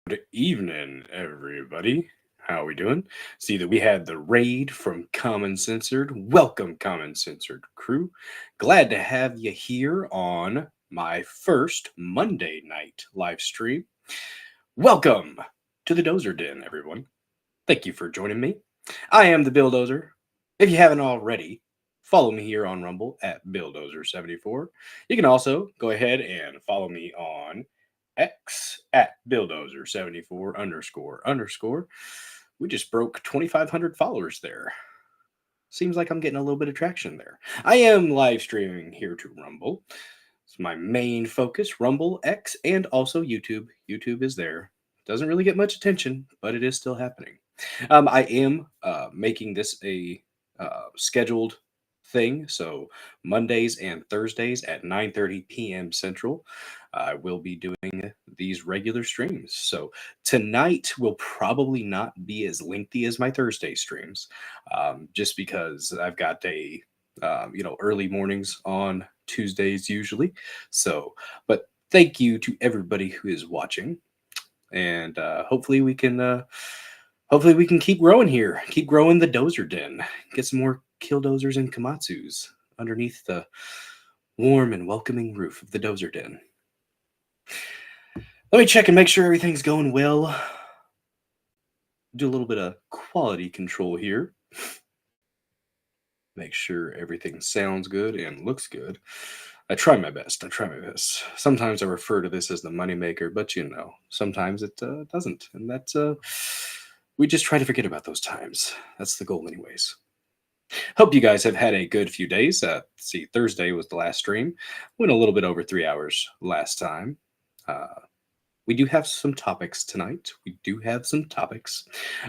Good evening, everybody. How we doing? See that we had the raid from Common Censored. Welcome, Common Censored crew. Glad to have you here on my first Monday night live stream. Welcome to the Dozer Den, everyone. Thank you for joining me. I am the Bill Dozer. If you haven't already, follow me here on Rumble at BillDozer74. You can also go ahead and follow me on X at Billdozer74 __. We just broke 2,500 followers there. Seems like I'm getting a little bit of traction there. I am live streaming here to Rumble. It's my main focus, Rumble, X, and also YouTube. YouTube is there. Doesn't really get much attention, but it is still happening. I am making this a scheduled thing. So Mondays and Thursdays at 9:30 p.m. Central, I will be doing these regular streams. So tonight will probably not be as lengthy as my Thursday streams, just because I've got a early mornings on Tuesdays usually. So, but thank you to everybody who is watching, and hopefully we can keep growing here, keep growing the Dozer Den, get some more killdozers and kamatsus underneath the warm and welcoming roof of the Dozer Den. Let me check and make sure everything's going well. Do a little bit of quality control here. Make sure everything sounds good and looks good. I try my best. Sometimes I refer to this as the moneymaker, but sometimes it doesn't. And that's, we just try to forget about those times. That's the goal anyways. Hope you guys have had a good few days. Thursday was the last stream. Went a little bit over 3 hours last time. We do have some topics tonight.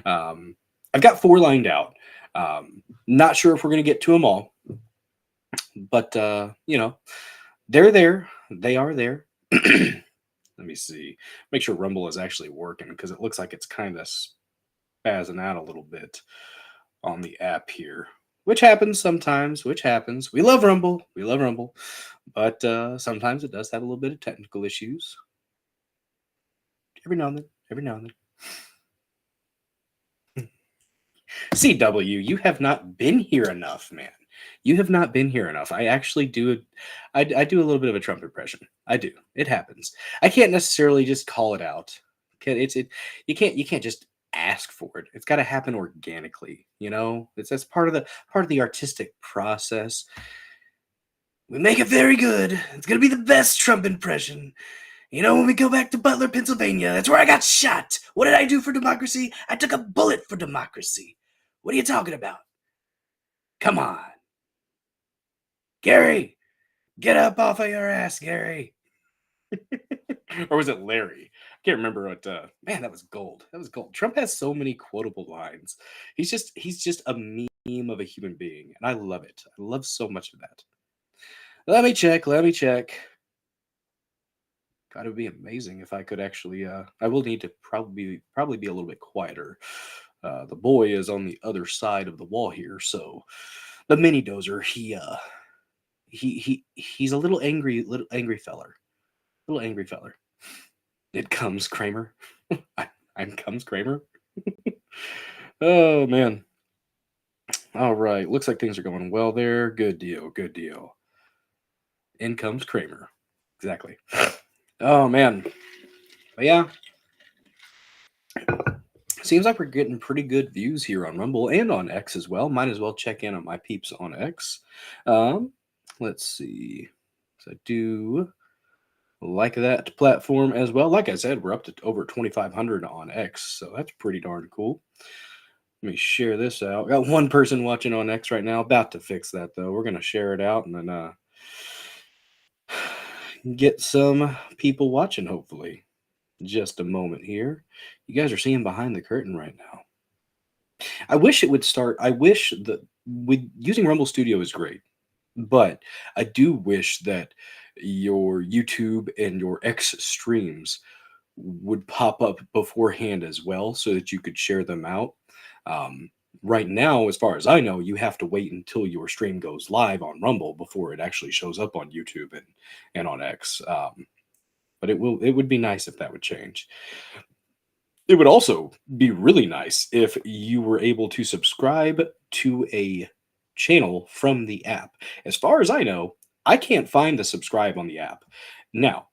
I've got 4 lined out. Not sure if we're going to get to them all. But, they're there. They are there. Let me see. Make sure Rumble is actually working, because it looks like it's kind of spazzing out a little bit on the app here. Which happens sometimes, We love Rumble. But sometimes it does have a little bit of technical issues. Every now and then. CW, you have not been here enough, man. You have not been here enough. I actually do. I do a little bit of a Trump impression. I do. It happens. I can't necessarily just call it out. You can't just ask for it. It's got to happen organically. That's part of the artistic process. We make it very good. It's gonna be the best Trump impression. When we go back to Butler, Pennsylvania, that's where I got shot. What did I do for democracy? I took a bullet for democracy. What are you talking about? Come on. Gary, get up off of your ass, Gary. Or was it Larry? I can't remember what. Man, that was gold. Trump has so many quotable lines. He's just a meme of a human being, and I love it. I love so much of that. Let me check. God, it would be amazing if I could actually. I will need to probably be a little bit quieter. The boy is on the other side of the wall here, so the mini dozer, he's a little angry feller. It comes Kramer. I'm comes Kramer. Oh man. All right, looks like things are going well there. Good deal. In comes Kramer. Exactly. Oh man. But yeah. Seems like we're getting pretty good views here on Rumble and on X as well. Might as well check in on my peeps on X. Let's see. So I do like that platform as well. Like I said, we're up to over 2,500 on X, so that's pretty darn cool. Let me share this out. Got one person watching on X right now. About to fix that, though. We're going to share it out and then get some people watching, hopefully. Just a moment here. You guys are seeing behind the curtain right now. I wish it would start. I wish that using Rumble Studio is great, but I do wish that your YouTube and your X streams would pop up beforehand as well, so that you could share them out. Right now, as far as I know, you have to wait until your stream goes live on Rumble before it actually shows up on YouTube and on X. But it would be nice if that would change. It would also be really nice if you were able to subscribe to a channel from the app. As far as I know, I can't find the subscribe on the app. Now,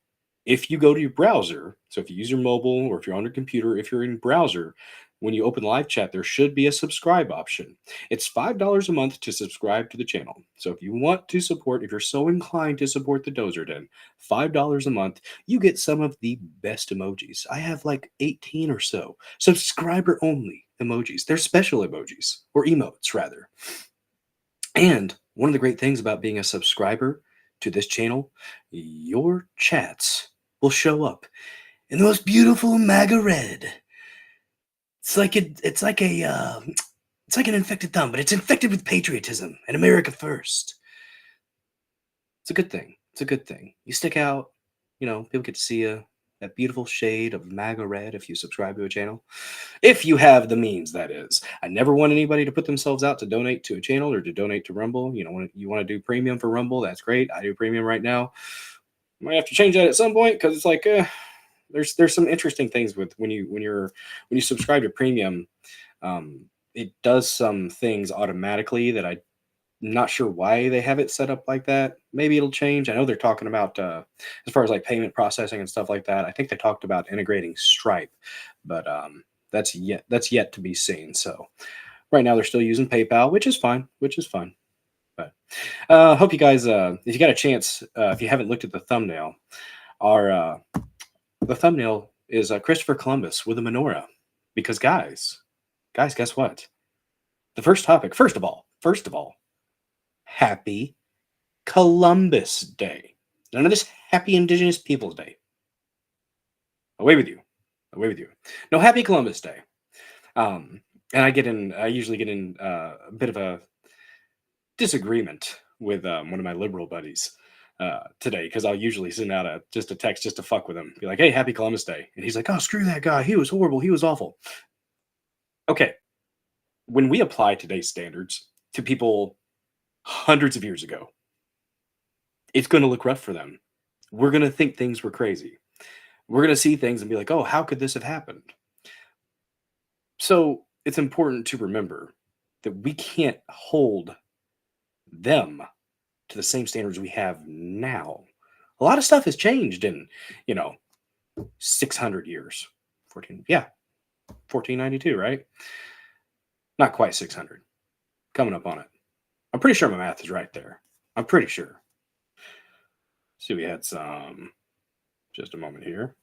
if you go to your browser, so if you use your mobile or if you're on your computer, if you're in browser, when you open live chat, there should be a subscribe option. It's $5 a month to subscribe to the channel. So if you want to support, if you're so inclined to support the Dozer Den, $5 a month, you get some of the best emojis. I have like 18 or so subscriber only emojis. They're special emojis, or emotes rather. And one of the great things about being a subscriber to this channel, your chats will show up in the most beautiful MAGA red. It's like an infected thumb, but it's infected with patriotism and America first. It's a good thing. It's a good thing. You stick out, people get to see you. That beautiful shade of MAGA red if you subscribe to a channel. If you have the means, that is. I never want anybody to put themselves out to donate to a channel or to donate to Rumble. When you want to do premium for Rumble, that's great. I do premium right now. Might have to change that at some point because it's like there's some interesting things with when you subscribe to premium. It does some things automatically that I'm not sure why they have it set up like that. Maybe it'll change. I know they're talking about as far as like payment processing and stuff like that. I think they talked about integrating Stripe, but that's yet to be seen. So right now they're still using PayPal, which is fine. But hope you guys, if you got a chance, if you haven't looked at the thumbnail, the thumbnail is Christopher Columbus with a menorah. Because guys, guess what? The first topic, first of all, Happy Columbus Day. None of this Happy Indigenous Peoples Day. Away with you. No, Happy Columbus Day. And I usually get in a bit of a disagreement with one of my liberal buddies today, because I'll usually send out a text just to fuck with him. Be like, hey, Happy Columbus Day. And he's like, oh, screw that guy. He was horrible. He was awful. Okay. When we apply today's standards to people hundreds of years ago, it's going to look rough for them. We're going to think things were crazy. We're going to see things and be like, oh, how could this have happened? So it's important to remember that we can't hold them to the same standards we have now. A lot of stuff has changed in, 600 years. 1492, right? Not quite 600. Coming up on it. I'm pretty sure my math is right there. I'm pretty sure. See, we had some. Just a moment here.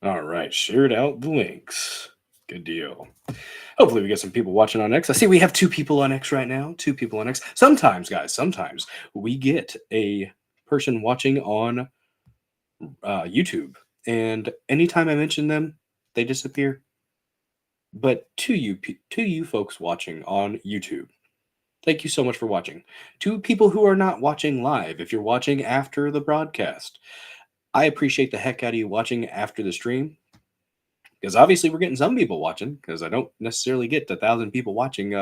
All right, shared out the links. Good deal. Hopefully we get some people watching on X. I see we have 2 people on X right now. 2 people on X. Sometimes, guys, we get a person watching on YouTube. And anytime I mention them, they disappear. But to you folks watching on YouTube, thank you so much for watching. To people who are not watching live, if you're watching after the broadcast, I appreciate the heck out of you watching after the stream. Because obviously we're getting some people watching, because I don't necessarily get 1,000 people watching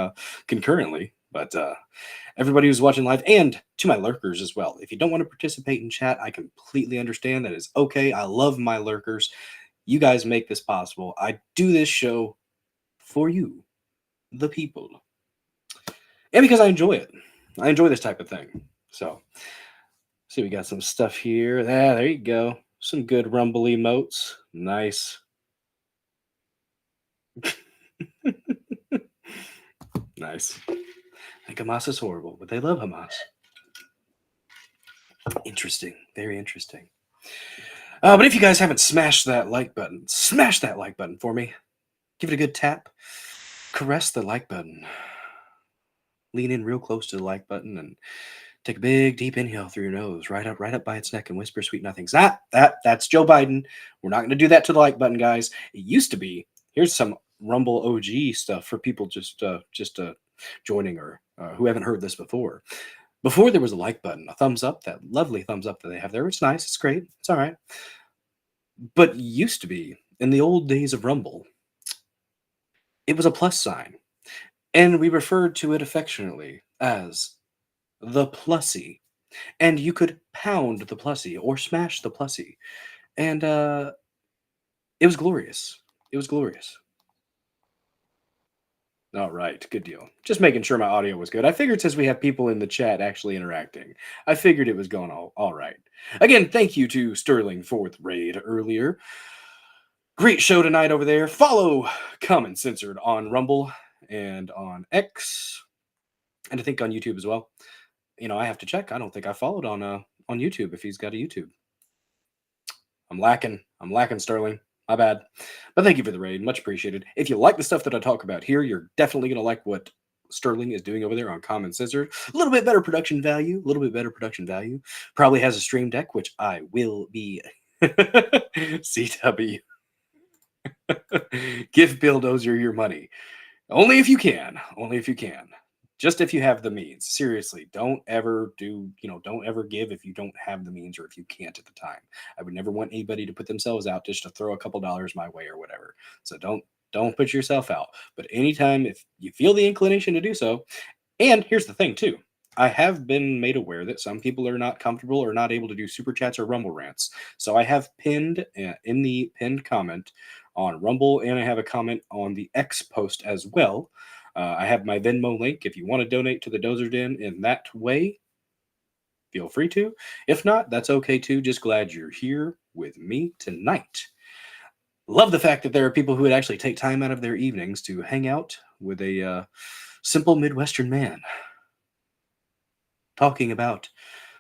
concurrently. But everybody who's watching live, and to my lurkers as well. If you don't want to participate in chat, I completely understand. That is okay. I love my lurkers. You guys make this possible. I do this show for you, the people. And because I enjoy it. I enjoy this type of thing. So, see, we got some stuff here. There you go. Some good Rumble emotes. Nice. Nice. I think Hamas is horrible, but they love Hamas. Interesting. Very interesting. But if you guys haven't smashed that like button, smash that like button for me. Give it a good tap. Caress the like button. Lean in real close to the like button and take a big, deep inhale through your nose, right up by its neck, and whisper sweet nothings. That's Joe Biden. We're not going to do that to the like button, guys. It used to be. Here's some Rumble OG stuff for people just joining or who haven't heard this before. Before there was a like button, a thumbs up, that lovely thumbs up that they have there. It's nice. It's great. It's all right. But used to be, in the old days of Rumble, it was a plus sign. And we referred to it affectionately as the plussy. And you could pound the plussy or smash the plussy. And It was glorious. It was glorious. All right, good deal. Just making sure my audio was good. I figured since we have people in the chat actually interacting, I figured it was going all right. Again, thank you to Sterling for the raid earlier. Great show tonight over there. Follow Common Censored on Rumble and on X, and I think on YouTube as well. You know, I have to check. I don't think I followed on YouTube if he's got a YouTube. I'm lacking, Sterling. My bad. But thank you for the raid. Much appreciated. If you like the stuff that I talk about here, you're definitely going to like what Sterling is doing over there on Common Censored. A little bit better production value. Probably has a stream deck, which I will be. CW. Give Bill Dozer your money. Only if you can. Just if you have the means. Seriously, don't ever give if you don't have the means or if you can't at the time. I would never want anybody to put themselves out just to throw a couple dollars my way or whatever. So don't put yourself out. But anytime if you feel the inclination to do so, and here's the thing too. I have been made aware that some people are not comfortable or not able to do super chats or Rumble rants. So I have pinned in the pinned comment on Rumble, and I have a comment on the X post as well. I have my Venmo link. If you want to donate to the Dozer Den in that way, feel free to. If not, that's okay too. Just glad you're here with me tonight. Love the fact that there are people who would actually take time out of their evenings to hang out with a simple Midwestern man talking about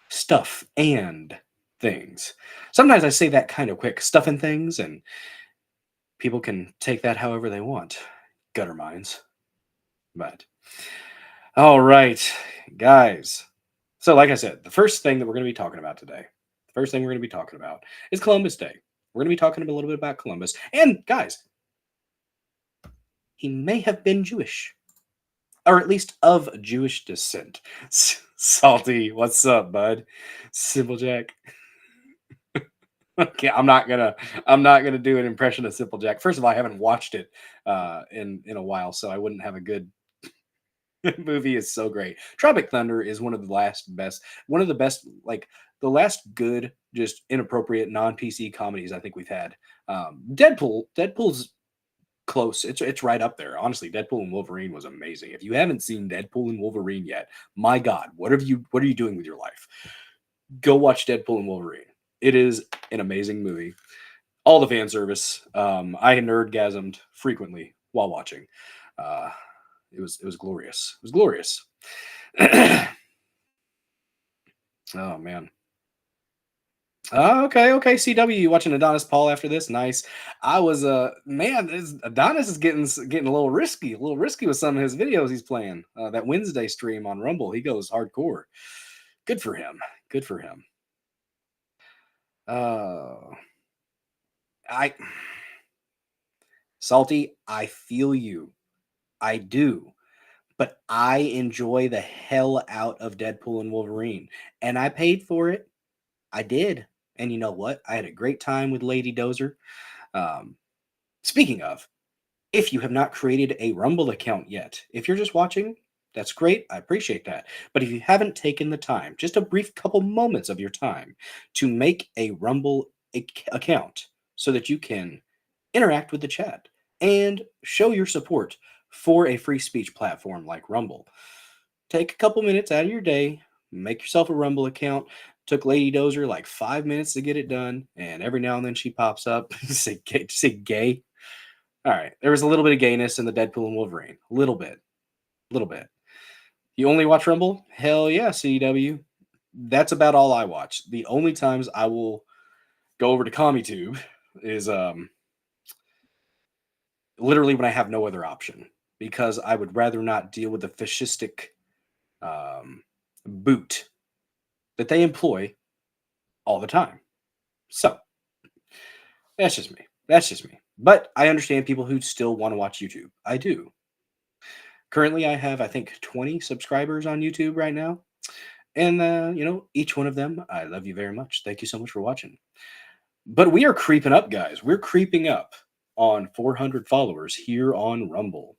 stuff and things. Sometimes I say that kind of quick, stuff and things, and people can take that however they want. Gutter minds. But all right, guys. So like I said, the first thing that we're going to be talking about today, is Columbus Day. We're going to be talking a little bit about Columbus. And guys, he may have been Jewish, or at least of Jewish descent. Salty, what's up, bud? Simple Jack. Okay, I'm not gonna do an impression of Simple Jack. First of all, I haven't watched it in a while, so I wouldn't have a good. Movie is so great. Tropic Thunder is one of the best, like the last good, just inappropriate non-PC comedies I think we've had. Deadpool's close. It's right up there. Honestly, Deadpool and Wolverine was amazing. If you haven't seen Deadpool and Wolverine yet, my God, what are you doing with your life? Go watch Deadpool and Wolverine. It is an amazing movie. All the fan service. I nerdgasmed frequently while watching. It was glorious. It was glorious. Oh man. Okay. CW, you watching Adonis Paul after this? Nice. I was Adonis is getting a little risky with some of his videos he's playing. That Wednesday stream on Rumble, he goes hardcore. Good for him. Salty, I feel you. I do. But I enjoy the hell out of Deadpool and Wolverine. And I paid for it. I did. And you know what? I had a great time with Lady Dozer. Speaking of, if you have not created a Rumble account yet, if you're just watching, that's great. I appreciate that. But if you haven't taken the time, just a brief couple moments of your time to make a Rumble account so that you can interact with the chat and show your support for a free speech platform like Rumble. Take a couple minutes out of your day, make yourself a Rumble account. Took Lady Dozer like 5 minutes to get it done, and every now and then she pops up. Say gay. All right, there was a little bit of gayness in the Deadpool and Wolverine. A little bit. You only watch Rumble? Hell yeah, CW. That's about all I watch. The only times I will go over to CommyTube is literally when I have no other option, because I would rather not deal with the fascistic boot that they employ all the time. So that's just me. But I understand people who still want to watch YouTube. I do. Currently, I have, I think, 20 subscribers on YouTube right now. And, each one of them, I love you very much. Thank you so much for watching. But we are creeping up, guys. We're creeping up on 400 followers here on Rumble.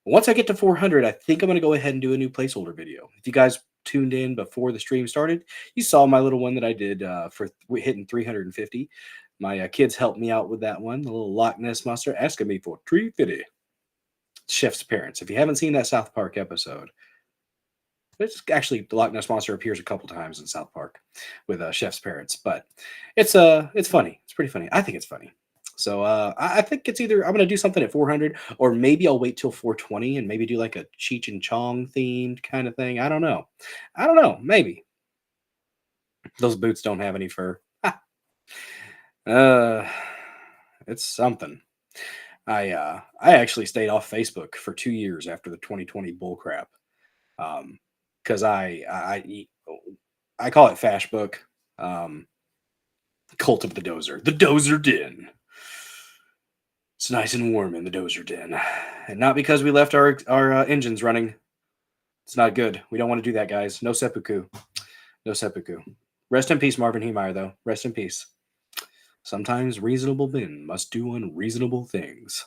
Once I get to 400, I think I'm going to go ahead and do a new placeholder video. If you guys tuned in before the stream started, you saw my little one that I did for hitting 350. My kids helped me out with that one. The little Loch Ness monster asking me for $3.50. Chef's parents. If you haven't seen that South Park episode, it's actually the Loch Ness monster appears a couple times in South Park with Chef's parents, but it's funny. It's pretty funny. I think it's funny. So I think it's either I'm gonna do something at 400, or maybe I'll wait till 420 and maybe do like a Cheech and Chong themed kind of thing. I don't know. I don't know. Maybe those boots don't have any fur. uh, it's something. I actually stayed off Facebook for 2 years after the 2020 bullcrap. Because I call it Fashbook. Cult of the Dozer Den. It's nice and warm in the Dozer Den, and not because we left our engines running. It's not good. We don't want to do that, guys. No seppuku. No seppuku. Rest in peace, Marvin Heemeyer, though. Rest in peace. Sometimes reasonable men must do unreasonable things.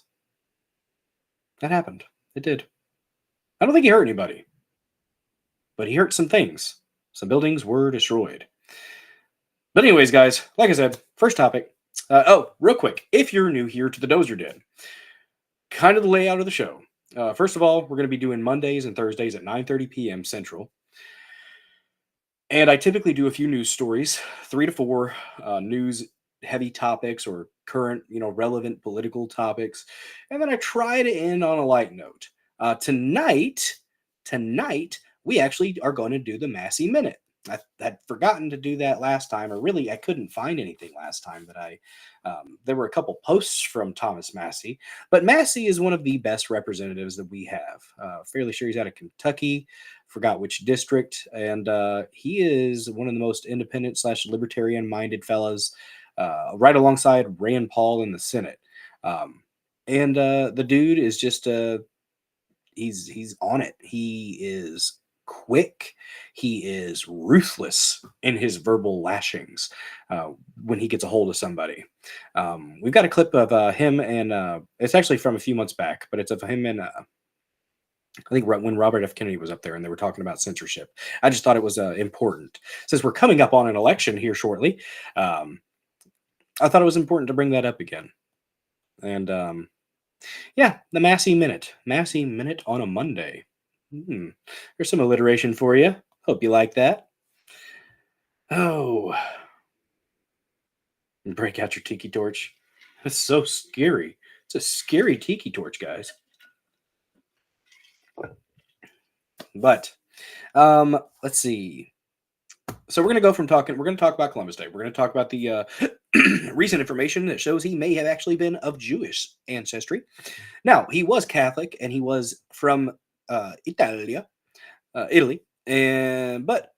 That happened. It did. I don't think he hurt anybody, but he hurt some things. Some buildings were destroyed. But anyways, guys, like I said, first topic. Real quick, if you're new here to the Dozer Den, kind of the layout of the show. First of all, we're going to be doing Mondays and Thursdays at 9:30 p.m. Central. And I typically do a few news stories, 3 to 4 news heavy topics or current, relevant political topics. And then I try to end on a light note. Tonight, we actually are going to do the Massey Minute. I had forgotten to do that last time, or really I couldn't find anything last time that there were a couple posts from Thomas Massey, but Massey is one of the best representatives that we have. Fairly sure he's out of Kentucky, forgot which district, and he is one of the most independent / libertarian minded fellas, right alongside Rand Paul in the Senate. And the dude is just, he's on it. He is quick. He is ruthless in his verbal lashings when he gets a hold of somebody. We've got a clip of him, and it's actually from a few months back, but it's of him and I think when Robert F. Kennedy was up there and they were talking about censorship. I just thought it was important. Since we're coming up on an election here shortly, I thought it was important to bring that up again. And yeah, the Massey Minute. Massey Minute on a Monday. There's some alliteration for you. Hope you like that. Oh. Break out your tiki torch. That's so scary. It's a scary tiki torch, guys. But let's see. So we're going to talk about Columbus Day. We're going to talk about the recent information that shows he may have actually been of Jewish ancestry. Now, he was Catholic and he was from Italia, Italy, but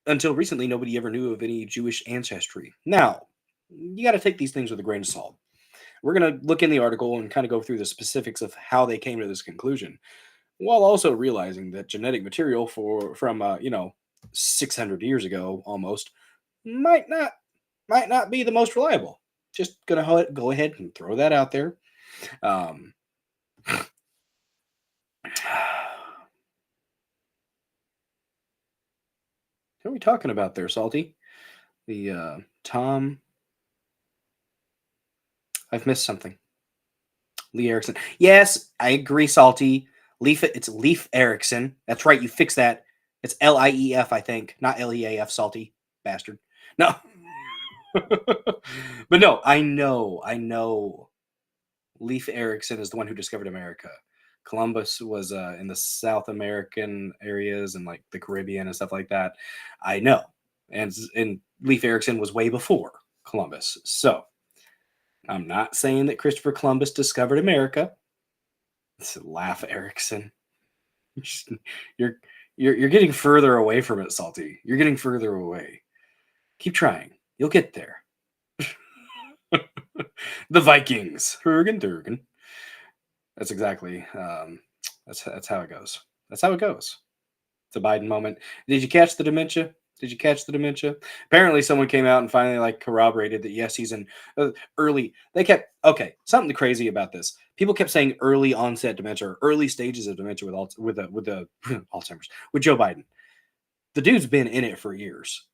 until recently, nobody ever knew of any Jewish ancestry. Now, you got to take these things with a grain of salt. We're going to look in the article and kind of go through the specifics of how they came to this conclusion, while also realizing that genetic material from 600 years ago almost might not be the most reliable. Just gonna go ahead and throw that out there. What are we talking about there, Salty? The Tom. I've missed something. Lee Erickson. Yes, I agree, Salty. It's Leif Erikson. That's right. You fix that. It's Lief, I think, not Leaf. Salty bastard. No. But no, I know. Leif Erikson is the one who discovered America. Columbus was in the South American areas and like the Caribbean and stuff like that. I know. And Leif Erikson was way before Columbus. So I'm not saying that Christopher Columbus discovered America. It's Laugh Erikson. You're getting further away from it, Salty. You're getting further away. Keep trying. You'll get there. The Vikings. Durgan. That's exactly. That's how it goes. That's how it goes. It's a Biden moment. Did you catch the dementia? Apparently, someone came out and finally corroborated that yes, he's in early. Something crazy about this. People kept saying early onset dementia, or early stages of dementia with Alzheimer's with Joe Biden. The dude's been in it for years.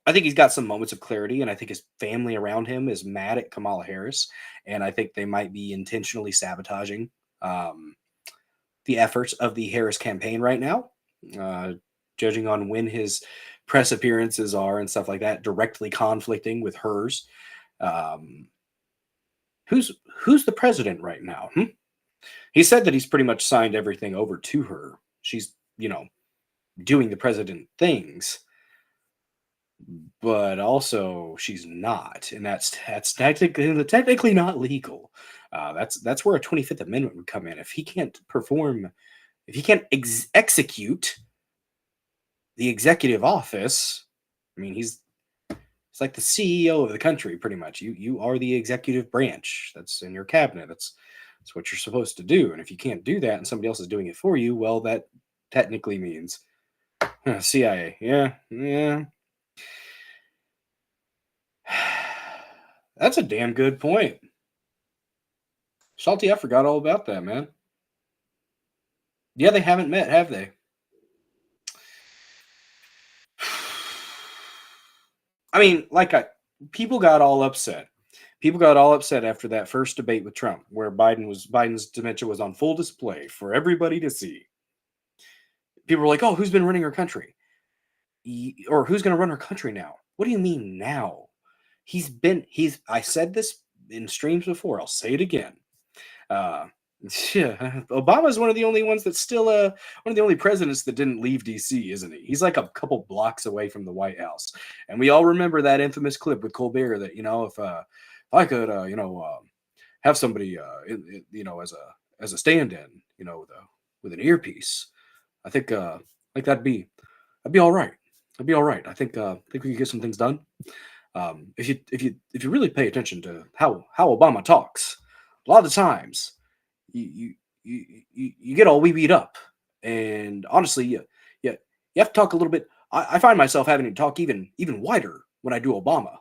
I think he's got some moments of clarity, and I think his family around him is mad at Kamala Harris, and I think they might be intentionally sabotaging um, the efforts of the Harris campaign right now, uh, judging on when his press appearances are and stuff like that, directly conflicting with hers. Um, who's the president right now? He said that he's pretty much signed everything over to her. She's doing the president things, but also she's not, and that's technically not legal. That's where a 25th Amendment would come in. If he can't perform, if he can't execute the executive office, I mean, it's like the CEO of the country, pretty much. You are the executive branch. That's in your cabinet. That's what you're supposed to do. And if you can't do that, and somebody else is doing it for you, well, that technically means CIA. Yeah, yeah. That's a damn good point. Salty, I forgot all about that, man. Yeah, they haven't met, have they? I mean, people got all upset. People got all upset after that first debate with Trump, where Biden's dementia was on full display for everybody to see. People were like, "Oh, who's been running our country? Or who's going to run our country now?" What do you mean now? I said this in streams before. I'll say it again. Yeah, Obama's one of the only ones that's still one of the only presidents that didn't leave DC, isn't he? He's like a couple blocks away from the White House, and we all remember that infamous clip with Colbert that if I could have somebody as a stand-in with an earpiece, I think that'd be all right. That'd be all right. I think we could get some things done. If you really pay attention to how Obama talks, a lot of the times you get all beat up, and honestly, you have to talk a little bit. I find myself having to talk even wider when I do Obama,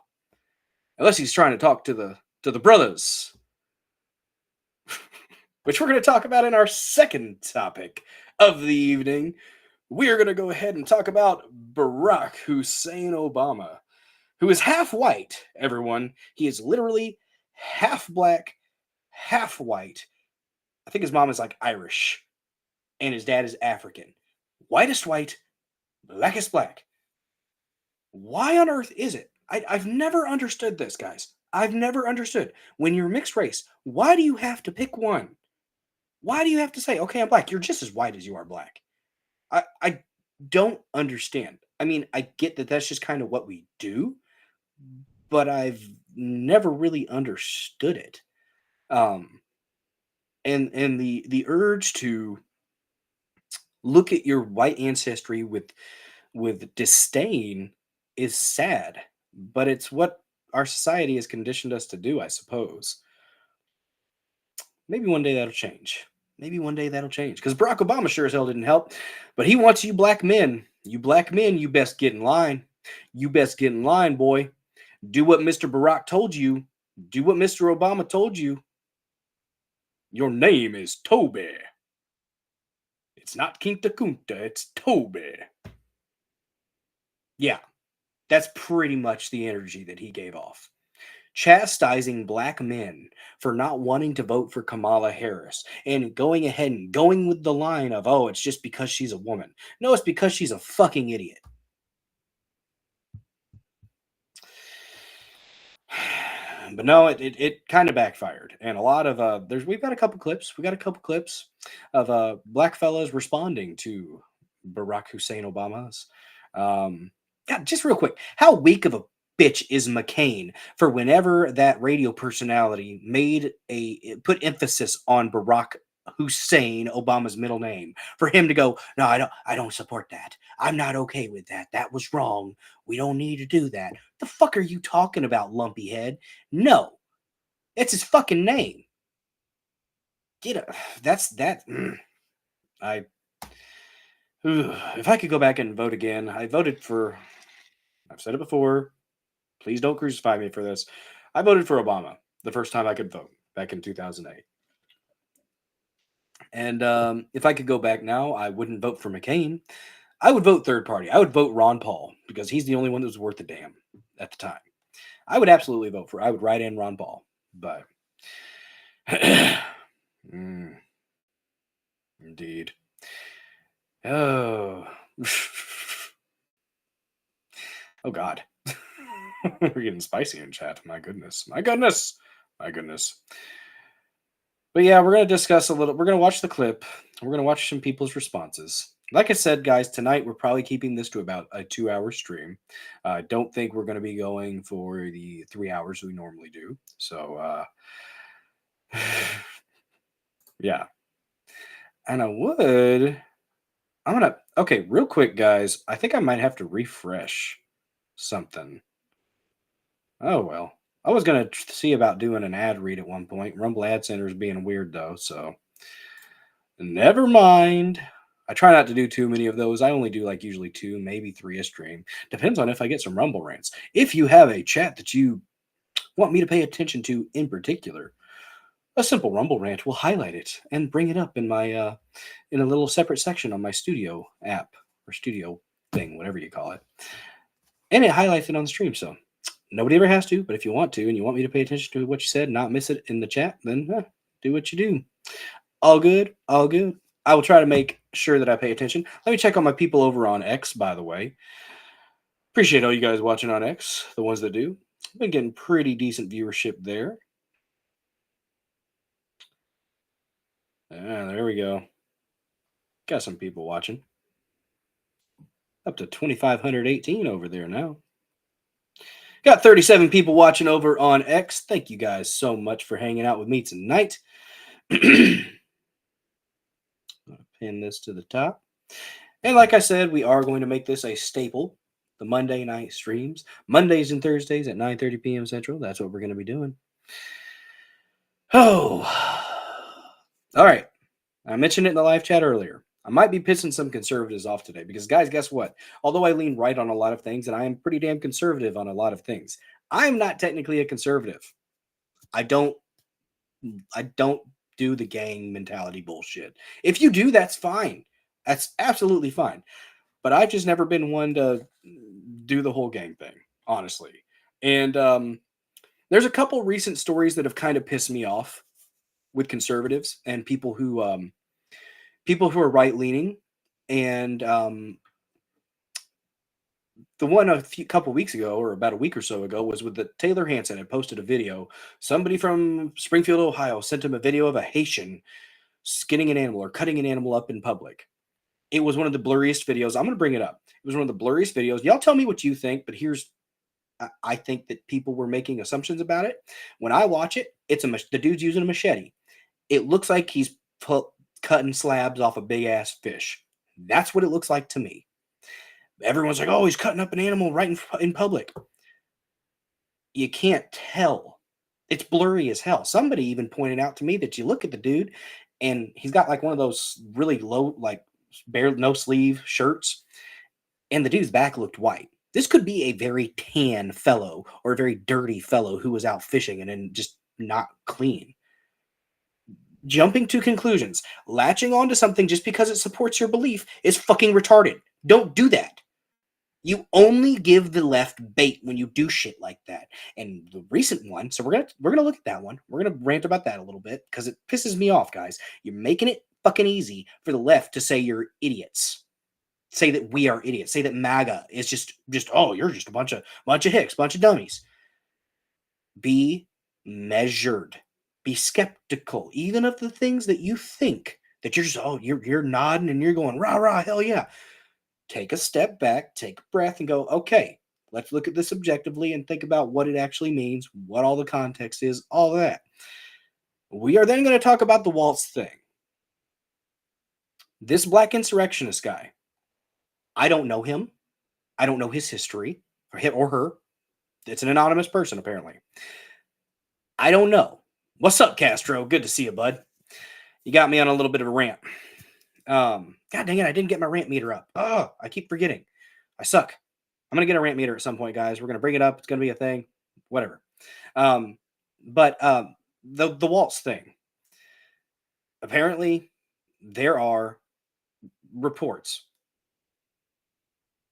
unless he's trying to talk to the brothers, which we're going to talk about in our second topic of the evening. We are going to go ahead and talk about Barack Hussein Obama, who is half white. Everyone, he is literally half black, half white. I think his mom is like Irish, and his dad is African. Whitest white, blackest black. Why on earth is it? I've never understood this, guys. I've never understood. When you're mixed race, why do you have to pick one? Why do you have to say, okay, I'm black? You're just as white as you are black. I don't understand. I mean, I get that that's just kind of what we do, but I've never really understood it. Um, and the urge to look at your white ancestry with disdain is sad, but it's what our society has conditioned us to do, I suppose. Maybe one day that'll change. Maybe one day that'll change. Because Barack Obama sure as hell didn't help. But he wants you black men. You black men, you best get in line. You best get in line, boy. Do what Mr. Barack told you. Do what Mr. Obama told you. Your name is Toby. It's not Kinta Kunta, it's Toby. Yeah, that's pretty much the energy that he gave off. Chastising black men for not wanting to vote for Kamala Harris and going ahead and going with the line of, oh, it's just because she's a woman. No, it's because she's a fucking idiot. But no, it kind of backfired, and a lot of we've got a couple clips. We got a couple clips of black fellas responding to Barack Hussein Obama's. God, just real quick, how weak of a bitch is McCain for whenever that radio personality put emphasis on Barack Hussein Obama's middle name, for him to go, no, I don't support that. I'm not okay with that. That was wrong. We don't need to do that. The fuck are you talking about, lumpy head? No, it's his fucking name. Get a that's that. I if I could go back and vote again, I voted for. I've said it before. Please don't crucify me for this. I voted for Obama the first time I could vote back in 2008. And if I could go back now, I wouldn't vote for McCain. I would vote third party. I would vote Ron Paul because he's the only one that was worth a damn at the time. I would absolutely vote for. I would write in Ron Paul, but mm, indeed. Oh, oh God, we're getting spicy in chat. My goodness, my goodness, my goodness. But yeah, we're gonna discuss a little. We're gonna watch the clip. We're gonna watch some people's responses. Like I said, guys, tonight we're probably keeping this to about a 2 hour stream. I don't think we're gonna be going for the 3 hours we normally do. So yeah, and I would. I'm gonna. Okay, real quick, guys. I think I might have to refresh something. Oh well. I was gonna see about doing an ad read at one point. Rumble Ad Center is being weird though, so never mind. I try not to do too many of those. I only do like usually two, maybe three a stream. Depends on if I get some Rumble rants. If you have a chat that you want me to pay attention to in particular, a simple Rumble rant will highlight it and bring it up in my in a little separate section on my studio app or studio thing, whatever you call it. And it highlights it on the stream. So nobody ever has to, but if you want to and you want me to pay attention to what you said, not miss it in the chat, then do what you do. All good, all good. I will try to make sure that I pay attention. Let me check on my people over on X, by the way. Appreciate all you guys watching on X, the ones that do. Been getting pretty decent viewership there. There we go. Got some people watching. Up to 2,518 over there now. Got 37 people watching over on X. Thank you guys so much for hanging out with me tonight. I'm going to pin this to the top. And like I said, we are going to make this a staple. The Monday night streams. Mondays and Thursdays at 9:30 p.m. Central. That's what we're going to be doing. Oh. All right. I mentioned it in the live chat earlier. I might be pissing some conservatives off today because, guys, guess what? Although I lean right on a lot of things and I am pretty damn conservative on a lot of things, I'm not technically a conservative. I don't do the gang mentality bullshit. If you do, that's fine. That's absolutely fine. But I've just never been one to do the whole gang thing, honestly. And there's a couple recent stories that have kind of pissed me off with conservatives and people who are right leaning. And the one couple weeks ago, or about a week or so ago, was with the Taylor Hansen had posted a video. Somebody from Springfield, Ohio, sent him a video of a Haitian skinning an animal or cutting an animal up in public. It was one of the blurriest videos. I'm going to bring it up. It was one of the blurriest videos. Y'all tell me what you think, but I think that people were making assumptions about it. When I watch it, the dude's using a machete. It looks like he's cutting slabs off a big ass fish. That's what it looks like to me. Everyone's like, oh, he's cutting up an animal right in public. You can't tell. It's blurry as hell. Somebody even pointed out to me that you look at the dude and he's got like one of those really low, like bare no sleeve shirts, and the dude's back looked white. This could be a very tan fellow or a very dirty fellow who was out fishing and then just not clean. Jumping to conclusions, latching onto something just because it supports your belief is fucking retarded. Don't do that. You only give the left bait when you do shit like that. And the recent one, so we're gonna look at that one. We're gonna rant about that a little bit because it pisses me off, guys. You're making it fucking easy for the left to say you're idiots. Say that we are idiots. Say that MAGA is just oh, you're just a bunch of hicks, bunch of dummies. Be measured. Be skeptical, even of the things that you think that you're just you're nodding and you're going rah rah hell yeah. Take a step back, take a breath, and go, okay, let's look at this objectively and think about what it actually means, what all the context is, all that. We are then going to talk about the Walz thing. This black insurrectionist guy, I don't know him. I don't know his history, or him or her. It's an anonymous person, apparently. I don't know. What's up, Castro? Good to see you, bud. You got me on a little bit of a rant. God dang it, I didn't get my rant meter up. Oh, I keep forgetting. I suck. I'm going to get a rant meter at some point, guys. We're going to bring it up. It's going to be a thing. Whatever. But the Walz thing. Apparently, there are reports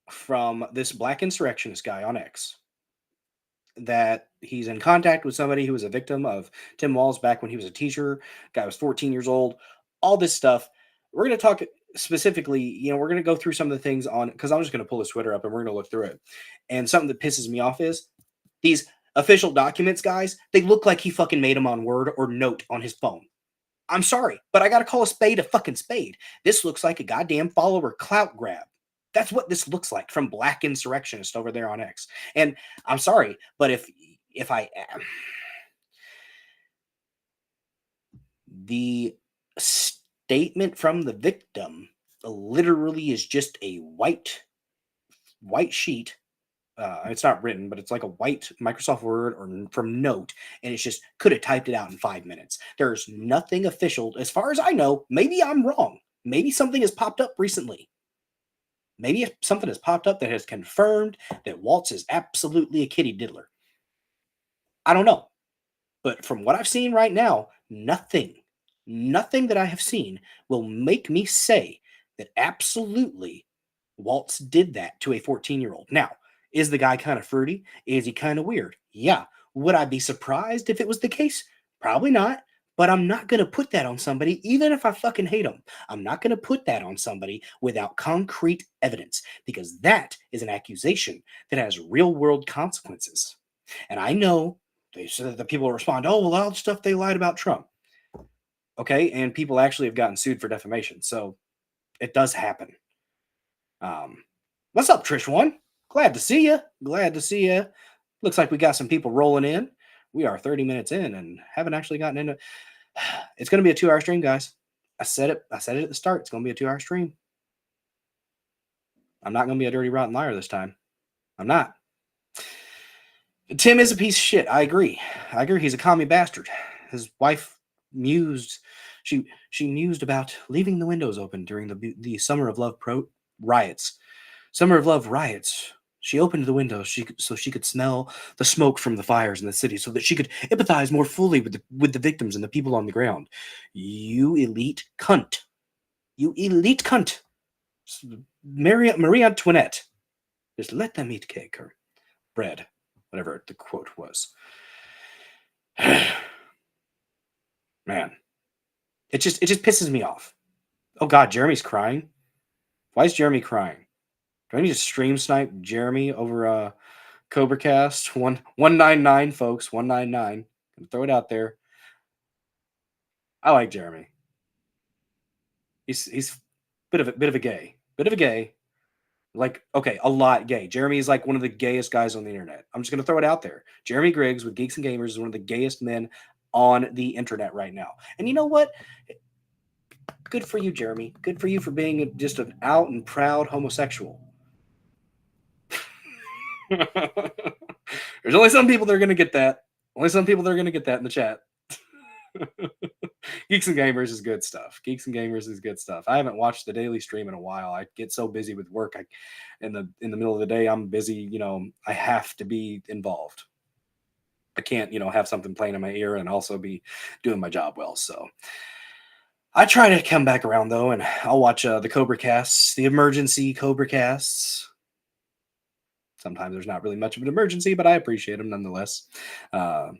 from this black insurrectionist guy on X that he's in contact with somebody who was a victim of Tim Walz back when he was a teacher. Guy was 14 years old. All this stuff. We're going to talk specifically, we're going to go through some of the things on, because I'm just going to pull his Twitter up and we're going to look through it. And something that pisses me off is these official documents, guys, they look like he fucking made them on Word or Note on his phone. I'm sorry, but I got to call a spade a fucking spade. This looks like a goddamn follower clout grab. That's what this looks like from Black Insurrectionist over there on X. And I'm sorry, but if I the statement from the victim literally is just a white sheet. It's not written, but it's like a white Microsoft Word or from Note, and it's just could have typed it out in 5 minutes. There's nothing official, as far as I know. Maybe I'm wrong. Maybe something has popped up recently. Maybe something has popped up that has confirmed that Walz is absolutely a kitty diddler. I don't know. But from what I've seen right now, nothing that I have seen will make me say that absolutely Walz did that to a 14-year-old. Now, is the guy kind of fruity? Is he kind of weird? Yeah. Would I be surprised if it was the case? Probably not. But I'm not going to put that on somebody, even if I fucking hate them. I'm not going to put that on somebody without concrete evidence, because that is an accusation that has real-world consequences. And I know they said that the people respond, oh, well, all the stuff they lied about Trump. Okay, and people actually have gotten sued for defamation. So it does happen. What's up, Trish One? Glad to see you. Glad to see you. Looks like we got some people rolling in. We are 30 minutes in and haven't actually gotten into. It's going to be a 2-hour stream, guys. I said it at the start. It's going to be a 2-hour stream. I'm not going to be a dirty, rotten liar this time. I'm not. Tim is a piece of shit. I agree. He's a commie bastard. His wife mused. She mused about leaving the windows open during the Summer of Love riots. Summer of Love riots. She opened the windows so she could smell the smoke from the fires in the city, so that she could empathize more fully with the victims and the people on the ground. You elite cunt. You elite cunt. Marie Antoinette. Just let them eat cake or bread, whatever the quote was. Man, it just pisses me off. Oh God, Jeremy's crying. Why is Jeremy crying? Do I need to stream snipe Jeremy over CobraCast 199, folks? 199. Throw it out there. I like Jeremy. He's bit of a gay. Bit of a gay. Like, okay, a lot gay. Jeremy is like one of the gayest guys on the internet. I'm just gonna throw it out there. Jeremy Griggs with Geeks and Gamers is one of the gayest men on the internet right now. And you know what? Good for you, Jeremy. Good for you for being just an out and proud homosexual. There's only some people that are going to get that. Only some people that are going to get that in the chat. Geeks and Gamers is good stuff. Geeks and Gamers is good stuff. I haven't watched the daily stream in a while. I get so busy with work. In the middle of the day, I'm busy. I have to be involved. I can't, have something playing in my ear and also be doing my job well. So I try to come back around though, and I'll watch the Cobra casts, the emergency Cobra casts. Sometimes there's not really much of an emergency, but I appreciate them nonetheless. I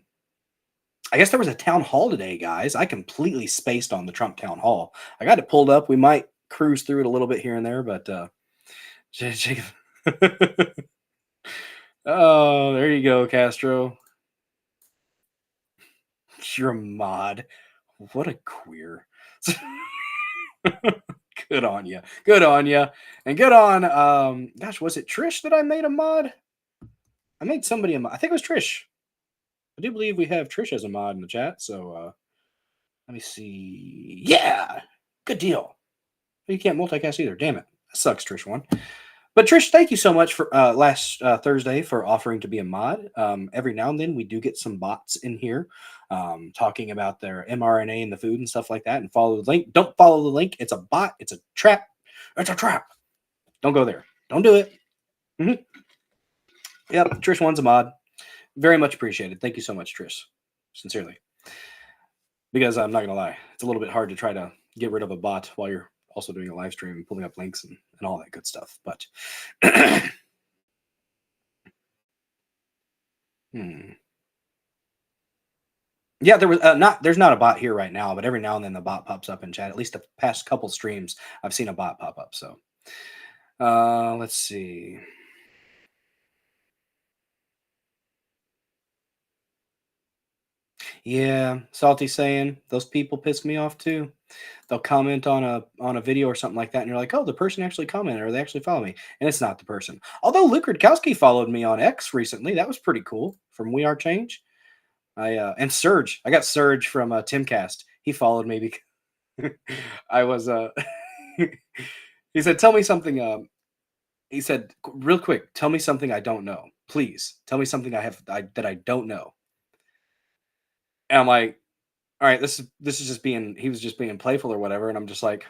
guess there was a town hall today, guys. I completely spaced on the Trump town hall. I got it pulled up. We might cruise through it a little bit here and there, but oh, there you go, Castro. You're a mod. What a queer. Good on you. Good on you. And good on, gosh, was it Trish that I made a mod? I made somebody a mod. I think it was Trish. I do believe we have Trish as a mod in the chat. So let me see. Yeah. Good deal. You can't multicast either. Damn it. That sucks, Trish one. But Trish, thank you so much for last Thursday for offering to be a mod. Every now and then we do get some bots in here talking about their mRNA and the food and stuff like that. And follow the link. Don't follow the link. It's a bot. It's a trap. It's a trap. Don't go there. Don't do it. Mm-hmm. Yep. Trish one's a mod. Very much appreciated. Thank you so much, Trish. Sincerely. Because I'm not going to lie. It's a little bit hard to try to get rid of a bot while you're also doing a live stream and pulling up links and all that good stuff. But hmm. Yeah, there was not. There's not a bot here right now, but every now and then the bot pops up in chat. At least the past couple streams, I've seen a bot pop up. So let's see. Yeah, Salty saying those people piss me off too. They'll comment on a video or something like that, and you're like, oh, the person actually commented, or they actually follow me, and it's not the person. Although Luke Rutkowski followed me on X recently, that was pretty cool. From We Are Change, and Serge, I got Serge from Timcast. He followed me because I was he said, tell me something. He said, real quick, tell me something I don't know, please. Tell me something that I don't know. And I'm like, all right, this is just being he was just being playful or whatever, and I'm just like,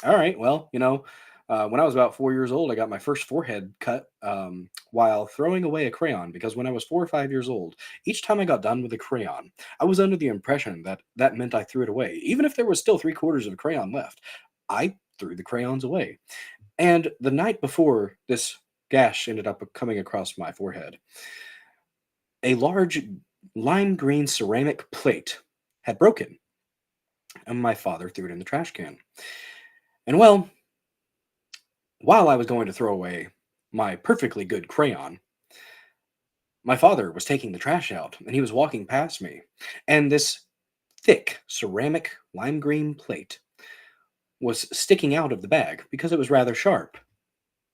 all right, well, when I was about 4 years old, I got my first forehead cut while throwing away a crayon because when I was 4 or 5 years old, each time I got done with a crayon, I was under the impression that that meant I threw it away, even if there was still 3/4 of a crayon left. I threw the crayons away, and the night before this gash ended up coming across my forehead, a large lime green ceramic plate had broken, and my father threw it in the trash can. And well, while I was going to throw away my perfectly good crayon, my father was taking the trash out and he was walking past me. And this thick ceramic lime green plate was sticking out of the bag because it was rather sharp.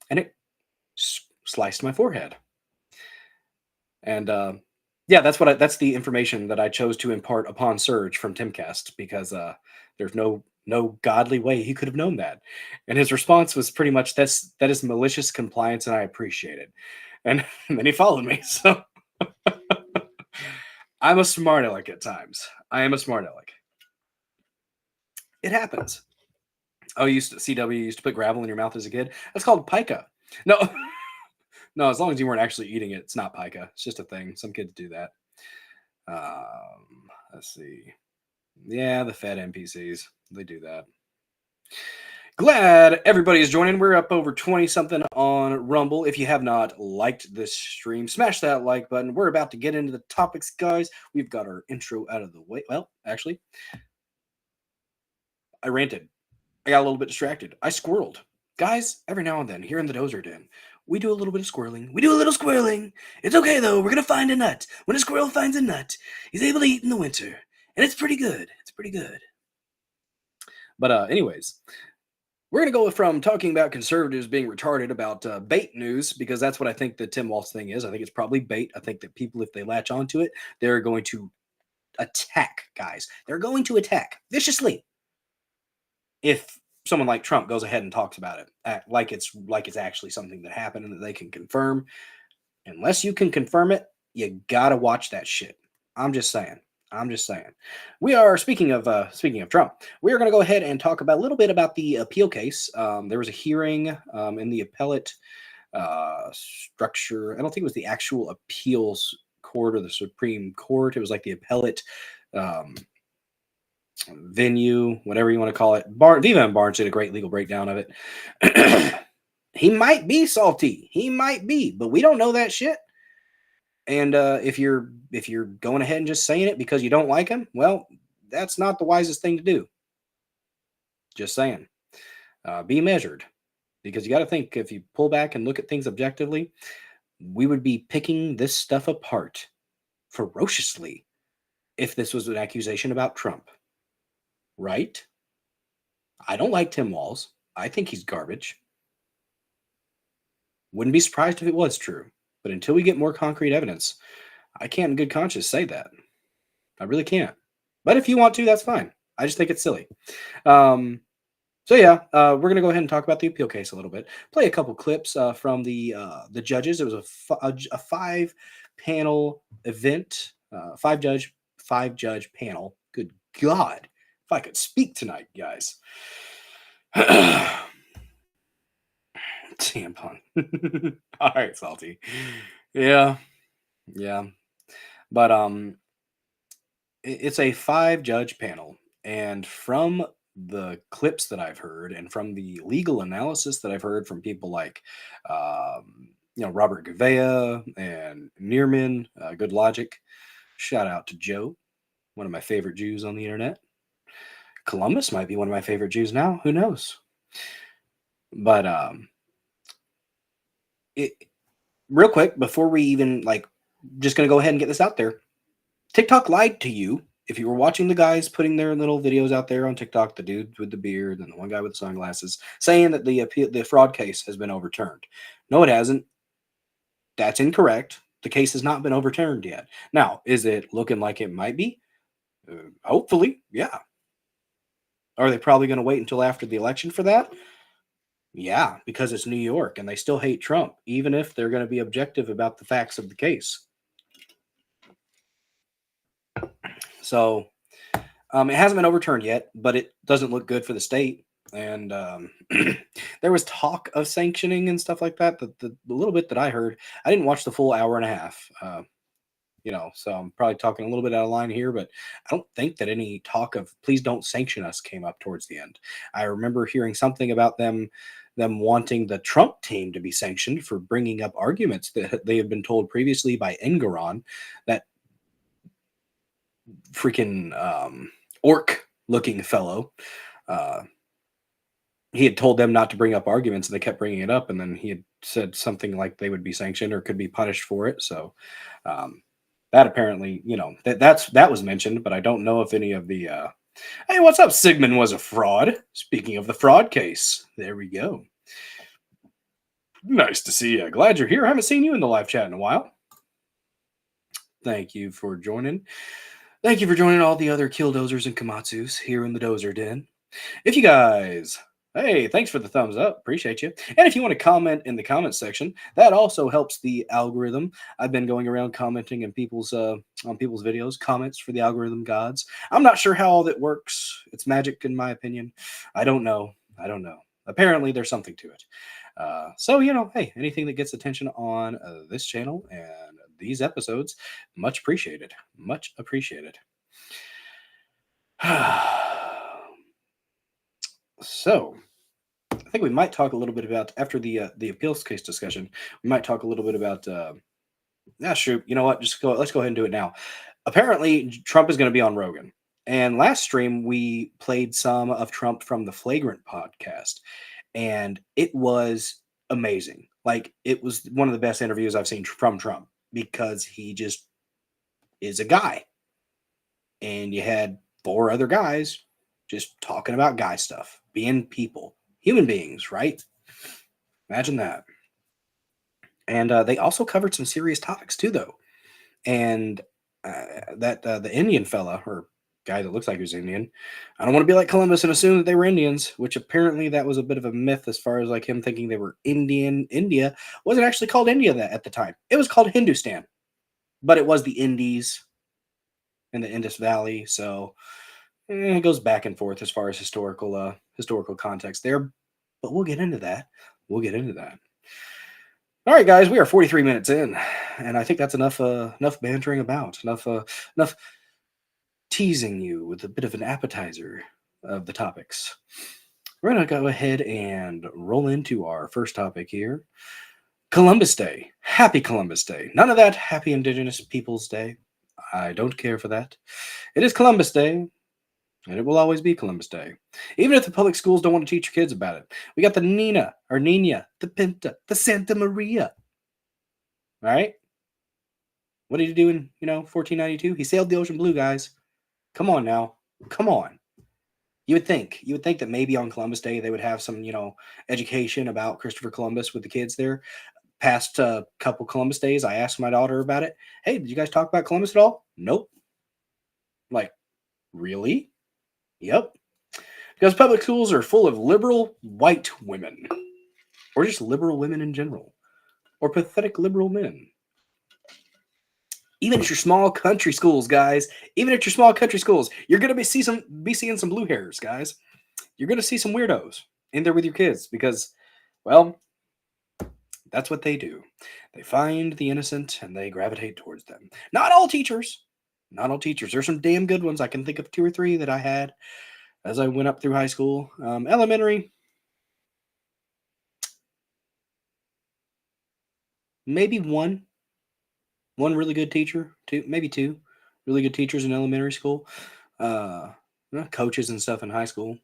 And it sliced my forehead. And yeah, that's the information that I chose to impart upon Serge from Timcast because there's no godly way he could have known that. And his response was pretty much that is malicious compliance, and I appreciate it. And, and then he followed me. So I'm a smart aleck at times. I am a smart aleck. It happens. Oh, CW used to put gravel in your mouth as a kid. That's called pica. No, no. As long as you weren't actually eating it, it's not pica. It's just a thing. Some kids do that. Let's see. Yeah, the Fed NPCs, they do that. Glad everybody is joining. We're up over 20 something on Rumble. If you have not liked this stream, smash that like button. We're about to get into the topics, guys. We've got our intro out of the way. Well, actually, I ranted. I got a little bit distracted. I squirreled. Guys, every now and then, here in the Dozer Den, we do a little bit of squirreling. We do a little squirreling. It's okay, though. We're going to find a nut. When a squirrel finds a nut, he's able to eat in the winter. And it's pretty good. It's pretty good. But anyways, we're going to go from talking about conservatives being retarded about bait news, because that's what I think the Tim Walz thing is. I think it's probably bait. I think that people, if they latch onto it, they're going to attack, guys. They're going to attack viciously if someone like Trump goes ahead and talks about it like it's actually something that happened and that they can confirm. Unless you can confirm it, you gotta watch that shit. I'm just saying. We are speaking of Trump. We are going to go ahead and talk about a little bit about the appeal case. There was a hearing in the appellate structure. I don't think it was the actual appeals court or the Supreme Court. It was like the appellate venue, whatever you want to call it. Viva and Barnes did a great legal breakdown of it. He might be salty. He might be, but we don't know that shit. And if you're going ahead and just saying it because you don't like him, well, that's not the wisest thing to do. Just saying. Be measured, because you got to think, if you pull back and look at things objectively, we would be picking this stuff apart ferociously if this was an accusation about Trump. Right? I don't like Tim Walz. I think he's garbage. Wouldn't be surprised if it was true. But until we get more concrete evidence, I can't in good conscience say that. I really can't. But if you want to, that's fine. I just think it's silly. So yeah, we're going to go ahead and talk about the appeal case a little bit. Play a couple clips from the judges. It was a 5-panel event, five judge panel. Good God, if I could speak tonight, guys. Tampon. All right, Salty. Yeah. But it's a 5-judge panel, and from the clips that I've heard and from the legal analysis that I've heard from people like, Robert Gouveia and Neerman, Good Logic. Shout out to Joe, one of my favorite Jews on the internet. Columbus might be one of my favorite Jews now. Who knows? But it real quick before we even just gonna go ahead and get this out there. TikTok lied to you. If you were watching the guys putting their little videos out there on TikTok, the dude with the beard and the one guy with the sunglasses, saying that the fraud case has been overturned. No, it hasn't. That's incorrect. The case has not been overturned yet. Now, is it looking like it might be? Hopefully, yeah. Are they probably going to wait until after the election for that? Yeah, because it's New York and they still hate Trump, even if they're going to be objective about the facts of the case. So it hasn't been overturned yet, but it doesn't look good for the state. And there was talk of sanctioning and stuff like that. The little bit that I heard, I didn't watch the full hour and a half. So I'm probably talking a little bit out of line here, but I don't think that any talk of please don't sanction us came up towards the end. I remember hearing something about them wanting the Trump team to be sanctioned for bringing up arguments that they had been told previously by Engoron, that freaking orc looking fellow. He had told them not to bring up arguments and they kept bringing it up. And then he had said something like they would be sanctioned or could be punished for it. So that apparently, that was mentioned, but I don't know if any of the, hey, what's up? Sigmund was a fraud. Speaking of the fraud case, there we go. Nice to see you. Glad you're here. I haven't seen you in the live chat in a while. Thank you for joining. Thank you for joining all the other killdozers and kamatsus here in the Dozer Den. If you guys, hey, thanks for the thumbs up. Appreciate you. And if you want to comment in the comments section, that also helps the algorithm. I've been going around commenting in people's on people's videos, comments for the algorithm gods. I'm not sure how all that works. It's magic, in my opinion. I don't know. Apparently, there's something to it. So, hey, anything that gets attention on this channel and these episodes, much appreciated. Much appreciated. So, I think we might talk a little bit about, after the appeals case discussion, we might talk a little bit about, shoot, you know what, let's go ahead and do it now. Apparently, Trump is going to be on Rogan. And last stream, we played some of Trump from the Flagrant podcast. And it was amazing. It was one of the best interviews I've seen from Trump, because he just is a guy. And you had 4 other guys just talking about guy stuff, being people, human beings, right? Imagine that. And they also covered some serious topics too, though. And the Indian fella, or guy that looks like he was Indian, I don't want to be like Columbus and assume that they were Indians, which apparently that was a bit of a myth as far as him thinking they were Indian. India wasn't actually called India at the time. It was called Hindustan, but it was the Indies in the Indus Valley. So it goes back and forth as far as historical context there, but we'll get into that. All right, guys, we are 43 minutes in, and I think that's enough bantering about, enough teasing you with a bit of an appetizer of the topics. We're going to go ahead and roll into our first topic here. Columbus Day. Happy Columbus Day. None of that Happy Indigenous Peoples Day. I don't care for that. It is Columbus Day, and it will always be Columbus Day. Even if the public schools don't want to teach your kids about it. We got the Nina, or Nina, the Pinta, the Santa Maria. All right? What did he do in, 1492? He sailed the ocean blue, guys. Come on now. Come on. You would think that maybe on Columbus Day they would have some, education about Christopher Columbus with the kids there. Past couple Columbus Days, I asked my daughter about it. Hey, did you guys talk about Columbus at all? Nope. Really? Yep. Because public schools are full of liberal white women. Or just liberal women in general. Or pathetic liberal men. Even at your small country schools, guys. Even at your small country schools, you're going to be seeing some blue hairs, guys. You're going to see some weirdos in there with your kids because, well, that's what they do. They find the innocent and they gravitate towards them. Not all teachers. There's some damn good ones. I can think of 2 or 3 that I had. as I went up through high school. Elementary, maybe one really good teacher, two, maybe two really good teachers in elementary school. Uh, Coaches and stuff in high school.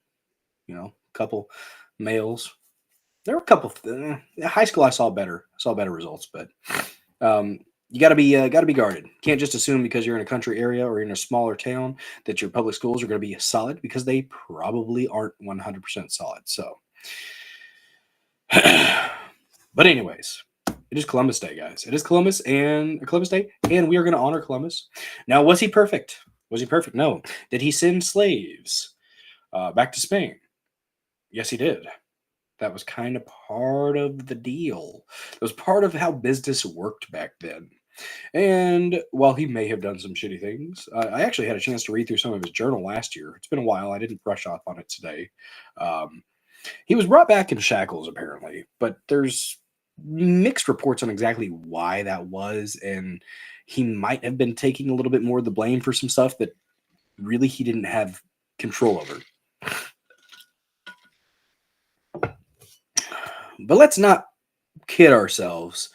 A couple males. There were a couple. High school, I saw better results, but um, you got to be guarded. Can't just assume because you're in a country area or in a smaller town that your public schools are going to be solid because they probably aren't 100% solid. So, but anyways, it is Columbus Day, guys. It is Columbus Day, and we are going to honor Columbus. Now, was he perfect? Was he perfect? No. Did he send slaves back to Spain? Yes, he did. That was kind of part of the deal. It was part of how business worked back then. And while he may have done some shitty things, I actually had a chance to read through some of his journal last year. It's been a while. I didn't brush off on it today. Um, he was brought back in shackles, apparently, but there's mixed reports on exactly why that was. And he might have been taking a little bit more of the blame for some stuff that really he didn't have control over. But let's not kid ourselves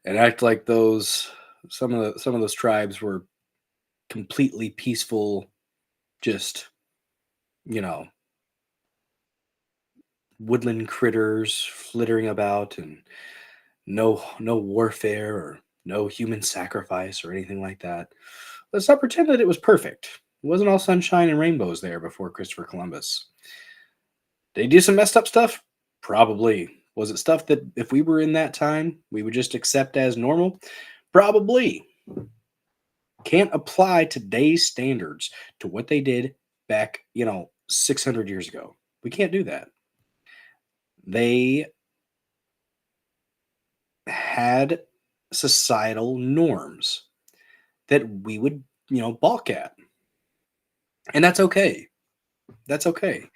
and act like some of those tribes were completely peaceful, just you know woodland critters flittering about, and no warfare or no human sacrifice or anything like that. Let's not pretend that it was perfect. It wasn't all sunshine and rainbows there before Christopher Columbus. Did he do some messed up stuff? Probably. Was it stuff that if we were in that time, we would just accept as normal? Probably. Can't apply today's standards to what they did back, 600 years ago. We can't do that. They had societal norms that we would, balk at. And that's okay. That's okay.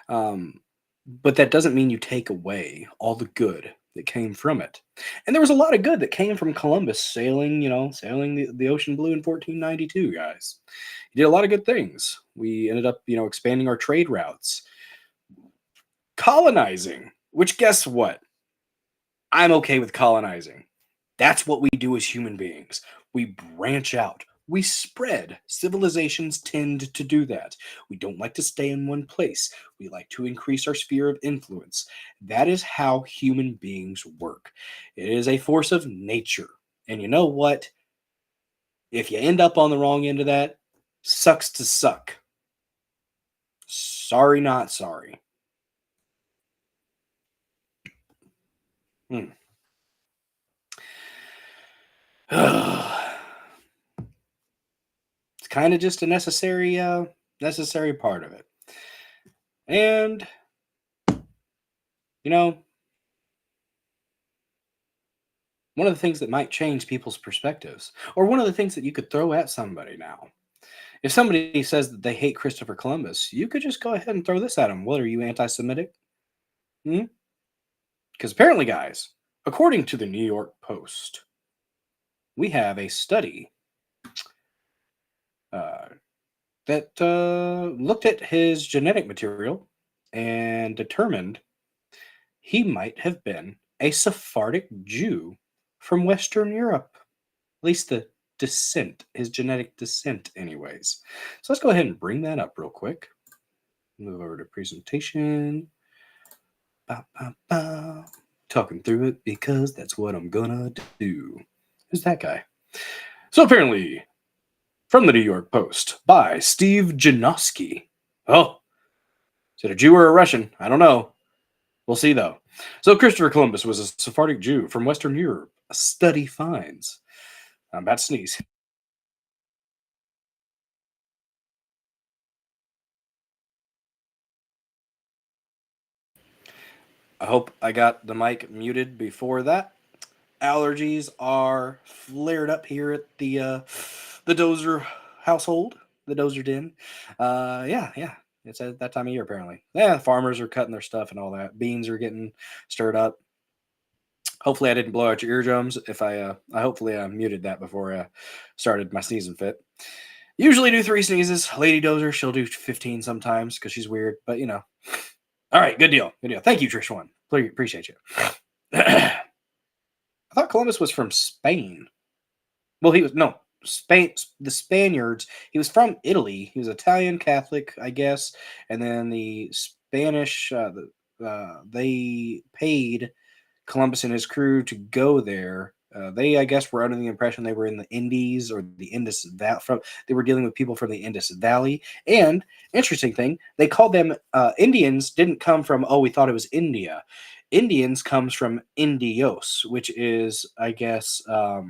Um, but that doesn't mean you take away all the good that came from it. And there was a lot of good that came from Columbus sailing the ocean blue in 1492, guys. He did a lot of good things. We ended up, expanding our trade routes, colonizing, which guess what? I'm okay with colonizing. That's what we do as human beings. We branch out. We spread. Civilizations tend to do that. We don't like to stay in one place. We like to increase our sphere of influence. That is how human beings work. It is a force of nature. And you know what? If you end up on the wrong end of that, sucks to suck. Sorry, not sorry. Hmm. It's kind of just a necessary part of it. And you know, one of the things that might change people's perspectives, or one of the things that you could throw at somebody now. If somebody says that they hate Christopher Columbus, you could just go ahead and throw this at them. What, are you anti-Semitic? Because apparently, guys, according to the New York Post, we have a study uh, that looked at his genetic material and determined he might have been a Sephardic Jew from Western Europe. At least his genetic descent, anyways. So let's go ahead and bring that up real quick. Move over to presentation. Bow, bow, bow. Talking through it because that's what I'm gonna do. Who's that guy? So apparently, from the New York Post by Steve Janoski. Oh, is it a Jew or a Russian? I don't know. We'll see though. So Christopher Columbus was a Sephardic Jew from Western Europe. A study finds. I'm about to sneeze. I hope I got the mic muted before that. Allergies are flared up here at the Dozer household, the Dozer Den. Yeah. It's at that time of year apparently. Yeah, farmers are cutting their stuff and all that. Beans are getting stirred up. Hopefully, I didn't blow out your eardrums. If I hopefully I muted that before I started my sneezing fit. Usually do 3 sneezes. Lady Dozer, she'll do 15 sometimes because she's weird, but you know. All right, good deal. Good deal. Thank you, Trish One. Appreciate you. I thought Columbus was from Spain. Well, he was no Spain. The Spaniards. He was from Italy. He was Italian Catholic, I guess, and then the Spanish. They paid Columbus and his crew to go there. They, I guess, were under the impression they were in the Indies or the Indus Valley. They were dealing with people from the Indus Valley. And interesting thing, they called them Indians. Didn't come from we thought it was India. Indians comes from Indios, which is, I guess, I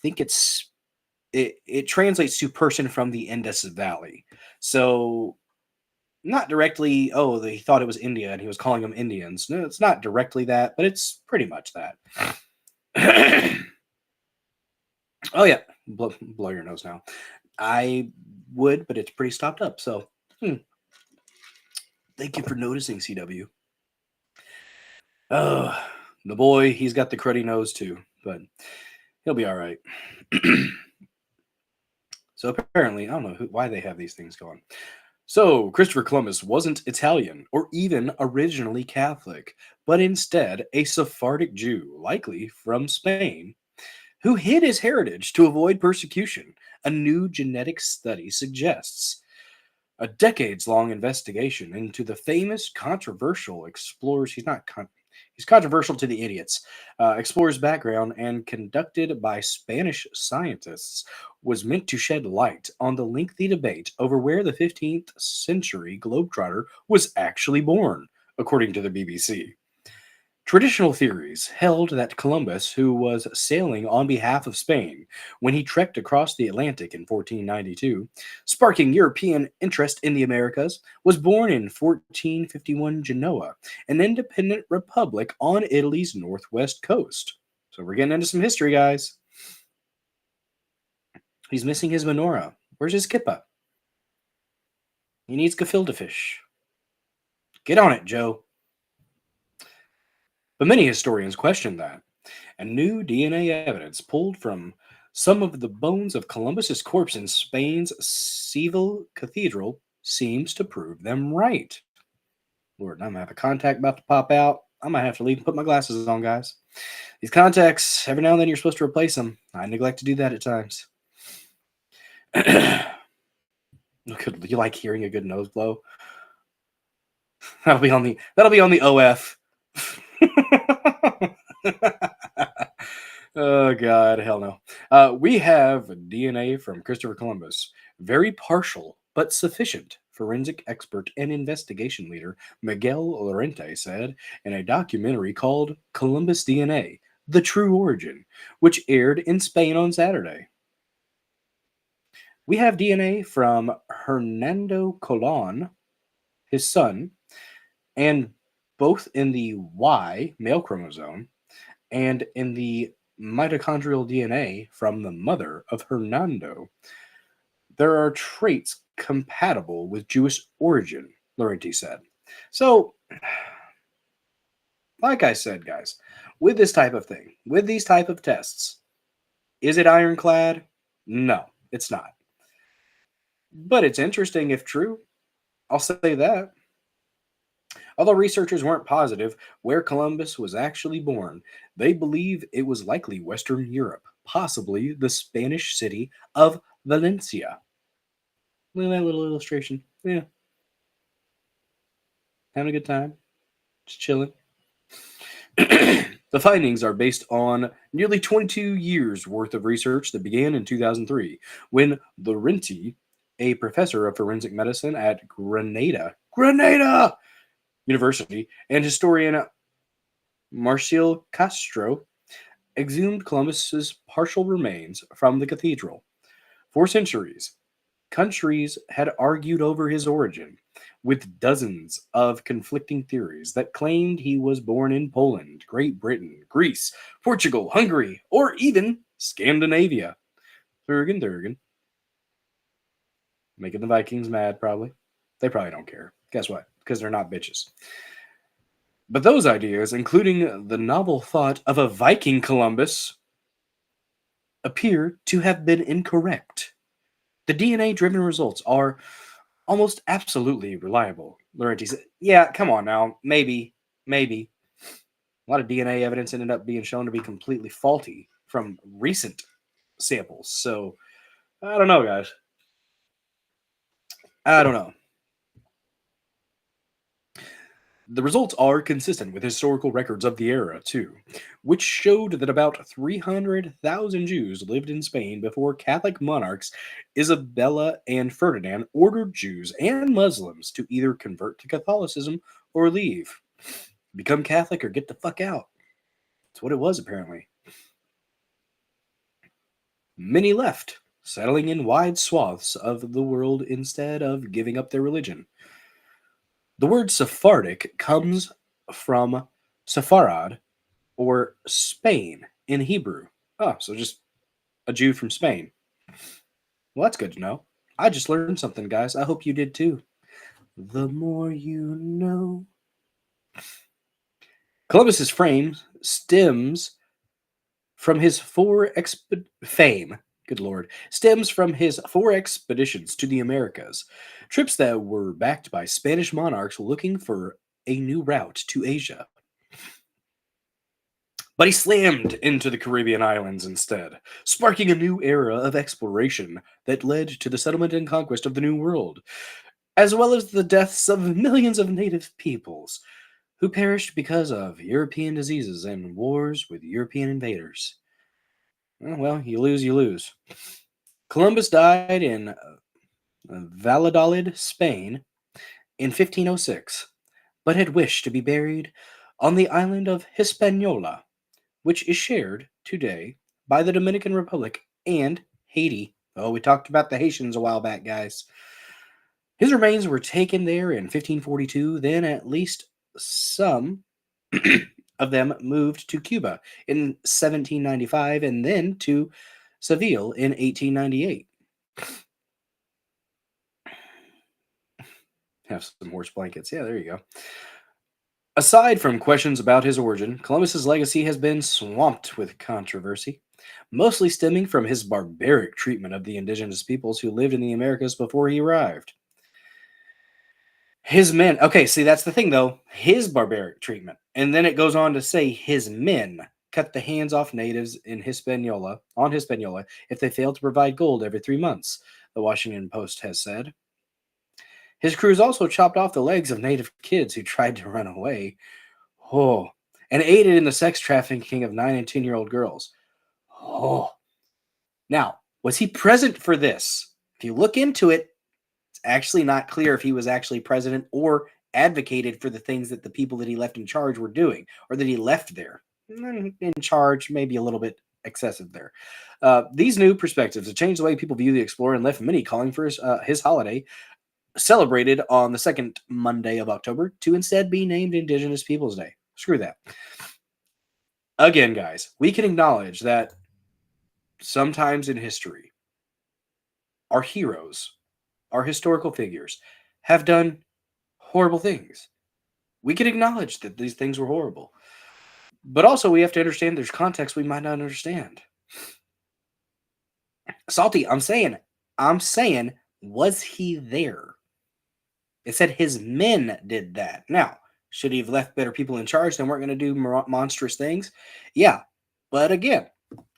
think it translates to person from the Indus Valley. So not directly, they thought it was India and he was calling them Indians. No, it's not directly that, but it's pretty much that. Oh, yeah. Blow your nose now. I would, but it's pretty stopped up. So, thank you for noticing, CW. Oh, the boy, he's got the cruddy nose too, but he'll be all right. So apparently, I don't know why they have these things going. So, Christopher Columbus wasn't Italian or even originally Catholic, but instead a Sephardic Jew, likely from Spain, who hid his heritage to avoid persecution, a new genetic study suggests. A decades-long investigation into the famous controversial explorers, he's controversial to the idiots, explorer's background and conducted by Spanish scientists was meant to shed light on the lengthy debate over where the 15th century globetrotter was actually born, according to the BBC. Traditional theories held that Columbus, who was sailing on behalf of Spain when he trekked across the Atlantic in 1492, sparking European interest in the Americas, was born in 1451 Genoa, an independent republic on Italy's northwest coast. So we're getting into some history, guys. He's missing his menorah. Where's his kippa? He needs gefilte fish. Get on it, Joe. But many historians question that, and new DNA evidence pulled from some of the bones of Columbus's corpse in Spain's Seville Cathedral seems to prove them right. Lord, I'm going to have a contact about to pop out. I might have to leave and put my glasses on, guys. These contacts, every now and then you're supposed to replace them. I neglect to do that at times. You like hearing a good nose blow? That'll be on the OF. Oh, God, hell no. We have DNA from Christopher Columbus. Very partial, but sufficient, forensic expert and investigation leader Miguel Lorente said in a documentary called Columbus DNA, The True Origin, which aired in Spain on Saturday. We have DNA from Hernando Colon, his son, and both in the Y male chromosome and in the mitochondrial DNA from the mother of Hernando. There are traits compatible with Jewish origin, Laurenti said. So, like I said, guys, with this type of thing, with these type of tests, is it ironclad? No, it's not. But it's interesting if true. I'll say that. Although researchers weren't positive where Columbus was actually born, they believe it was likely Western Europe, possibly the Spanish city of Valencia. Look at that little illustration. Yeah. Having a good time. Just chilling. The findings are based on nearly 22 years worth of research that began in 2003 when Lorenti, a professor of forensic medicine at Granada University, and historian Marcial Castro exhumed Columbus's partial remains from the cathedral. For centuries, countries had argued over his origin, with dozens of conflicting theories that claimed he was born in Poland, Great Britain, Greece, Portugal, Hungary, or even Scandinavia. Thurgen. Making the Vikings mad, probably. They probably don't care. Guess what? Because they're not bitches. But those ideas, including the novel thought of a Viking Columbus, appear to have been incorrect. The DNA-driven results are almost absolutely reliable. Laurentiis, yeah, come on now. Maybe. A lot of DNA evidence ended up being shown to be completely faulty from recent samples. So, I don't know, guys. I don't know. The results are consistent with historical records of the era, too, which showed that about 300,000 Jews lived in Spain before Catholic monarchs Isabella and Ferdinand ordered Jews and Muslims to either convert to Catholicism or leave. Become Catholic or get the fuck out. That's what it was, apparently. Many left, settling in wide swaths of the world instead of giving up their religion. The word Sephardic comes from Sepharad, or Spain in Hebrew. Oh, so just a Jew from Spain. Well, that's good to know. I just learned something, guys. I hope you did too. The more you know. Columbus's fame stems from his fame. Good lord, stems from his 4 expeditions to the Americas, trips that were backed by Spanish monarchs looking for a new route to Asia. But he slammed into the Caribbean islands instead, sparking a new era of exploration that led to the settlement and conquest of the New World, as well as the deaths of millions of native peoples who perished because of European diseases and wars with European invaders. Well, you lose, you lose. Columbus died in Valladolid, Spain, in 1506, but had wished to be buried on the island of Hispaniola, which is shared today by the Dominican Republic and Haiti. Oh, we talked about the Haitians a while back, guys. His remains were taken there in 1542, then at least some of them moved to Cuba in 1795 and then to Seville in 1898. Have some horse blankets. Yeah, there you go. Aside from questions about his origin, Columbus's legacy has been swamped with controversy, mostly stemming from his barbaric treatment of the indigenous peoples who lived in the Americas before he arrived. His men, okay, see, that's the thing though, his barbaric treatment. And then it goes on to say his men cut the hands off natives in Hispaniola, if they failed to provide gold every 3 months, the Washington Post has said. His crews also chopped off the legs of native kids who tried to run away. Oh, and aided in the sex trafficking of 9 and 10-year-old girls. Oh. Now, was he present for this? If you look into it, it's actually not clear if he was actually president or advocated for the things that the people that he left in charge were doing, or that he left there. In charge, maybe a little bit excessive there. These new perspectives have changed the way people view the explorer and left many calling for his holiday, celebrated on the second Monday of October, to instead be named Indigenous Peoples Day. Screw that. Again, guys, we can acknowledge that sometimes in history, our heroes, our historical figures, have done horrible things. We can acknowledge that these things were horrible. But also, we have to understand there's context we might not understand. Salty, I'm saying, was he there? It said his men did that. Now, should he have left better people in charge that weren't going to do monstrous things? Yeah. But again,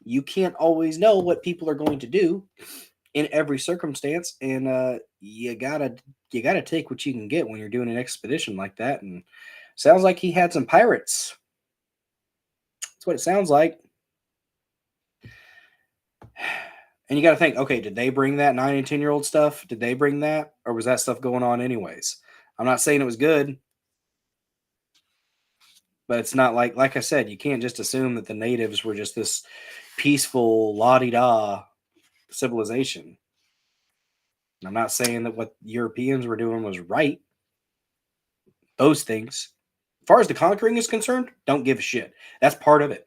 you can't always know what people are going to do in every circumstance, and you gotta take what you can get when you're doing an expedition like that. And sounds like he had some pirates. That's what it sounds like. And you got to think, okay, did they bring that 9 and 10-year-old stuff? Did they bring that? Or was that stuff going on anyways? I'm not saying it was good, but it's not like I said, you can't just assume that the natives were just this peaceful, la-di-da civilization. I'm not saying that what Europeans were doing was right. Those things. As far as the conquering is concerned, don't give a shit. That's part of it.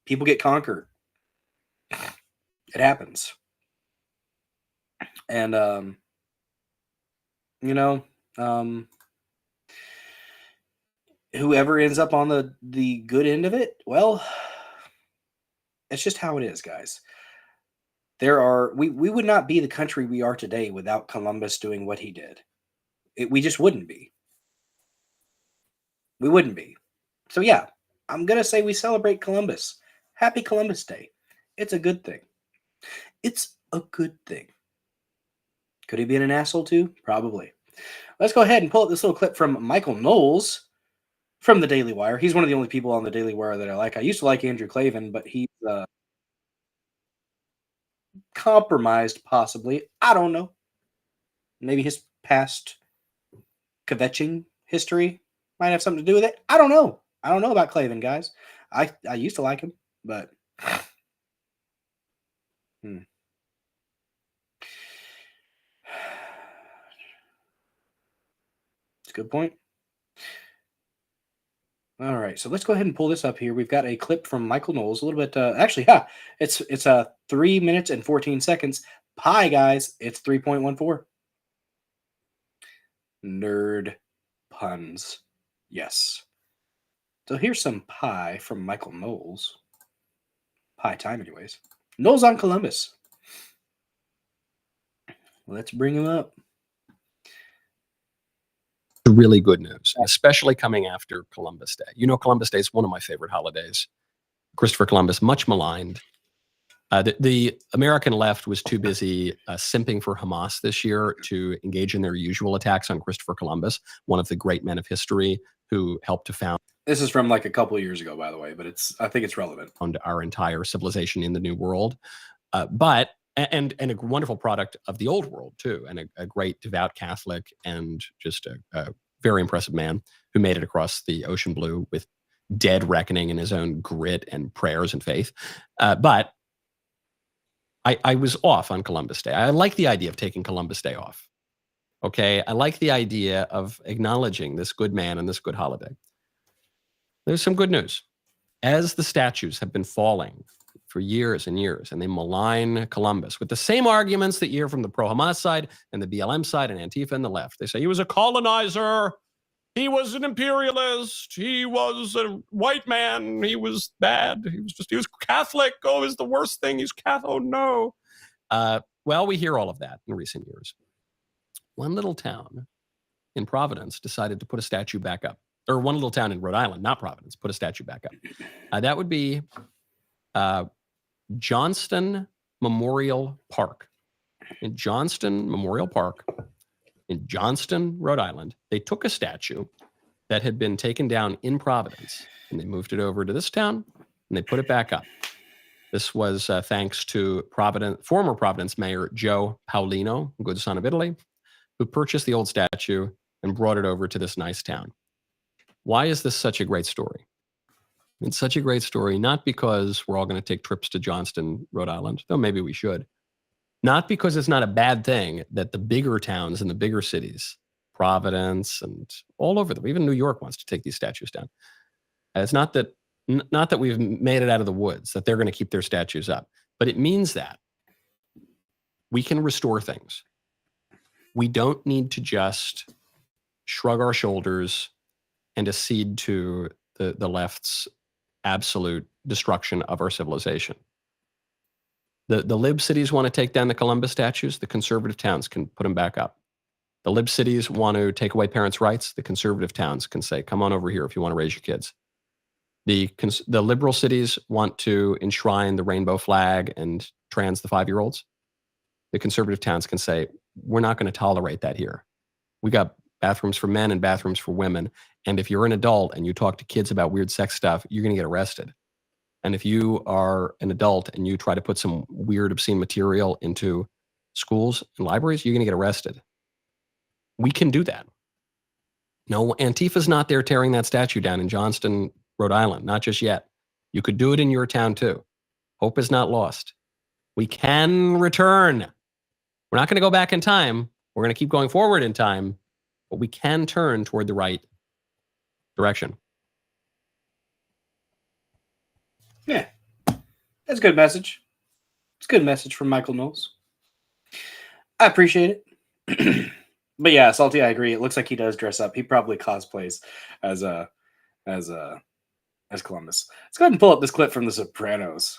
People get conquered. It happens. And, whoever ends up on the good end of it, well, it's just how it is, guys. we would not be the country we are today without Columbus doing what he did. We just wouldn't be. We wouldn't be. So yeah, I'm gonna say we celebrate Columbus. Happy Columbus Day. It's a good thing. It's a good thing. Could he be an asshole too? Probably. Let's go ahead and pull up this little clip from Michael Knowles from the Daily Wire. He's one of the only people on the Daily Wire that I like. I used to like Andrew Klavan, but he's compromised, possibly. I don't know. Maybe his past kvetching history might have something to do with it. I don't know. I don't know about Klavan, guys. I used to like him, but it's a good point. All right, so let's go ahead and pull this up here. We've got a clip from Michael Knowles, a little bit. Actually, it's 3 minutes and 14 seconds. Pi, guys, it's 3.14. Nerd puns, yes. So here's some pi from Michael Knowles. Pi time, anyways. Knowles on Columbus. Let's bring him up. Really good news, especially coming after Columbus Day. You know, Columbus Day is one of my favorite holidays. Christopher Columbus, much maligned. The American left was too busy simping for Hamas this year to engage in their usual attacks on Christopher Columbus, one of the great men of history who helped to found. This is from like a couple of years ago, by the way, but I think it's relevant. Our entire civilization in the New World, but a wonderful product of the Old World too, and a great devout Catholic and just a very impressive man who made it across the ocean blue with dead reckoning in his own grit and prayers and faith. But I was off on Columbus Day. I like the idea of taking Columbus Day off. Okay, I like the idea of acknowledging this good man and this good holiday. There's some good news. As the statues have been falling for years and years, and they malign Columbus with the same arguments that you hear from the pro-Hamas side and the BLM side and Antifa and the left. They say he was a colonizer, he was an imperialist, he was a white man, he was bad, he was Catholic, oh, is the worst thing, he's Catholic, oh no. Well, we hear all of that in recent years. One little town in Providence decided to put a statue back up. Or one little town in Rhode Island, not Providence, put a statue back up. That would be Johnston Memorial Park. In Johnston Memorial Park, in Johnston, Rhode Island, they took a statue that had been taken down in Providence, and they moved it over to this town, and they put it back up. This was thanks to former Providence Mayor Joe Paolino, good son of Italy, who purchased the old statue and brought it over to this nice town. Why is this such a great story? It's such a great story, not because we're all going to take trips to Johnston, Rhode Island, though maybe we should. Not because it's not a bad thing that the bigger towns and the bigger cities, Providence and all over them, even New York wants to take these statues down. It's not that we've made it out of the woods, that they're going to keep their statues up, but it means that we can restore things. We don't need to just shrug our shoulders and accede to the left's absolute destruction of our civilization. The lib cities want to take down the Columbus statues. The conservative towns can put them back up. The lib cities want to take away parents' rights. The conservative towns can say, come on over here if you want to raise your kids. The liberal cities want to enshrine the rainbow flag and trans the 5-year-olds. The conservative towns can say, we're not going to tolerate that here. We got bathrooms for men and bathrooms for women. And if you're an adult and you talk to kids about weird sex stuff, you're going to get arrested. And if you are an adult and you try to put some weird, obscene material into schools and libraries, you're going to get arrested. We can do that. No, Antifa's not there tearing that statue down in Johnston, Rhode Island. Not just yet. You could do it in your town too. Hope is not lost. We can return. We're not going to go back in time. We're going to keep going forward in time, but we can turn toward the right direction. Yeah, that's a good message. It's a good message from Michael Knowles. I appreciate it. But yeah, Salty, I agree. It looks like he does dress up. He probably cosplays as Columbus. Let's go ahead and pull up this clip from The Sopranos.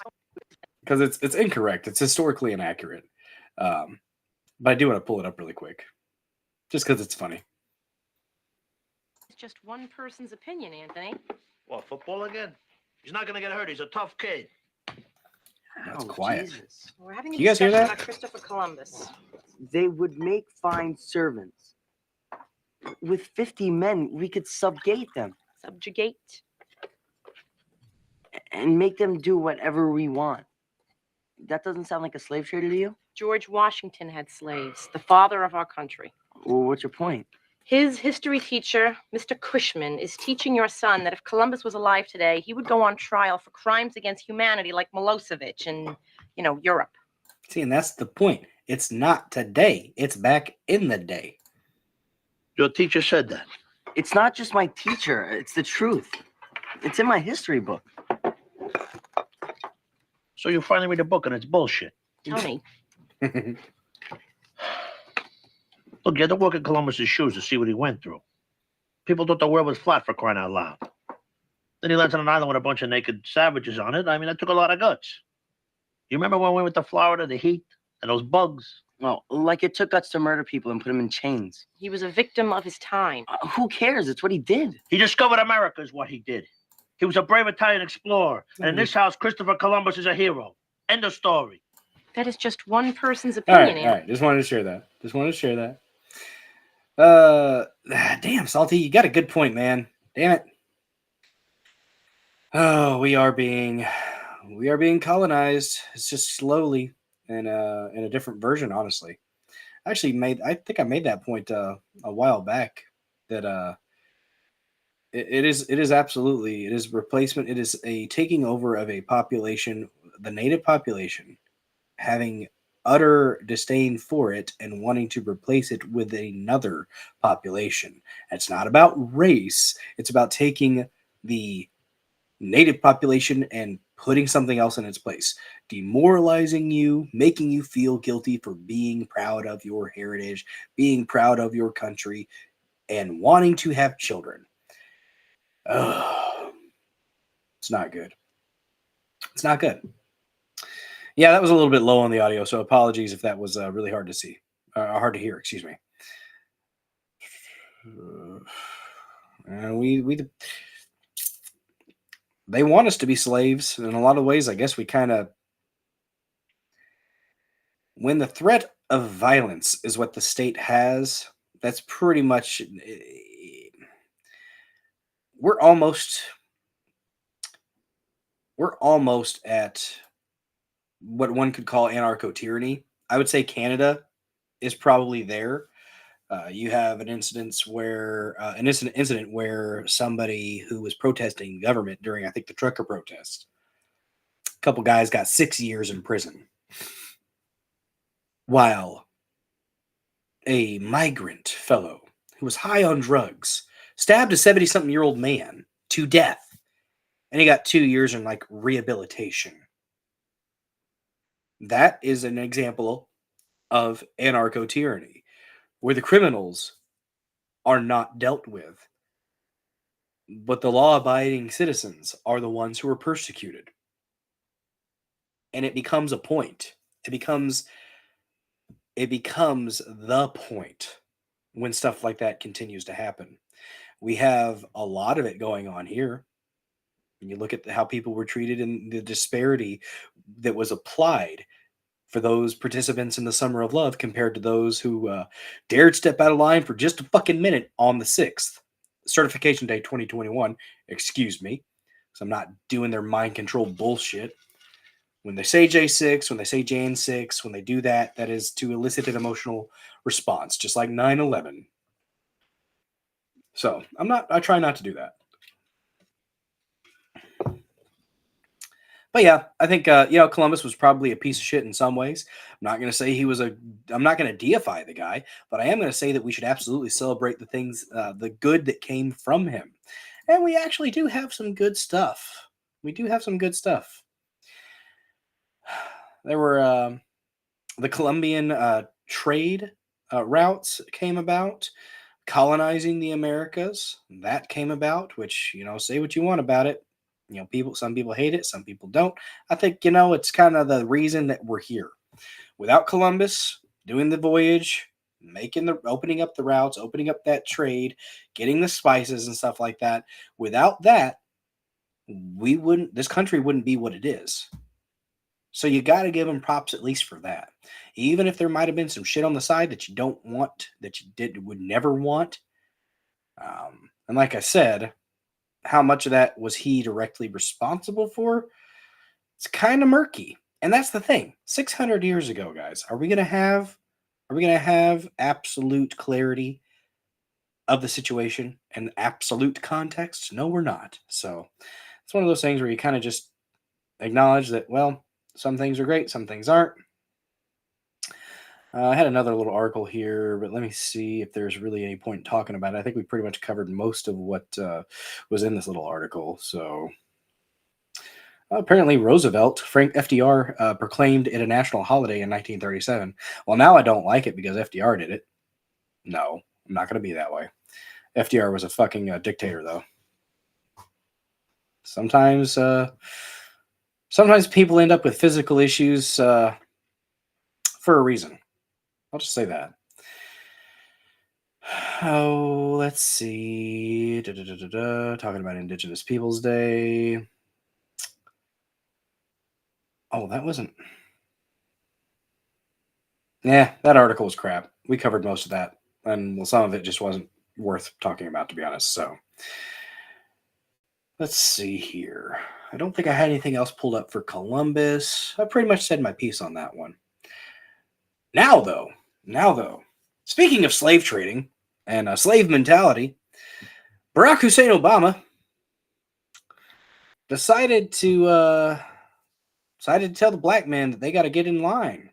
because it's incorrect. It's historically inaccurate. But I do want to pull it up really quick, just because it's funny. It's just one person's opinion, Anthony. What, football again? He's not gonna get hurt. He's a tough kid. That's quiet. Jesus. We're having a You guys hear discussion that? about Christopher Columbus. They would make fine servants. With 50 men, we could subjugate them Subjugate. and make them do whatever we want. That doesn't sound like a slave trader to you? George Washington had slaves, the father of our country. Well, what's your point? His history teacher, Mr. Cushman, is teaching your son that if Columbus was alive today, he would go on trial for crimes against humanity like Milosevic in, Europe. See, and that's the point. It's not today. It's back in the day. Your teacher said that. It's not just my teacher, it's the truth. It's in my history book. So you finally read a book and it's bullshit. Tony, Look, you had to walk in Columbus's shoes to see what he went through. People thought the world was flat, for crying out loud. Then he lands on an island with a bunch of naked savages on it. I mean, that took a lot of guts. You remember when we went to Florida, the heat and those bugs? Well, like it took guts to murder people and put them in chains. he was a victim of his time. Who cares? It's what he did. He discovered America is what he did. He was a brave Italian explorer. And in this house, Christopher Columbus is a hero. End of story. That is just one person's All opinion, right, all Anthony. right. Just wanted to share that. Damn, Salty, you got a good point, man. Damn it. Oh, we are being colonized. It's just slowly in a different version, honestly. I think I made that point a while back that it is absolutely, it is replacement. It is a taking over of a population, the native population, having utter disdain for it and wanting to replace it with another population. It's not about race. It's about taking the native population and putting something else in its place, demoralizing you, making you feel guilty for being proud of your heritage, being proud of your country, and wanting to have children. It's not good. It's not good. Yeah, that was a little bit low on the audio, so apologies if that was really hard to see, hard to hear. Excuse me. They want us to be slaves in a lot of ways. I guess we kind of, when the threat of violence is what the state has, that's pretty much, we're almost at what one could call anarcho-tyranny. I would say Canada is probably there. You have an incident where somebody who was protesting government during, I think, the trucker protest, a couple guys got 6 years in prison, while a migrant fellow who was high on drugs stabbed a 70-something-year-old man to death, and he got 2 years in like rehabilitation. That is an example of anarcho-tyranny, where the criminals are not dealt with, but the law-abiding citizens are the ones who are persecuted. And it becomes a point. It becomes the point when stuff like that continues to happen. We have a lot of it going on here. When you look at how people were treated and the disparity that was applied for those participants in the Summer of Love compared to those who dared step out of line for just a fucking minute on the 6th, Certification Day 2021. Excuse me, because I'm not doing their mind control bullshit. When they say J6, when they say Jan 6, when they do that, that is to elicit an emotional response, just like 9/11. So I try not to do that. But yeah, I think Columbus was probably a piece of shit in some ways. I'm not going to say I'm not going to deify the guy, but I am going to say that we should absolutely celebrate the things, the good that came from him. And we actually do have some good stuff. We do have some good stuff. There were the Columbian trade routes came about, colonizing the Americas. That came about, which, say what you want about it. Some people hate it, some people don't. I think, it's kind of the reason that we're here. Without Columbus doing the voyage, opening up the routes, opening up that trade, getting the spices and stuff like that, without that, this country wouldn't be what it is. So you got to give them props at least for that. Even if there might have been some shit on the side that you don't want, that you would never want. And like I said, how much of that was he directly responsible for? It's kind of murky. And that's the thing. 600 years ago, guys, are we going to have absolute clarity of the situation and absolute context? No, we're not. So it's one of those things where you kind of just acknowledge that, well, some things are great, some things aren't. I had another little article here, but let me see if there's really any point in talking about it. I think we pretty much covered most of what was in this little article. So apparently Frank FDR proclaimed it a national holiday in 1937. Well, now I don't like it because FDR did it. No, I'm not going to be that way. FDR was a fucking dictator, though. Sometimes people end up with physical issues for a reason. I'll just say that. Oh, let's see. Talking about Indigenous Peoples Day. Oh, that wasn't. Yeah, that article was crap. We covered most of that. And well, some of it just wasn't worth talking about, to be honest. So let's see here. I don't think I had anything else pulled up for Columbus. I pretty much said my piece on that one. Now, though, speaking of slave trading and slave mentality, Barack Hussein Obama decided to tell the black men that they got to get in line.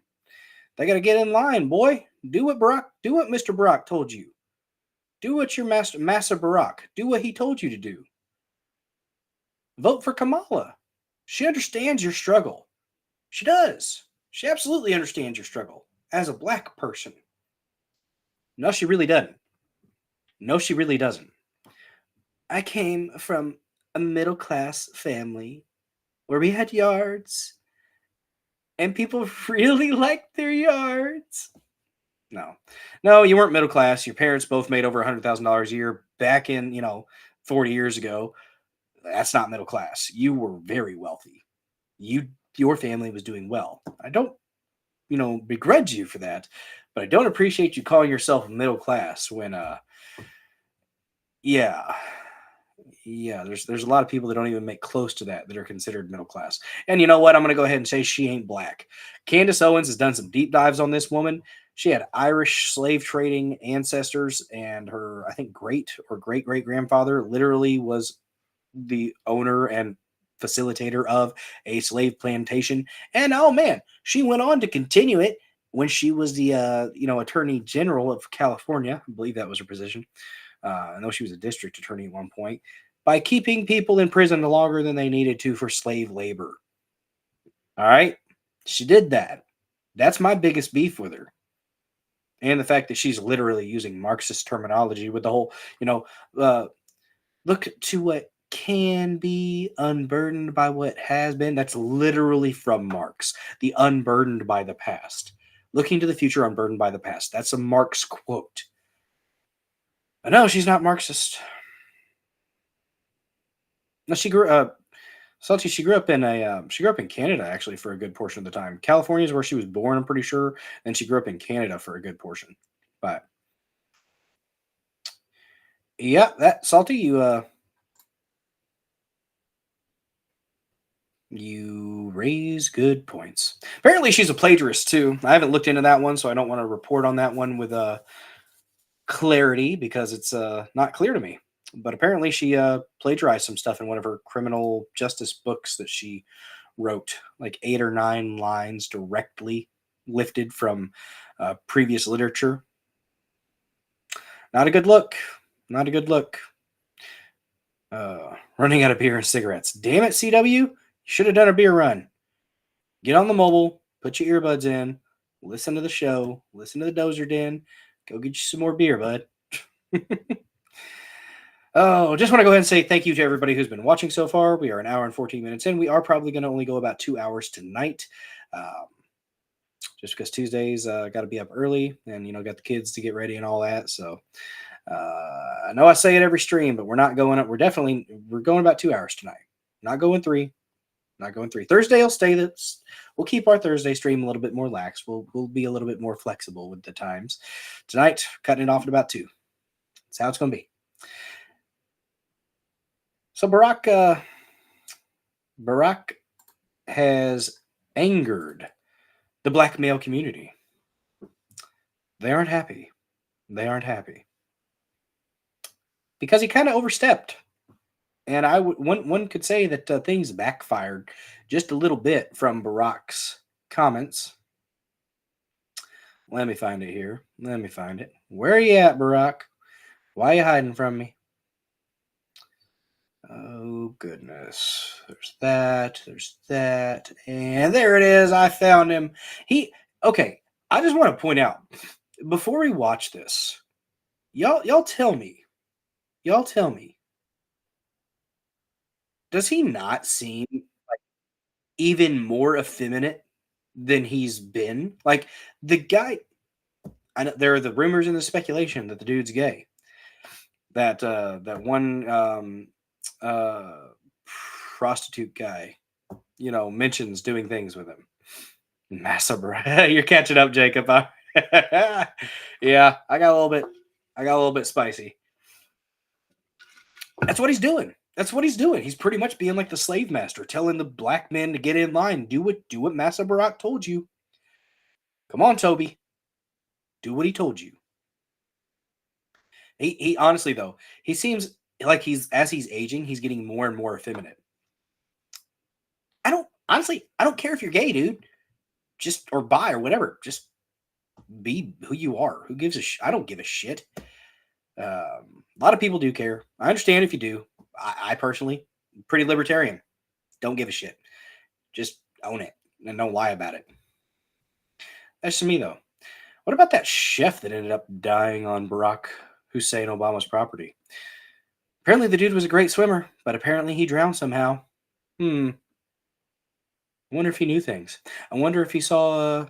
They got to get in line, boy. Do what Mr. Barack told you. Do what your master Barack. Do what he told you to do. Vote for Kamala. She understands your struggle. She does. She absolutely understands your struggle as a black person. No, she really doesn't. No, she really doesn't. I came from a middle-class family where we had yards and people really liked their yards. No, you weren't middle class. Your parents both made over $100,000 a year back in, 40 years ago. That's not middle class. You were very wealthy. Your family was doing well. I don't, begrudge you for that, but I don't appreciate you calling yourself middle class when, there's a lot of people that don't even make close to that are considered middle class. And you know what? I'm going to go ahead and say she ain't black. Candace Owens has done some deep dives on this woman. She had Irish slave trading ancestors, and her, I think, great or great-great-grandfather literally was the owner and facilitator of a slave plantation. And oh man, she went on to continue it when she was the Attorney General of California. I believe that was her position. I know she was a district attorney at one point, by keeping people in prison longer than they needed to for slave labor. All right. She did that. That's my biggest beef with her. And the fact that she's literally using Marxist terminology with the whole, look to what can be, unburdened by what has been. That's literally from Marx. The unburdened by the past. Looking to the future, unburdened by the past. That's a Marx quote. But no, she's not Marxist. No, she grew up. Salty, she grew up in Canada actually for a good portion of the time. California is where she was born, I'm pretty sure, and she grew up in Canada for a good portion. But yeah, that Salty, you raise good points. Apparently, she's a plagiarist too. I haven't looked into that one, so I don't want to report on that one with clarity because it's not clear to me. But apparently she plagiarized some stuff in one of her criminal justice books that she wrote, like 8 or 9 lines directly lifted from previous literature. Not a good look. Not a good look. Running out of beer and cigarettes. Damn it, CW. You should have done a beer run. Get on the mobile, put your earbuds in, listen to the show, listen to the Dozer Den, go get you some more beer, bud. Oh, just want to go ahead and say thank you to everybody who's been watching so far. We are an hour and 14 minutes in. We are probably going to only go about 2 hours tonight. Just because Tuesdays got to be up early and, got the kids to get ready and all that. So I know I say it every stream, but we're not going up. We're going about 2 hours tonight. Not going 3. Not going 3. Thursday will stay this. We'll keep our Thursday stream a little bit more lax. We'll be a little bit more flexible with the times. Tonight, cutting it off at about 2. That's how it's going to be. So Barrack has angered the black male community. They aren't happy. Because he kind of overstepped. And one could say that things backfired just a little bit from Barrack's comments. Let me find it here. Where are you at, Barrack? Why are you hiding from me? Oh, goodness. There's that. And there it is. I found him. Okay, I just want to point out, before we watch this, y'all tell me, does he not seem like even more effeminate than he's been? Like, the guy, I know there are the rumors and the speculation that the dude's gay. That one prostitute guy, mentions doing things with him. Massacre. You're catching up, Jacob. Yeah, I got a little bit spicy. That's what he's doing. He's pretty much being like the slave master, telling the black men to get in line. Do what Massa Barrack told you. Come on, Toby. Do what he told you. He honestly, though, he seems like as he's aging, he's getting more and more effeminate. I don't care if you're gay, dude. Or bi or whatever. Just be who you are. Who gives a shit? I don't give a shit. A lot of people do care. I understand if you do. I personally, pretty libertarian. Don't give a shit. Just own it and don't lie about it. That's to me, though. What about that chef that ended up dying on Barack Hussein Obama's property? Apparently the dude was a great swimmer, but apparently he drowned somehow. I wonder if he knew things. I wonder if he saw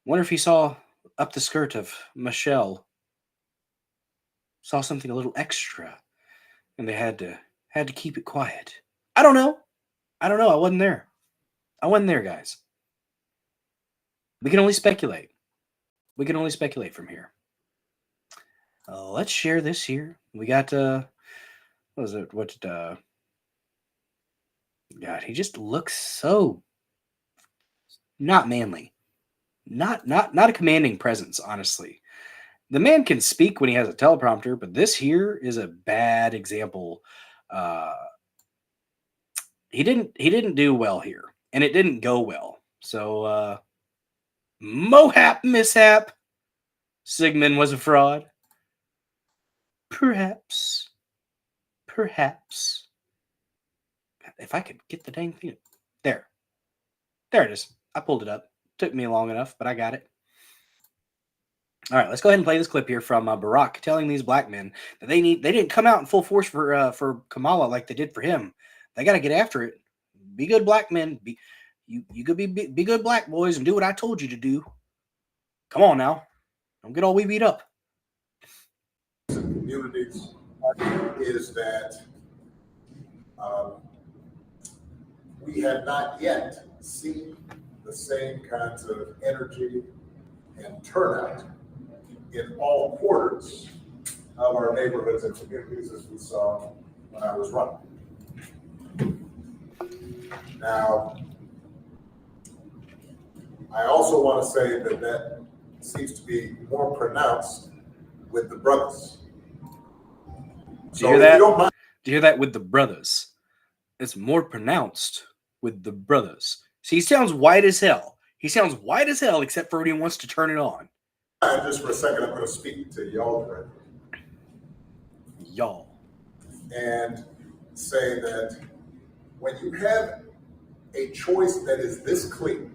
up the skirt of Michelle. Saw something a little extra, and they had to keep it quiet. I don't know. I wasn't there, guys. We can only speculate. From here. Let's share this here. We got what was it? God, he just looks so not manly. Not a commanding presence, honestly. The man can speak when he has a teleprompter, but this here is a bad example. He didn't do well here, and it didn't go well. So mishap. Sigmund was a fraud. Perhaps. God, if I could get the dang thing. There it is. I pulled it up. Took me long enough, but I got it. All right, let's go ahead and play this clip here from Barrack telling these black men that they didn't come out in full force for Kamala like they did for him. They got to get after it. Be good black men. You could be good black boys and do what I told you to do. Come on now. Don't get all we beat up. Communities is that we have not yet seen the same kinds of energy and turnout in all quarters of our neighborhoods and communities as we saw when I was running. Now, I also want to say that seems to be more pronounced with the brothers. Do you hear that? Do you hear that with the brothers? It's more pronounced with the brothers. See, he sounds white as hell. Except for when he wants to turn it on. Just for a second, I'm going to speak to y'all directly. Y'all. And say that when you have a choice that is this clear,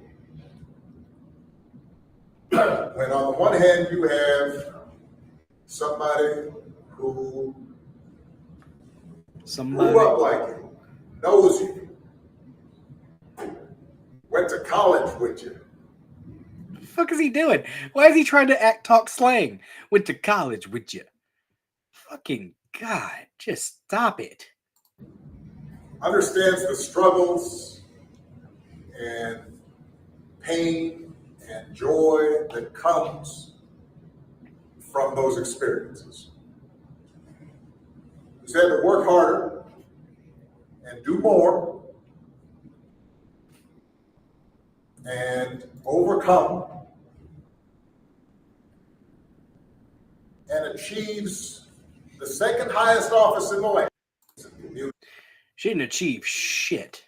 when on the one hand you have somebody who Somebody. Grew up like you, knows you, went to college with you. What the fuck is he doing? Why is he trying to talk slang? Went to college with you. Fucking God, just stop it. Understands the struggles and pain and joy that comes from those experiences. He's had to work harder and do more and overcome and achieves the second highest office in the land. She didn't achieve shit.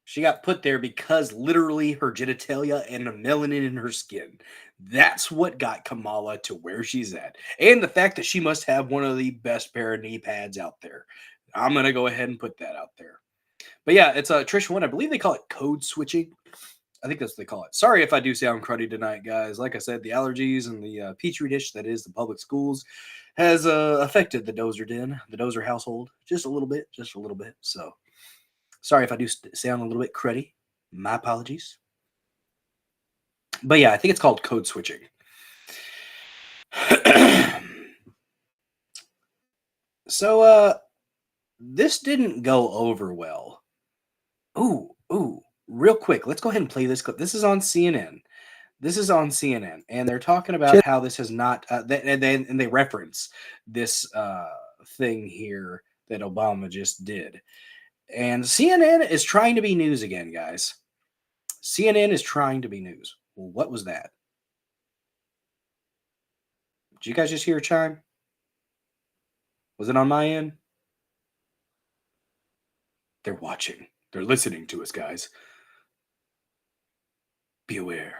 She got put there because literally her genitalia and the melanin in her skin. That's what got Kamala to where she's at. And the fact that she must have one of the best pair of knee pads out there. I'm going to go ahead and put that out there. But yeah, it's Trish One. I believe they call it code switching. I think that's what they call it. Sorry if I do sound cruddy tonight, guys. Like I said, the allergies and the petri dish that is the public schools has affected the Dozer Den, the Dozer household, just a little bit. So sorry if I do sound a little bit cruddy. My apologies. But yeah, I think it's called code switching. So this didn't go over well. Ooh, real quick, let's go ahead and play this clip. This is on CNN. And they're talking about how this has not, and they reference this thing here that Obama just did. And CNN is trying to be news again, guys. CNN is trying to be news. Well, what was that? Did you guys just hear a chime? Was it on my end? They're watching. They're listening to us, guys. Be aware.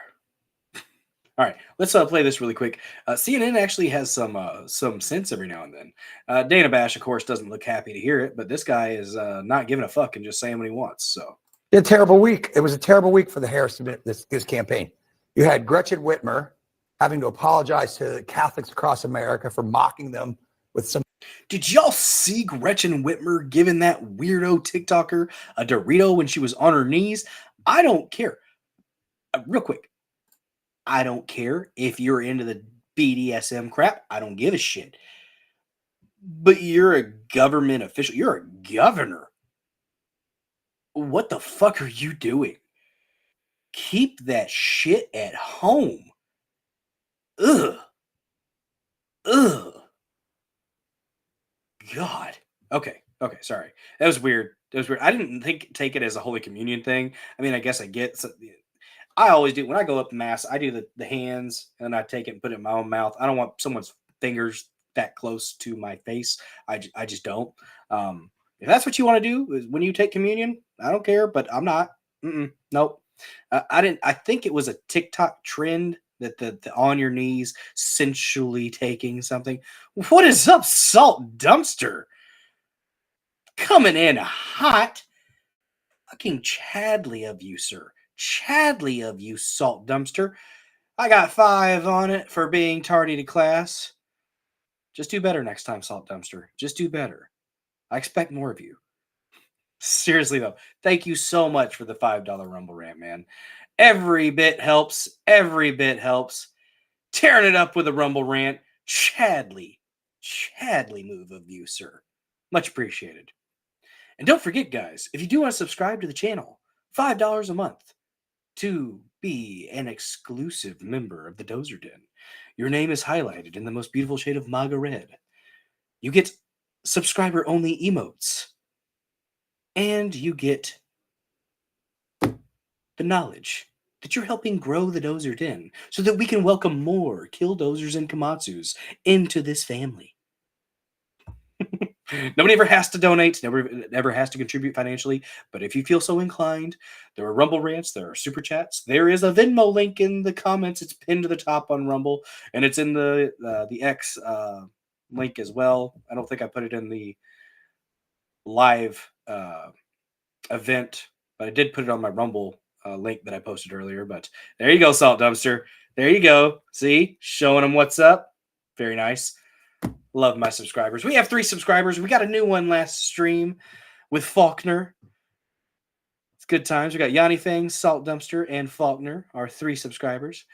All right, let's play this really quick. CNN actually has some sense every now and then. Dana Bash, of course, doesn't look happy to hear it, but this guy is not giving a fuck and just saying what he wants. So, a terrible week. It was a terrible week for the Harris this campaign. You had Gretchen Whitmer having to apologize to Catholics across America for mocking them with some. Did y'all see Gretchen Whitmer giving that weirdo TikToker a Dorito when she was on her knees? I don't care. Real quick. I don't care if you're into the BDSM crap. I don't give a shit. But you're a government official. You're a governor. What the fuck are you doing? Keep that shit at home. Ugh. God. Okay, sorry. That was weird. I didn't take it as a Holy Communion thing. I mean, I guess I get... I always do. When I go up to Mass, I do the hands, and I take it and put it in my own mouth. I don't want someone's fingers that close to my face. I just don't. If that's what you want to do is when you take communion, I don't care, but I'm not. Nope. I think it was a TikTok trend that the on your knees sensually taking something. What is up, Salt Dumpster? Coming in hot. Fucking Chadley of you, sir. Chadley of you, Salt Dumpster. I got 5 on it for being tardy to class. Just do better next time, Salt Dumpster. Just do better. I expect more of you. Seriously, though, thank you so much for the $5 Rumble Rant, man. Every bit helps. Every bit helps. Tearing it up with a Rumble Rant. Chadley move of you, sir. Much appreciated. And don't forget, guys, if you do want to subscribe to the channel, $5 a month to be an exclusive member of the Dozer Den. Your name is highlighted in the most beautiful shade of MAGA red. You get subscriber-only emotes. And you get the knowledge that you're helping grow the Dozer Den so that we can welcome more Killdozers and Komatsus into this family. Nobody ever has to donate, never has to contribute financially, but if you feel so inclined, there are Rumble Rants, there are Super Chats, there is a Venmo link in the comments. It's pinned to the top on Rumble, and it's in the X link as well. I don't think I put it in the live event, but I did put it on my Rumble link that I posted earlier. But there you go, Salt Dumpster. There you go. See, showing them what's up. Very nice. Love my subscribers. We have 3 subscribers. We got a new one last stream with Faulkner. It's good times. We got Yanni Fang, Salt Dumpster, and Faulkner, our 3 subscribers.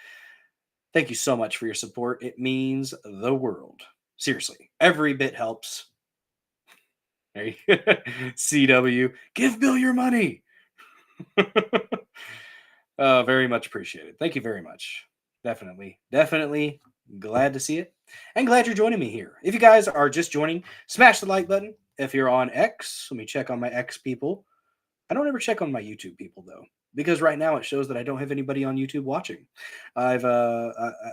Thank you so much for your support. It means the world. Seriously, every bit helps. There you CW, give Bill your money. Very much appreciated. Thank you very much. Definitely glad to see it. And glad you're joining me here. If you guys are just joining, smash the like button. If you're on X, let me check on my X people. I don't ever check on my YouTube people, though, because right now it shows that I don't have anybody on YouTube watching. I've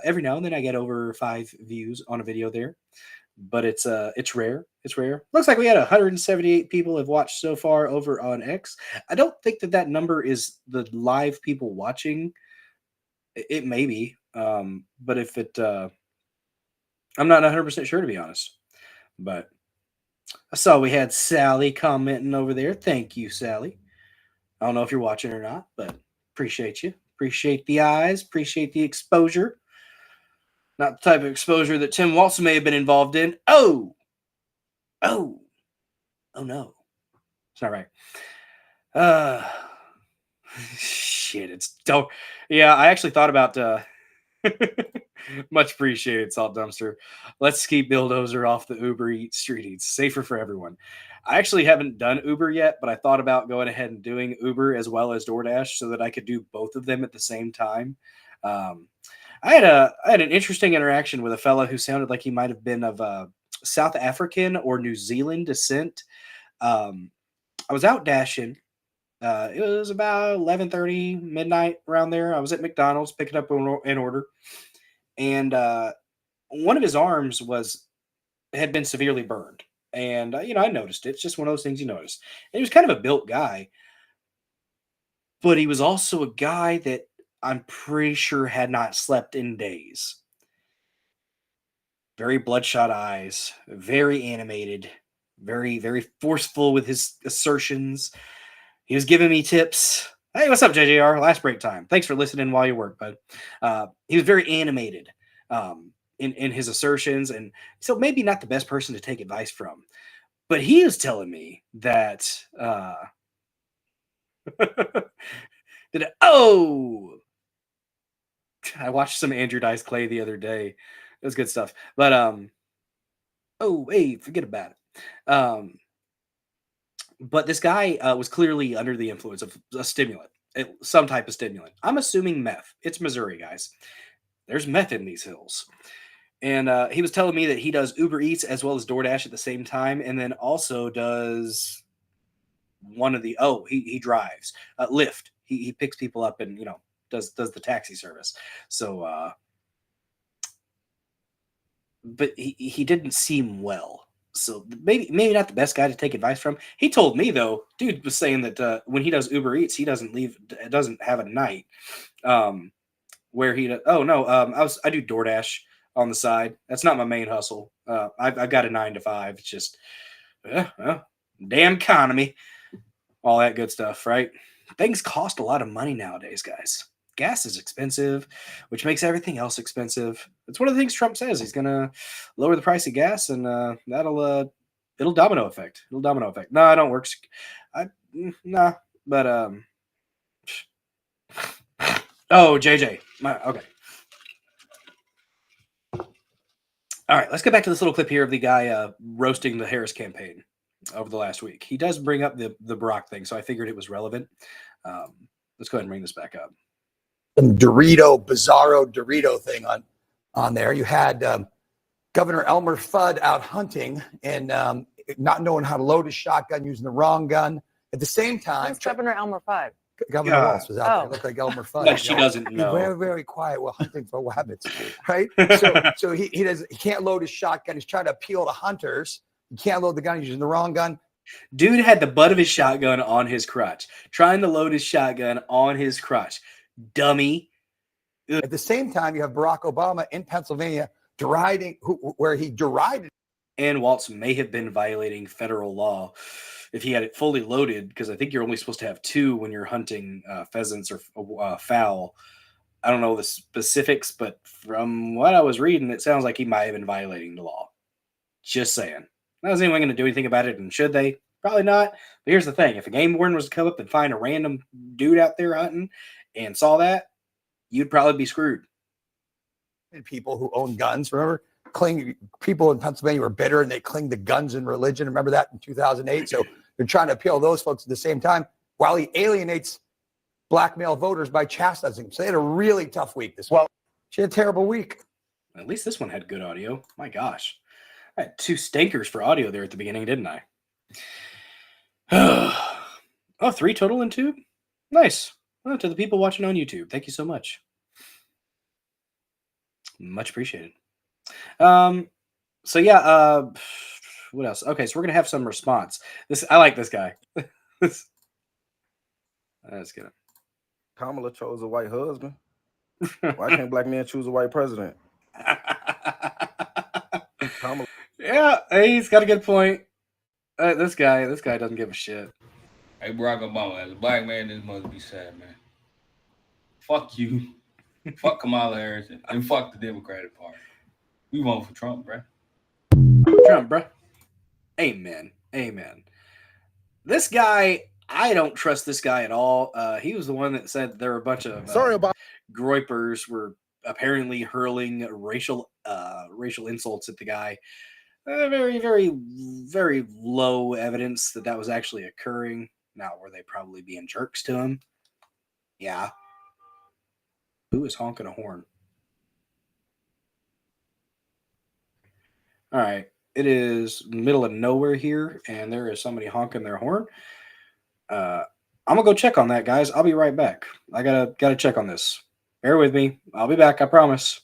every now and then I get over 5 views on a video there, but it's rare. It's rare. Looks like we had 178 people have watched so far over on X. I don't think that number is the live people watching. It may be, but if it, I'm not 100% sure, to be honest. But I saw we had Sally commenting over there. Thank you, Sally. I don't know if you're watching or not, but appreciate you. Appreciate the eyes. Appreciate the exposure. Not the type of exposure that Tim Walz may have been involved in. Oh no. It's not right. Shit, it's dope. Yeah, I actually thought about much appreciated, Salt Dumpster. Let's keep Bill Dozer off the Uber Eats, Street Eats. Safer for everyone. I actually haven't done Uber yet, but I thought about going ahead and doing Uber as well as DoorDash so that I could do both of them at the same time. I had an interesting interaction with a fella who sounded like he might have been of South African or New Zealand descent. I was out dashing. It was about 11:30 midnight around there. I was at McDonald's picking up an order, and one of his arms had been severely burned. And I noticed it. It's just one of those things you notice. And he was kind of a built guy, but he was also a guy that I'm pretty sure had not slept in days. Very bloodshot eyes, very animated, very, very forceful with his assertions. He was giving me tips. Hey, what's up, JJR? Last break time. Thanks for listening while you work, bud. He was very animated in his assertions, and so maybe not the best person to take advice from. But he is telling me that I watched some Andrew Dice Clay the other day. It was good stuff. But forget about it. But this guy was clearly under the influence of a stimulant, some type of stimulant. I'm assuming meth. It's Missouri, guys. There's meth in these hills. And he was telling me that he does Uber Eats as well as DoorDash at the same time, and then also does one of the he drives Lyft. He picks people up and does the taxi service. So, but he didn't seem well. So maybe not the best guy to take advice from. He told me though, dude was saying that when he does Uber Eats, he doesn't have a night where he. I do DoorDash on the side. That's not my main hustle. I've got a 9 to 5. It's just damn economy, all that good stuff, right? Things cost a lot of money nowadays, guys. Gas is expensive, which makes everything else expensive. It's one of the things Trump says. He's going to lower the price of gas, and it'll domino effect. It'll domino effect. No, it don't work. But JJ. Okay. All right, let's get back to this little clip here of the guy roasting the Harris campaign over the last week. He does bring up the Barrack thing, so I figured it was relevant. Let's go ahead and bring this back up. Some bizarro Dorito thing on there. You had Governor Elmer Fudd out hunting and not knowing how to load his shotgun, using the wrong gun. At the same time, Who's Governor Elmer Fudd? Governor Walz was out there. Looked like Elmer Fudd. Like she doesn't know. He's very, very quiet while hunting for rabbits, right? So he can't load his shotgun. He's trying to appeal to hunters. He can't load the gun. He's using the wrong gun. Dude had the butt of his shotgun on his crotch, trying to load his shotgun on his crotch. Dummy. At the same time, you have Barack Obama in Pennsylvania where he derided. And Walz may have been violating federal law if he had it fully loaded, because I think you're only supposed to have 2 when you're hunting pheasants or fowl. I don't know the specifics, but from what I was reading, it sounds like he might have been violating the law. Just saying. Now, is anyone going to do anything about it? And should they? Probably not. But here's the thing: if a game warden was to come up and find a random dude out there hunting and saw that, you'd probably be screwed. People who own guns, remember? People in Pennsylvania were bitter and they clinged to guns and religion. Remember that in 2008? So they're trying to appeal to those folks at the same time while he alienates black male voters by chastising them. So they had a really tough week this week. She had a terrible week. At least this one had good audio. My gosh. I had 2 stinkers for audio there at the beginning, didn't I? Oh, 3 total in 2? Nice. Well, to the people watching on YouTube, thank you so much. Much appreciated. So yeah, what else? Okay, so we're gonna have some response. I like this guy. That's good. Kamala chose a white husband. Why can't black men choose a white president? Kamala. Yeah, he's got a good point. This guy doesn't give a shit. Hey, Barack Obama, as a black man, this must be sad, man. Fuck you. Fuck Kamala Harris and fuck the Democratic Party. We vote for Trump, bruh. Trump, bruh. Amen. Amen. This guy, I don't trust this guy at all. He was the one that said there were a bunch of groypers were apparently hurling racial insults at the guy. Very, very, very low evidence that was actually occurring. Now, were they probably being jerks to him? Yeah. Who is honking a horn? All right. It is middle of nowhere here, and there is somebody honking their horn. I'm gonna go check on that, guys. I'll be right back. I gotta check on this. Bear with me. I'll be back. I promise.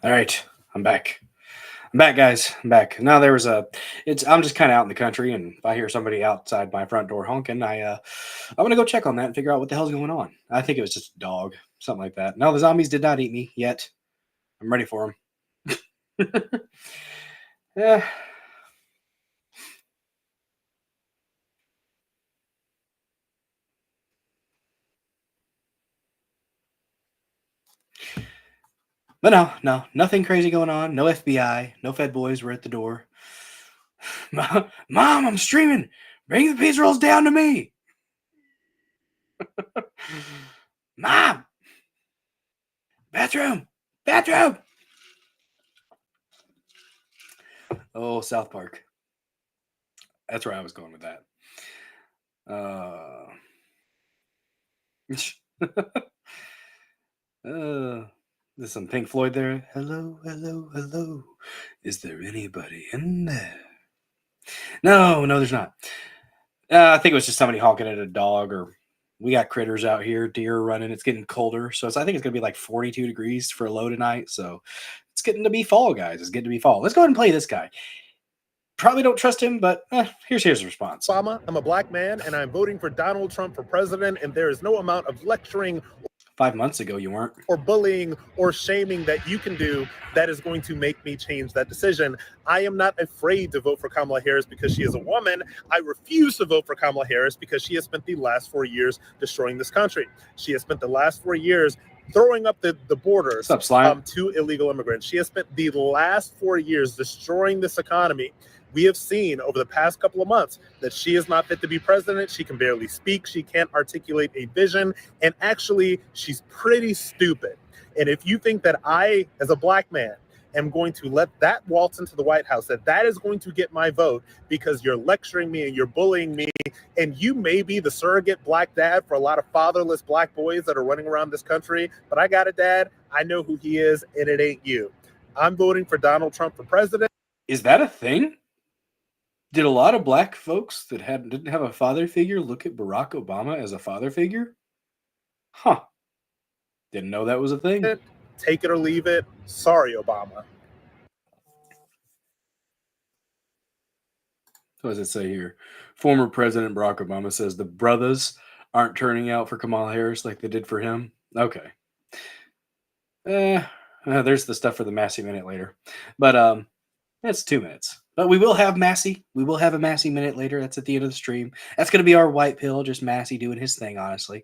All right, I'm back. I'm back, guys. I'm back. Now there was I'm just kind of out in the country, and if I hear somebody outside my front door honking, I'm gonna go check on that and figure out what the hell's going on. I think it was just a dog, something like that. No, the zombies did not eat me yet. I'm ready for them. Yeah. But no, nothing crazy going on. No FBI, no Fed boys were at the door. Mom, I'm streaming. Bring the pizza rolls down to me. Mom, bathroom. Oh, South Park. That's where I was going with that. There's some Pink Floyd there. Hello, hello, hello. Is there anybody in there? No, there's not. I think it was just somebody honking at a dog, or we got critters out here, deer running. It's getting colder, so I think it's going to be like 42 degrees for a low tonight. So it's getting to be fall, guys. It's getting to be fall. Let's go ahead and play this guy. Probably don't trust him, but here's his response. Obama, I'm a black man, and I'm voting for Donald Trump for president, and there is no amount of lecturing 5 months ago, you weren't. Or bullying or shaming that you can do that is going to make me change that decision. I am not afraid to vote for Kamala Harris because she is a woman. I refuse to vote for Kamala Harris because she has spent the last 4 years destroying this country. She has spent the last 4 years throwing up the borders to illegal immigrants. She has spent the last 4 years destroying this economy. We have seen over the past couple of months that she is not fit to be president. She can barely speak. She can't articulate a vision. And actually, she's pretty stupid. And if you think that I, as a black man, am going to let that waltz into the White House, that is going to get my vote because you're lecturing me and you're bullying me, and you may be the surrogate black dad for a lot of fatherless black boys that are running around this country, but I got a dad. I know who he is, and it ain't you. I'm voting for Donald Trump for president. Is that a thing? Did a lot of black folks that didn't have a father figure look at Barack Obama as a father figure? Huh. Didn't know that was a thing. Take it or leave it. Sorry, Obama. What does it say here? Former President Barack Obama says the brothers aren't turning out for Kamala Harris like they did for him. Okay. There's the stuff for the Massey Minute later. But that's 2 minutes. But we will have Massey. We will have a Massey Minute later. That's at the end of the stream. That's going to be our white pill, just Massey doing his thing, honestly.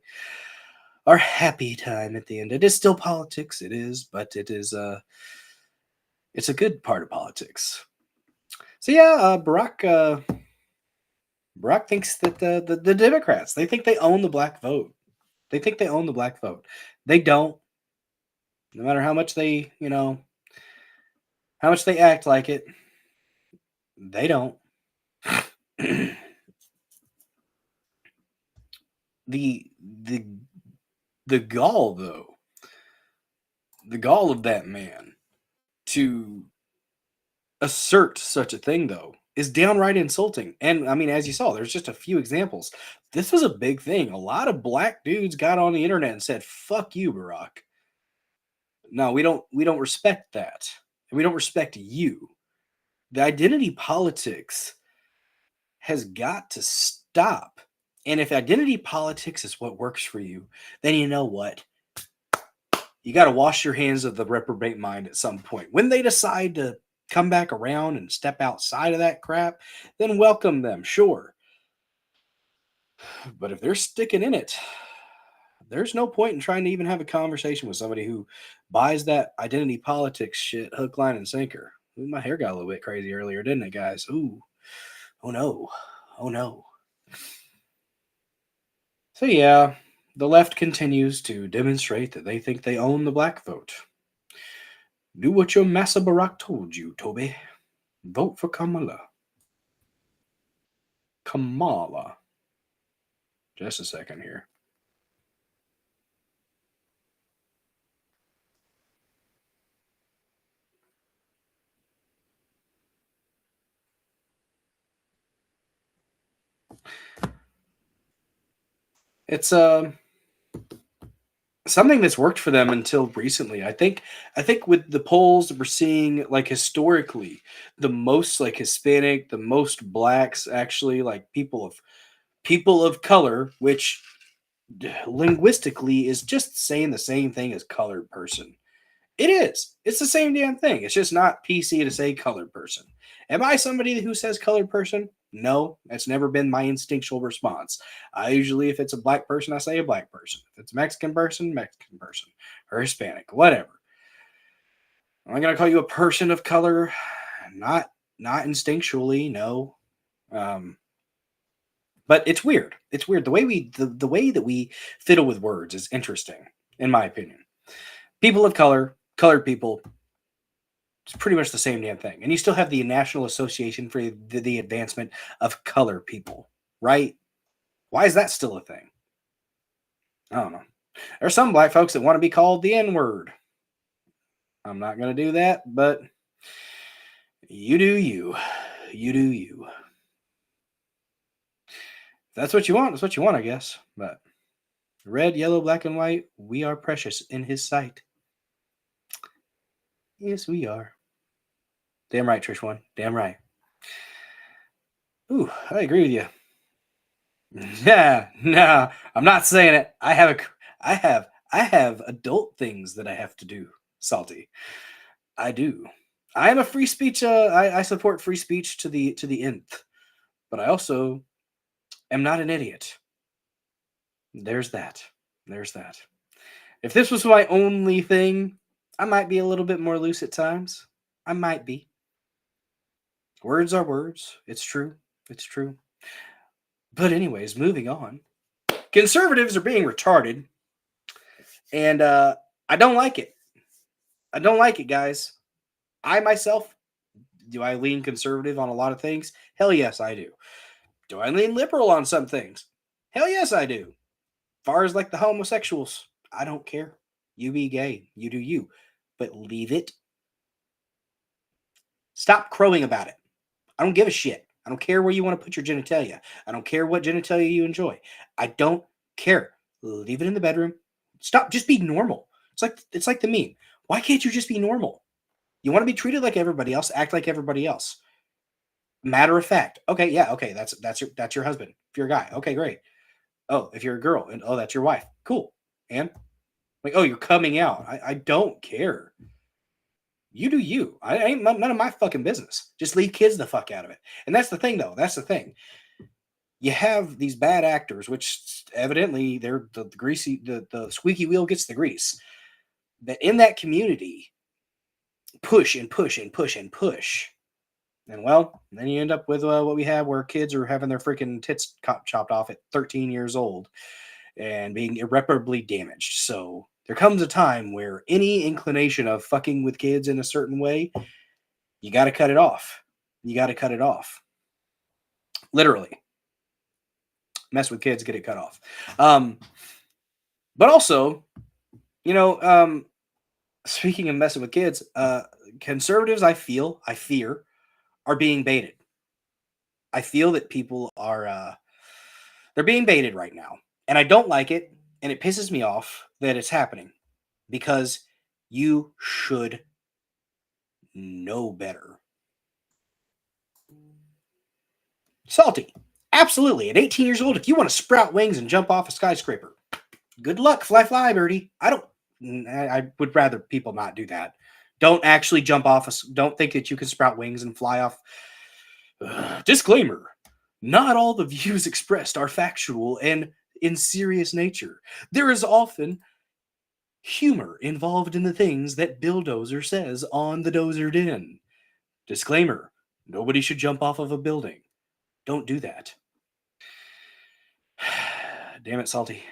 Our happy time at the end. It is still politics. It is, but it is it's a good part of politics. So yeah, Barrack thinks that the Democrats, they think they own the black vote. They think they own the black vote. They don't. No matter how much they, how much they act like it, they don't. The gall, though, the gall of that man to assert such a thing, though, is downright insulting. And I mean, as you saw, there's just a few examples. This was a big thing. A lot of black dudes got on the internet and said, "Fuck you, Barrack." No, we don't respect that. And we don't respect you. The identity politics has got to stop. And if identity politics is what works for you, then you know what? You got to wash your hands of the reprobate mind at some point. When they decide to come back around and step outside of that crap, then welcome them, sure. But if they're sticking in it, there's no point in trying to even have a conversation with somebody who buys that identity politics shit hook, line, and sinker. Ooh, my hair got a little bit crazy earlier, didn't it, guys? Ooh. Oh, no. Oh, no. So, yeah, the left continues to demonstrate that they think they own the black vote. Do what your Massa Barrack told you, Toby. Vote for Kamala. Kamala. Just a second here. It's something that's worked for them until recently. I think with the polls we're seeing, like, historically, the most like Hispanic, the most blacks, actually, like people of color, which linguistically is just saying the same thing as colored person. It is. It's the same damn thing. It's just not PC to say colored person. Am I somebody who says colored person? No, that's never been my instinctual response. I usually, if it's a black person, I say a black person. If it's a Mexican person, or Hispanic, whatever. Am I gonna call you a person of color? Not instinctually, no. But it's weird. It's weird. The way that we fiddle with words is interesting, in my opinion. People of color, colored people, it's pretty much the same damn thing. And you still have the National Association for the Advancement of Color People, right? Why is that still a thing? I don't know. There's some black folks that want to be called the N-word. I'm not going to do that, but you do you. You do you. If that's what you want, that's what you want, I guess. But red, yellow, black, and white, we are precious in his sight. Yes, we are. Damn right, Trish One. Damn right. Ooh, I agree with you. Yeah, no, I'm not saying it. I have adult things that I have to do, Salty. I do. I am a free speech. I support free speech to the nth, but I also am not an idiot. There's that. There's that. If this was my only thing, I might be a little bit more loose at times. I might be. Words are words. It's true. It's true. But anyways, moving on. Conservatives are being retarded, and I don't like it. I don't like it, guys. I myself, do I lean conservative on a lot of things? Hell yes, I do. Do I lean liberal on some things? Hell yes, I do. As far as like the homosexuals, I don't care. You be gay. You do you. But leave it. Stop crowing about it. I don't give a shit. I don't care where you want to put your genitalia. I don't care what genitalia you enjoy. I don't care. Leave it in the bedroom. Stop. Just be normal. It's like the meme. Why can't you just be normal? You want to be treated like everybody else. Act like everybody else. Matter of fact. Okay, yeah. Okay, that's your husband. If you're a guy, okay, great. Oh, if you're a girl, and oh, that's your wife. Cool. And like, oh, you're coming out. I don't care. You do you. I ain't none of my fucking business. Just leave kids the fuck out of it. And that's the thing, though. That's the thing. You have these bad actors, which evidently they're the greasy, the squeaky wheel gets the grease. That in that community, push and push and push and push. And well, then you end up with what we have where kids are having their freaking tits chopped off at 13 years old and being irreparably damaged. So there comes a time where any inclination of fucking with kids in a certain way, you got to cut it off. You got to cut it off. Literally. Mess with kids, get it cut off. But also, speaking of messing with kids, conservatives, I fear, are being baited. I feel that people are, they're being baited right now. And I don't like it. And it pisses me off that it's happening because you should know better. Salty. Absolutely. At 18 years old, if you want to sprout wings and jump off a skyscraper, good luck, fly, birdie. I would rather people not do that. Don't actually jump off. Don't think that you can sprout wings and fly off. Disclaimer. Not all the views expressed are factual and in serious nature. There is often humor involved in the things that Bill Dozer says on the Dozer Den. Disclaimer. Nobody should jump off of a building. Don't do that. Damn it, Salty.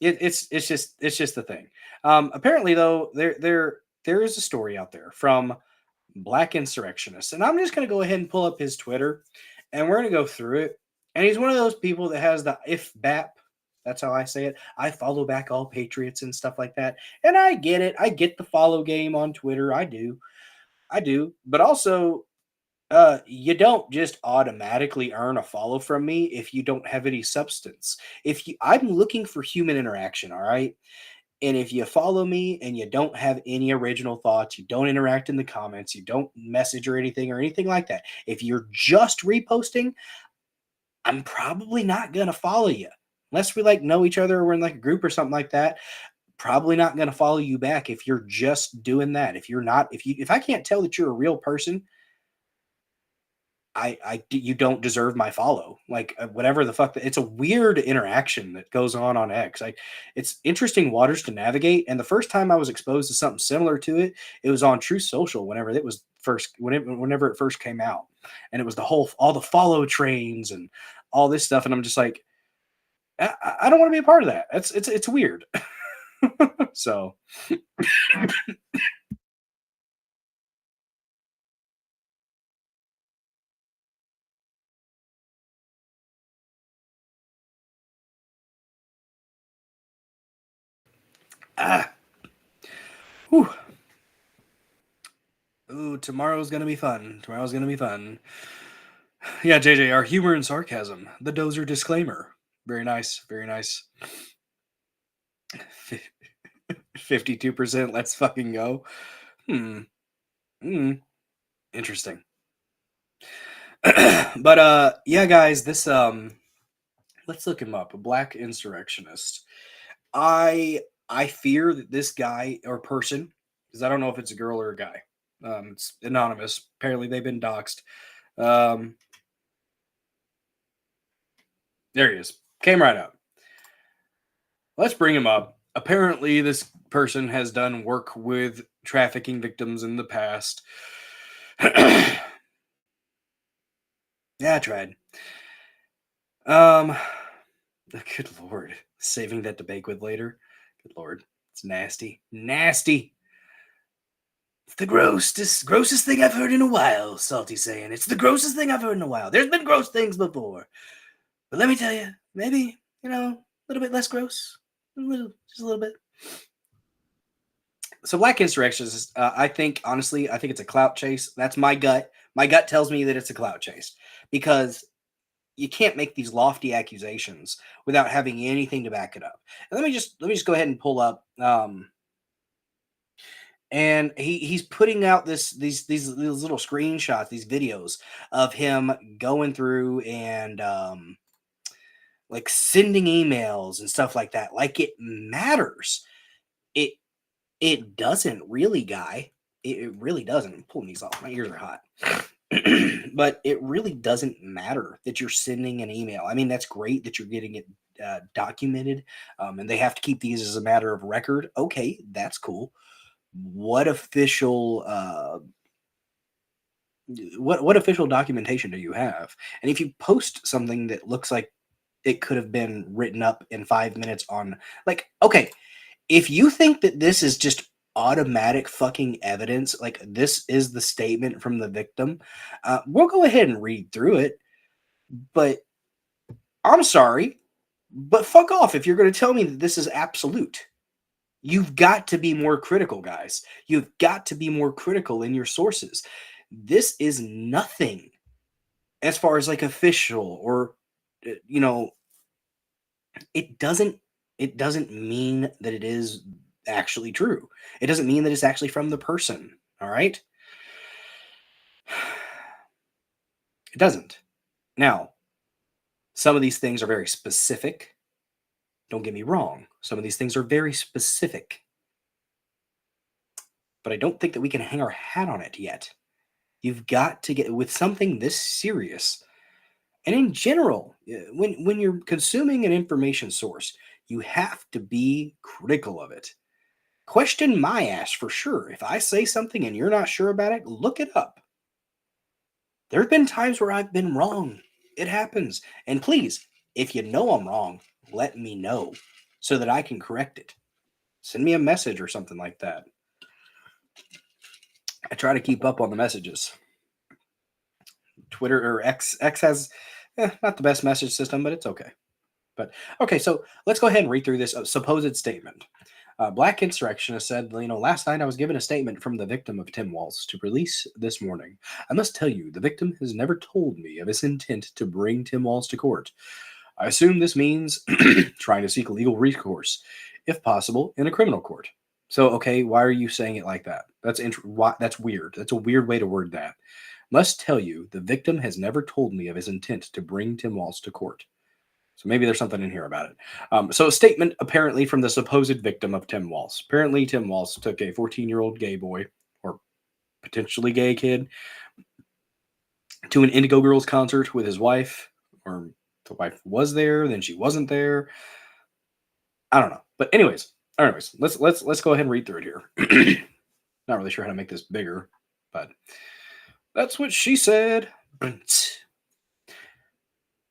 It's just the thing. Apparently, though, there is a story out there from Black Insurrectionists, and I'm just going to go ahead and pull up his Twitter, and we're going to go through it. And he's one of those people that has the if BAP. That's how I say it. I follow back all patriots and stuff like that. And I get it. I get the follow game on Twitter. I do. But also, you don't just automatically earn a follow from me if you don't have any substance. I'm looking for human interaction, all right? And if you follow me and you don't have any original thoughts, you don't interact in the comments, you don't message or anything like that. If you're just reposting, I'm probably not going to follow you. Unless we know each other or we're in a group or something like that. Probably not going to follow you back if you're just doing that. If I can't tell that you're a real person, you don't deserve my follow. Like whatever the fuck. It's a weird interaction that goes on X. It's interesting waters to navigate. And the first time I was exposed to something similar to it, it was on Truth Social whenever it first came out, and it was all the follow trains and all this stuff. And I'm just like, I don't want to be a part of that. It's weird. So. Whew. Ooh, tomorrow's gonna be fun. Yeah, JJ, our humor and sarcasm. The Dozer disclaimer. Very nice. Very nice. 52%. Let's fucking go. Interesting. But yeah, guys, this let's look him up. A black insurrectionist. I fear that this guy or person, because I don't know if it's a girl or a guy. It's anonymous. Apparently they've been doxxed. There he is. Came right up. Let's bring him up. Apparently this person has done work with trafficking victims in the past. Yeah, I tried. Good Lord. Saving that to bake with later. Good Lord. It's nasty. Nasty. It's the grossest thing I've heard in a while, Salty saying. It's the grossest thing I've heard in a while. There's been gross things before. But let me tell you, maybe, a little bit less gross. Just a little bit. So black insurrections, I think it's a clout chase. That's my gut. My gut tells me that it's a clout chase because you can't make these lofty accusations without having anything to back it up. And let me just go ahead and pull up. And he's putting out these little screenshots, these videos of him going through and like sending emails and stuff like that. Like it matters. It doesn't really, guy. It really doesn't. I'm pulling these off. My ears are hot. But it really doesn't matter that you're sending an email. I mean, that's great that you're getting it documented, and they have to keep these as a matter of record. Okay, that's cool. What official what official documentation do you have? And if you post something that looks like it could have been written up in 5 minutes on, like, okay, if you think that this is just automatic fucking evidence, like this is the statement from the victim, we'll go ahead and read through it. But I'm sorry, but fuck off if you're going to tell me that this is absolute. You've got to be more critical, guys. You've got to be more critical in your sources. This is nothing as far as like official or, it doesn't mean that it is actually true. It doesn't mean that it's actually from the person. All right. It doesn't. Now, some of these things are very specific. Don't get me wrong. Some of these things are very specific. But I don't think that we can hang our hat on it yet. You've got to get with something this serious. And in general, when you're consuming an information source, you have to be critical of it. Question my ass for sure. If I say something and you're not sure about it, look it up. There have been times where I've been wrong. It happens. And please, if you know I'm wrong, let me know so that I can correct it. Send me a message or something like that. I try to keep up on the messages. Twitter or X has not the best message system, but it's okay. But okay, so let's go ahead and read through this supposed statement. Black insurrectionist said, last night I was given a statement from the victim of Tim Walz to release this morning. I must tell you, the victim has never told me of his intent to bring Tim Walz to court. I assume this means trying to seek legal recourse, if possible, in a criminal court. So, okay, why are you saying it like that? That's weird. That's a weird way to word that. Must tell you, the victim has never told me of his intent to bring Tim Walz to court. So maybe there's something in here about it. So a statement apparently from the supposed victim of Tim Walz. Apparently Tim Walz took a 14-year-old gay boy, or potentially gay kid, to an Indigo Girls concert with his wife, or the wife was there, then she wasn't there. I don't know. But anyways, let's go ahead and read through it here. Not really sure how to make this bigger, but that's what she said. It's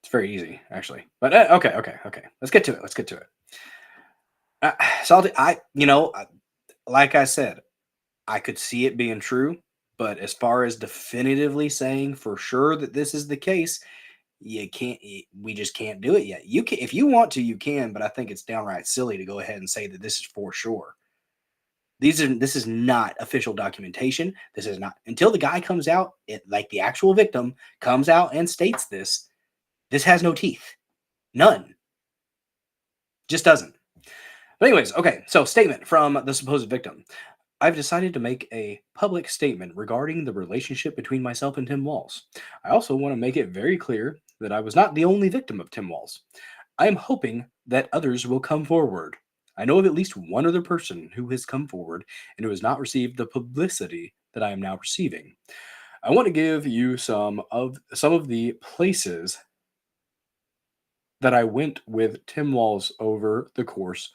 very easy, actually. But okay. Let's get to it. So like I said, I could see it being true, but as far as definitively saying for sure that this is the case, you can't. We just can't do it yet. You can, if you want to, you can, but I think it's downright silly to go ahead and say that this is for sure. This is not official documentation. This is not, until the guy comes out, like the actual victim comes out and states this. This has no teeth, none. Just doesn't. But anyways, okay. So statement from the supposed victim. I've decided to make a public statement regarding the relationship between myself and Tim Walz. I also want to make it very clear that I was not the only victim of Tim Walz. I am hoping that others will come forward. I know of at least one other person who has come forward and who has not received the publicity that I am now receiving. I want to give you some of the places that I went with Tim Walz over the course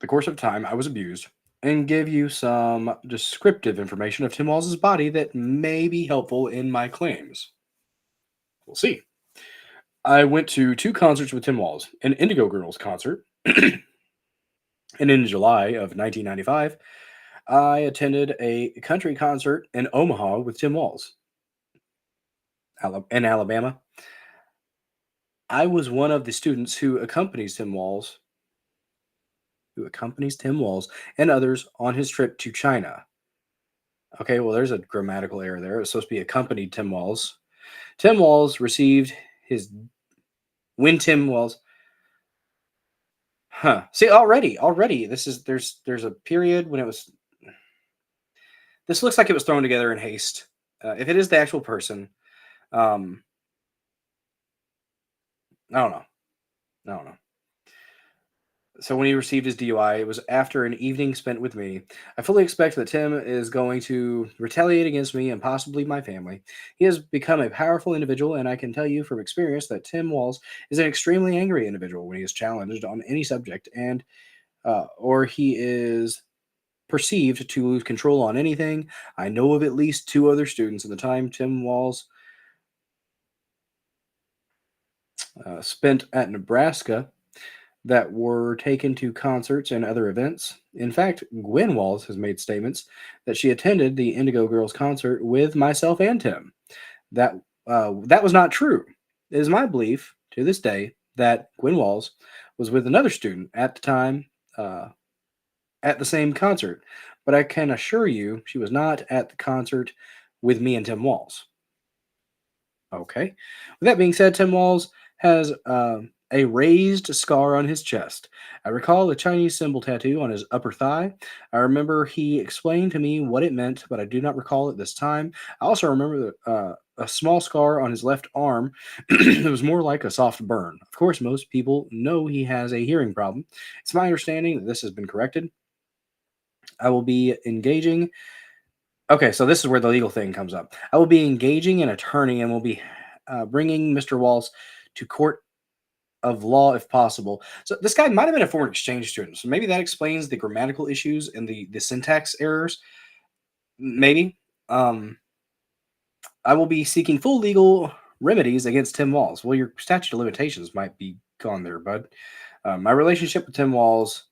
of time I was abused, and give you some descriptive information of Tim Walz's body that may be helpful in my claims. We'll see. I went to 2 concerts with Tim Walz, an Indigo Girls concert, and in July of 1995, I attended a country concert in Omaha with Tim Walz in Alabama. I was one of the students who accompanies Tim Walz and others on his trip to China. Okay, well, there's a grammatical error there. It was supposed to be accompanied Tim Walz. Tim Walz received his... When Tim Walz... See, already, there's a period when it was... This looks like it was thrown together in haste. If it is the actual person, I don't know. So when he received his DUI, it was after an evening spent with me. I fully expect that Tim is going to retaliate against me and possibly my family. He has become a powerful individual, and I can tell you from experience that Tim Walz is an extremely angry individual when he is challenged on any subject, and or he is perceived to lose control on anything. I know of at least 2 other students at the time Tim Walz spent at Nebraska that were taken to concerts and other events. In fact, Gwen Walz has made statements that she attended the Indigo Girls concert with myself and Tim. That was not true. It is my belief to this day that Gwen Walz was with another student at the time at the same concert, but I can assure you she was not at the concert with me and Tim Walz. Okay. With that being said, Tim Walz has a raised scar on his chest. I recall a Chinese symbol tattoo on his upper thigh. I remember he explained to me what it meant, but I do not recall it this time. I also remember a small scar on his left arm. It was more like a soft burn. Of course, most people know he has a hearing problem. It's my understanding that this has been corrected. I will be engaging... Okay, so this is where the legal thing comes up. I will be engaging an attorney and will be bringing Mr. Walz to court of law if possible. So this guy might have been a foreign exchange student, so maybe that explains the grammatical issues and the syntax errors. Maybe. I will be seeking full legal remedies against Tim Walz. Well, your statute of limitations might be gone there, bud. My relationship with Tim Walz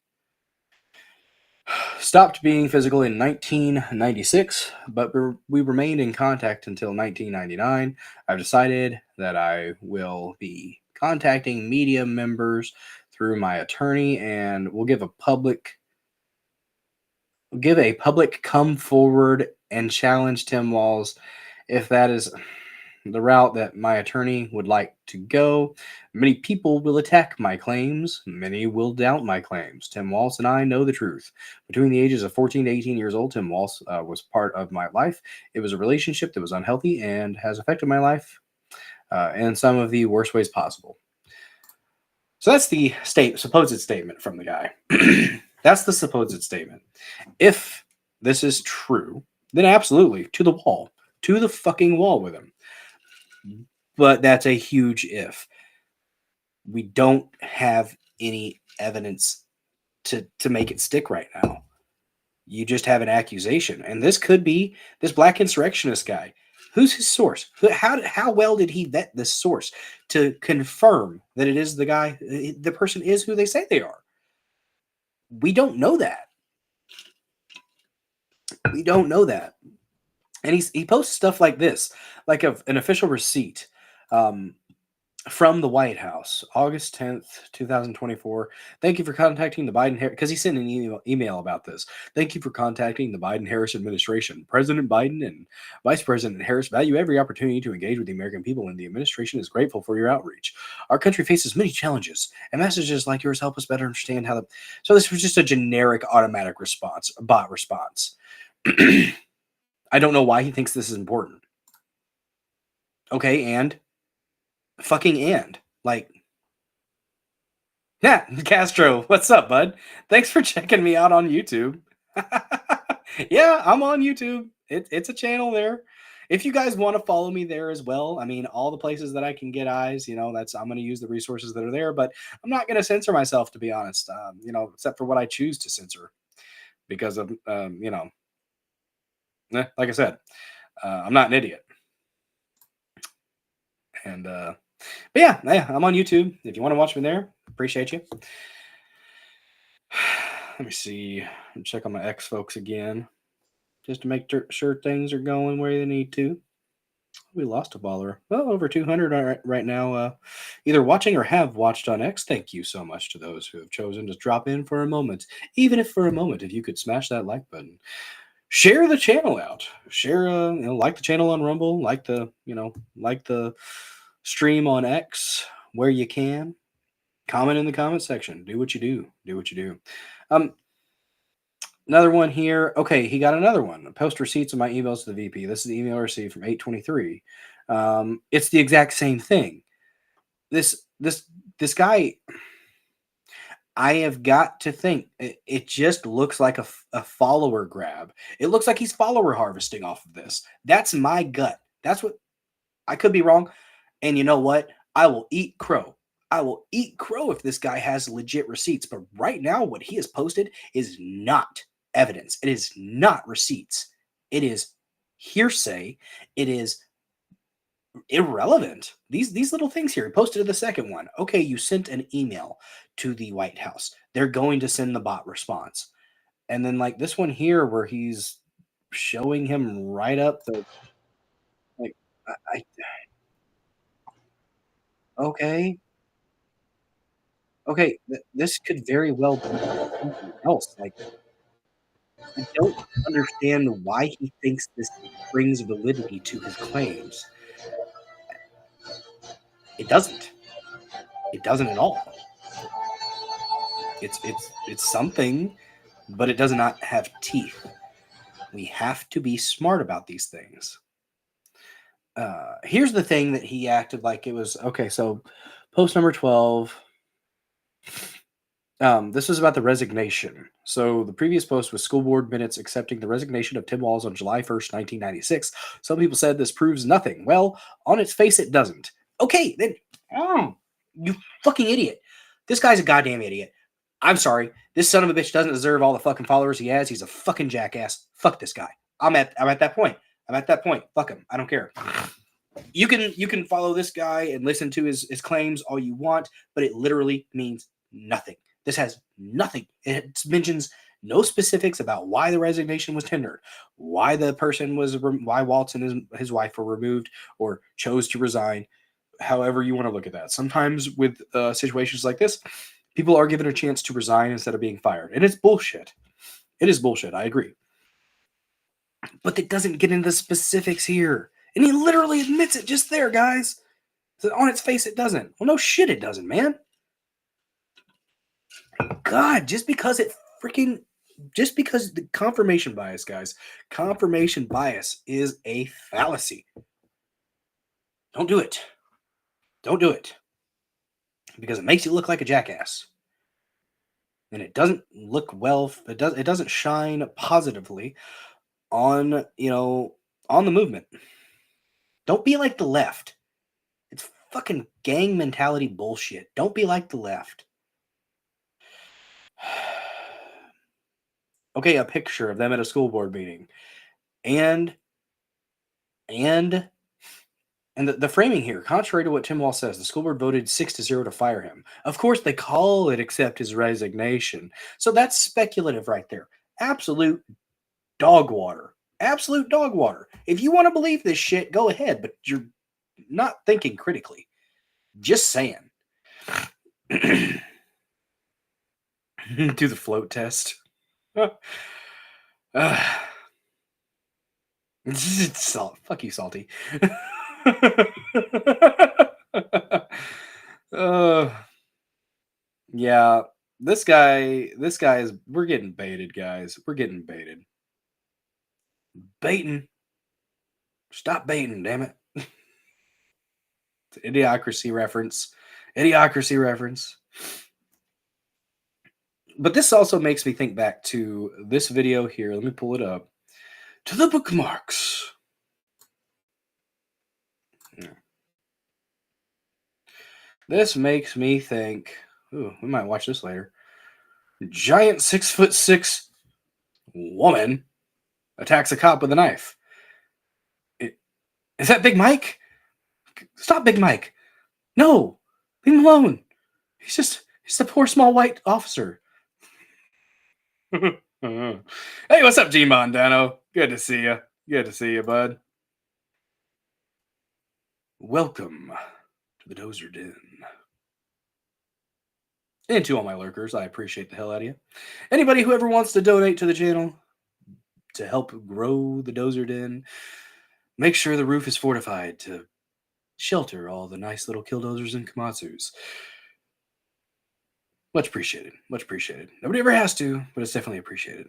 stopped being physical in 1996, but we remained in contact until 1999. I've decided that I will be contacting media members through my attorney, and we'll give a public come forward and challenge Tim Walz if that is the route that my attorney would like to go. Many people will attack my claims. Many will doubt my claims. Tim Walz and I know the truth. Between the ages of 14 to 18 years old, Tim Walz was part of my life. It was a relationship that was unhealthy and has affected my life in some of the worst ways possible. So that's the supposed statement from the guy. That's the supposed statement. If this is true, then absolutely, to the wall. to the fucking wall with him. But that's a huge if. We don't have any evidence to make it stick right now. You just have an accusation. And this could be this black insurrectionist guy. Who's his source? How well did he vet this source to confirm that it is the guy, the person is who they say they are? We don't know that. We don't know that. And he posts stuff like this, like an official receipt from the White House, August 10th, 2024. Thank you for contacting the Biden-Harris, because he sent an email about this. Thank you for contacting the Biden-Harris administration. President Biden and Vice President Harris value every opportunity to engage with the American people, and the administration is grateful for your outreach. Our country faces many challenges, and messages like yours help us better understand how the... So this was just a generic automatic response, a bot response. I don't know why he thinks this is important. Okay, and... Like, yeah, Castro, what's up, bud? Thanks for checking me out on YouTube. Yeah, I'm on YouTube. It's a channel there. If you guys want to follow me there as well, I mean, all the places that I can get eyes, I'm going to use the resources that are there, but I'm not going to censor myself, to be honest, except for what I choose to censor because of, like I said, I'm not an idiot. And, but yeah, I'm on YouTube. If you want to watch me there, appreciate you. Let me see. Check on my X folks again, just to make sure things are going where they need to. We lost a baller. Well, over 200 right now, either watching or have watched on X. Thank you so much to those who have chosen to drop in for a moment. Even if for a moment, if you could smash that like button. Share the channel out. Share, like the channel on Rumble, like the stream on X where you can. Comment in the comment section. Do what you do. Do what you do. Another one here. Okay, he got another one. Post receipts of my emails to the VP. This is the email I received from 8/23. It's the exact same thing. This guy, I have got to think, it just looks like a follower grab. It looks like he's follower harvesting off of this. That's my gut. That's what, I could be wrong. And you know what? I will eat crow. I will eat crow if this guy has legit receipts. But right now, what he has posted is not evidence. It is not receipts. It is hearsay. It is irrelevant. These little things here. He posted the second one. Okay, you sent an email to the White House. They're going to send the bot response. And then like this one here where he's showing him right up the... Like, Okay. Okay, this could very well be something else. Like, I don't understand why he thinks this brings validity to his claims. It doesn't. It doesn't at all. It's something, but it does not have teeth. We have to be smart about these things. Here's the thing that he acted like it was okay. So, post number 12. This was about the resignation. So the previous post was school board minutes accepting the resignation of Tim Walz on July 1st, 1996. Some people said this proves nothing. Well, on its face, it doesn't. Okay, then, you fucking idiot. This guy's a goddamn idiot. I'm sorry. This son of a bitch doesn't deserve all the fucking followers he has. He's a fucking jackass. Fuck this guy. I'm at that point. I'm at that point. Fuck him. I don't care. You can follow this guy and listen to his claims all you want, but it literally means nothing. This has nothing. It mentions no specifics about why the resignation was tendered, why the person was, why Walz and his wife were removed or chose to resign. However you want to look at that. Sometimes with situations like this, people are given a chance to resign instead of being fired, and it's bullshit. It is bullshit. I agree. But it doesn't get into the specifics here. And he literally admits it just there, guys. So on its face, it doesn't. Well, no shit, it doesn't, man. God, just because the confirmation bias, guys, confirmation bias is a fallacy. Don't do it. Don't do it. Because it makes you look like a jackass. And it doesn't look well. It doesn't shine positively on, on the movement. Don't be like the left. It's fucking gang mentality bullshit. Don't be like the left. Okay, a picture of them at a school board meeting. And the framing here, contrary to what Tim Walz says, the school board voted 6-0 to fire him. Of course, they call it accept his resignation. So that's speculative right there. Absolute dog water. Absolute dog water. If you want to believe this shit, go ahead, but you're not thinking critically. Just saying. Do the float test. Fuck you, Salty. Yeah, this guy is, we're getting baited, guys. We're getting baited. Baiting. Stop baiting, damn it. Idiocracy reference. Idiocracy reference. But this also makes me think back to this video here. Let me pull it up. To the bookmarks. This makes me think, ooh, we might watch this later. Giant 6'6" woman attacks a cop with a knife. Is that Big Mike? Stop, Big Mike. No, leave him alone. He's a poor small white officer. Hey, what's up, G Mondano? Good to see you. Good to see you, bud. Welcome to the Dozer Den. And to all my lurkers, I appreciate the hell out of you. Anybody who ever wants to donate to the channel to help grow the Dozer Den, make sure the roof is fortified to shelter all the nice little killdozers and Komatsus. Much appreciated. Much appreciated. Nobody ever has to, but it's definitely appreciated.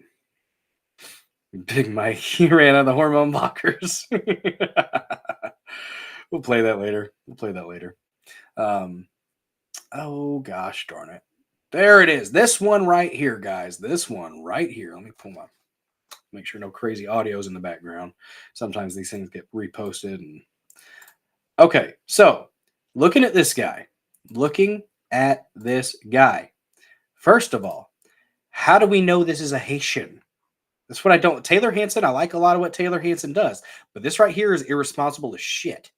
Big Mike, he ran out of the hormone blockers. We'll play that later. We'll play that later. Oh, gosh darn it. There it is. This one right here, guys. This one right here. Let me pull my, make sure no crazy audio's in the background. Sometimes these things get reposted. And okay, so looking at this guy. Looking at this guy. First of all, how do we know this is a Haitian? That's what I don't. Taylor Hanson, I like a lot of what Taylor Hanson does. But this right here is irresponsible as shit.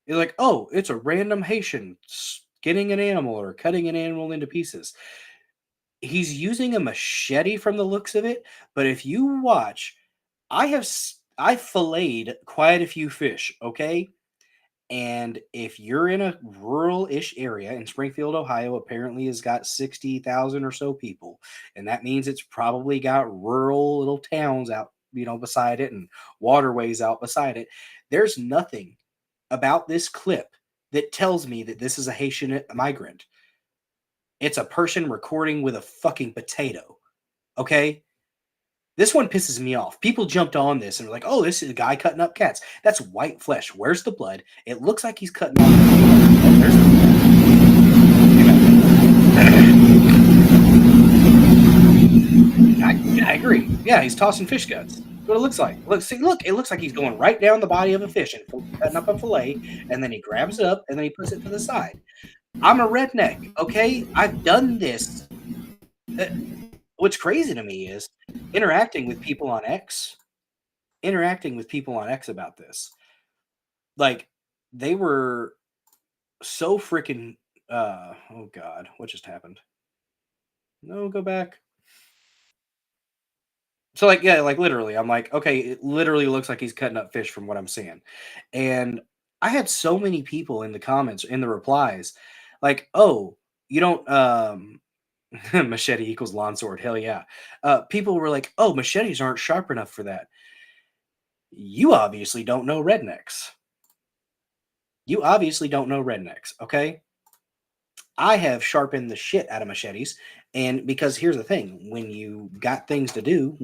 You're like, oh, it's a random Haitian skinning an animal or cutting an animal into pieces. He's using a machete from the looks of it. But if you watch, I filleted quite a few fish, okay? And if you're in a rural-ish area in Springfield, Ohio, apparently has got 60,000 or so people. And that means it's probably got rural little towns out, beside it and waterways out beside it. There's nothing about this clip that tells me that this is a Haitian migrant. It's a person recording with a fucking potato. Okay? This one pisses me off. People jumped on this and were like, oh, this is a guy cutting up cats. That's white flesh. Where's the blood? It looks like he's cutting off. Oh, there's the I agree. Yeah, he's tossing fish guts. That's what it looks like. Look, it looks like he's going right down the body of a fish and cutting up a fillet, and then he grabs it up and then he puts it to the side. I'm a redneck, okay? I've done this. What's crazy to me is interacting with people on X about this. Like, they were so freaking, oh God, what just happened? No, go back. So like, yeah, like literally, I'm like, okay, it literally looks like he's cutting up fish from what I'm seeing. And I had so many people in the comments, in the replies, like, oh, you don't, machete equals lawn sword. Hell yeah. People were like, oh, machetes aren't sharp enough for that. You obviously don't know rednecks. Okay? I have sharpened the shit out of machetes. And because here's the thing, when you got things to do,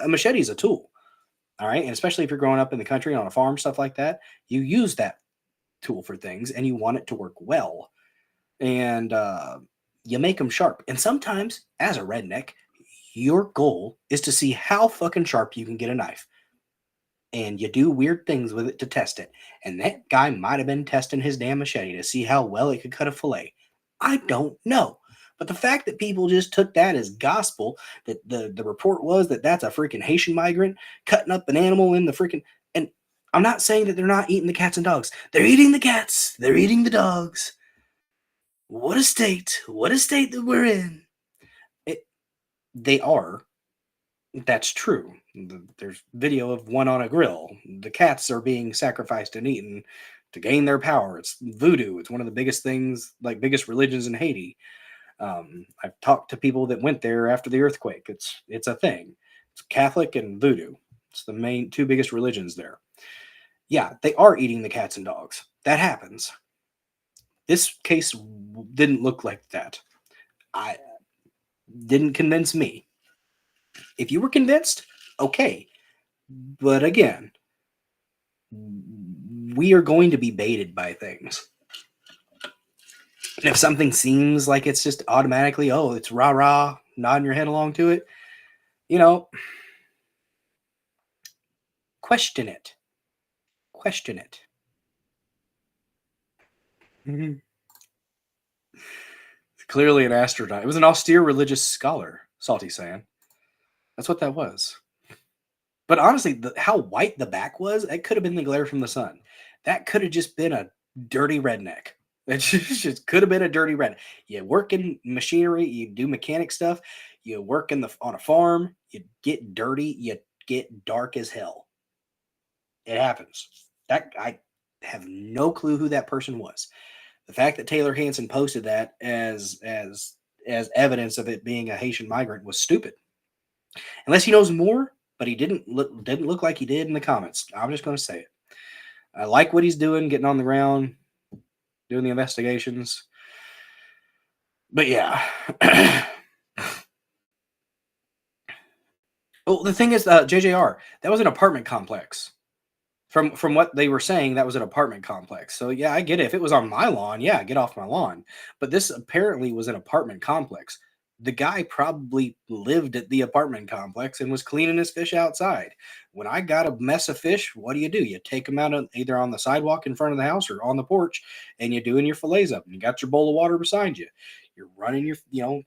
a machete is a tool. All right. And especially if you're growing up in the country on a farm, stuff like that, you use that tool for things and you want it to work well. And, you make them sharp. And sometimes, as a redneck, your goal is to see how fucking sharp you can get a knife. and you do weird things with it to test it. And that guy might have been testing his damn machete to see how well it could cut a fillet. I don't know. But the fact that people just took that as gospel, that the report was that that's a freaking Haitian migrant cutting up an animal in the freaking... And I'm not saying that they're not eating the cats and dogs. They're eating the cats. They're eating the dogs. What a state. What a state that we're in. They are. That's true. There's video of one on a grill. The cats are being sacrificed and eaten to gain their power. It's voodoo. It's one of the biggest things, like biggest religions in Haiti. I've talked to people that went there after the earthquake. It's a thing. It's Catholic and voodoo. It's the main two biggest religions there. Yeah, they are eating the cats and dogs. That happens. This case didn't look like that. I didn't convince me. If you were convinced, okay. But again, we are going to be baited by things. And if something seems like it's just automatically, oh, it's rah-rah, nodding your head along to it, you know, question it. Question it. Mm-hmm. Clearly an astronaut. It was an austere religious scholar, Salty saying. That's what that was. But honestly, how white the back was, it could have been the glare from the sun. That could have just been a dirty redneck. It just could have been a dirty redneck. You work in machinery, you do mechanic stuff, you work on a farm, you get dirty, you get dark as hell. It happens. I have no clue who that person was. The fact that Taylor Hanson posted that as evidence of it being a Haitian migrant was stupid. Unless he knows more, but he didn't look like he did in the comments. I'm just going to say it. I like what he's doing, getting on the ground, doing the investigations. But yeah. Well, the thing is, JJR, that was an apartment complex. From what they were saying, that was an apartment complex. So yeah, I get it. If it was on my lawn, yeah, get off my lawn. But this apparently was an apartment complex. The guy probably lived at the apartment complex and was cleaning his fish outside. When I got a mess of fish, what do? You take them out either on the sidewalk in front of the house or on the porch, and you're doing your fillets up. And you got your bowl of water beside you. You're running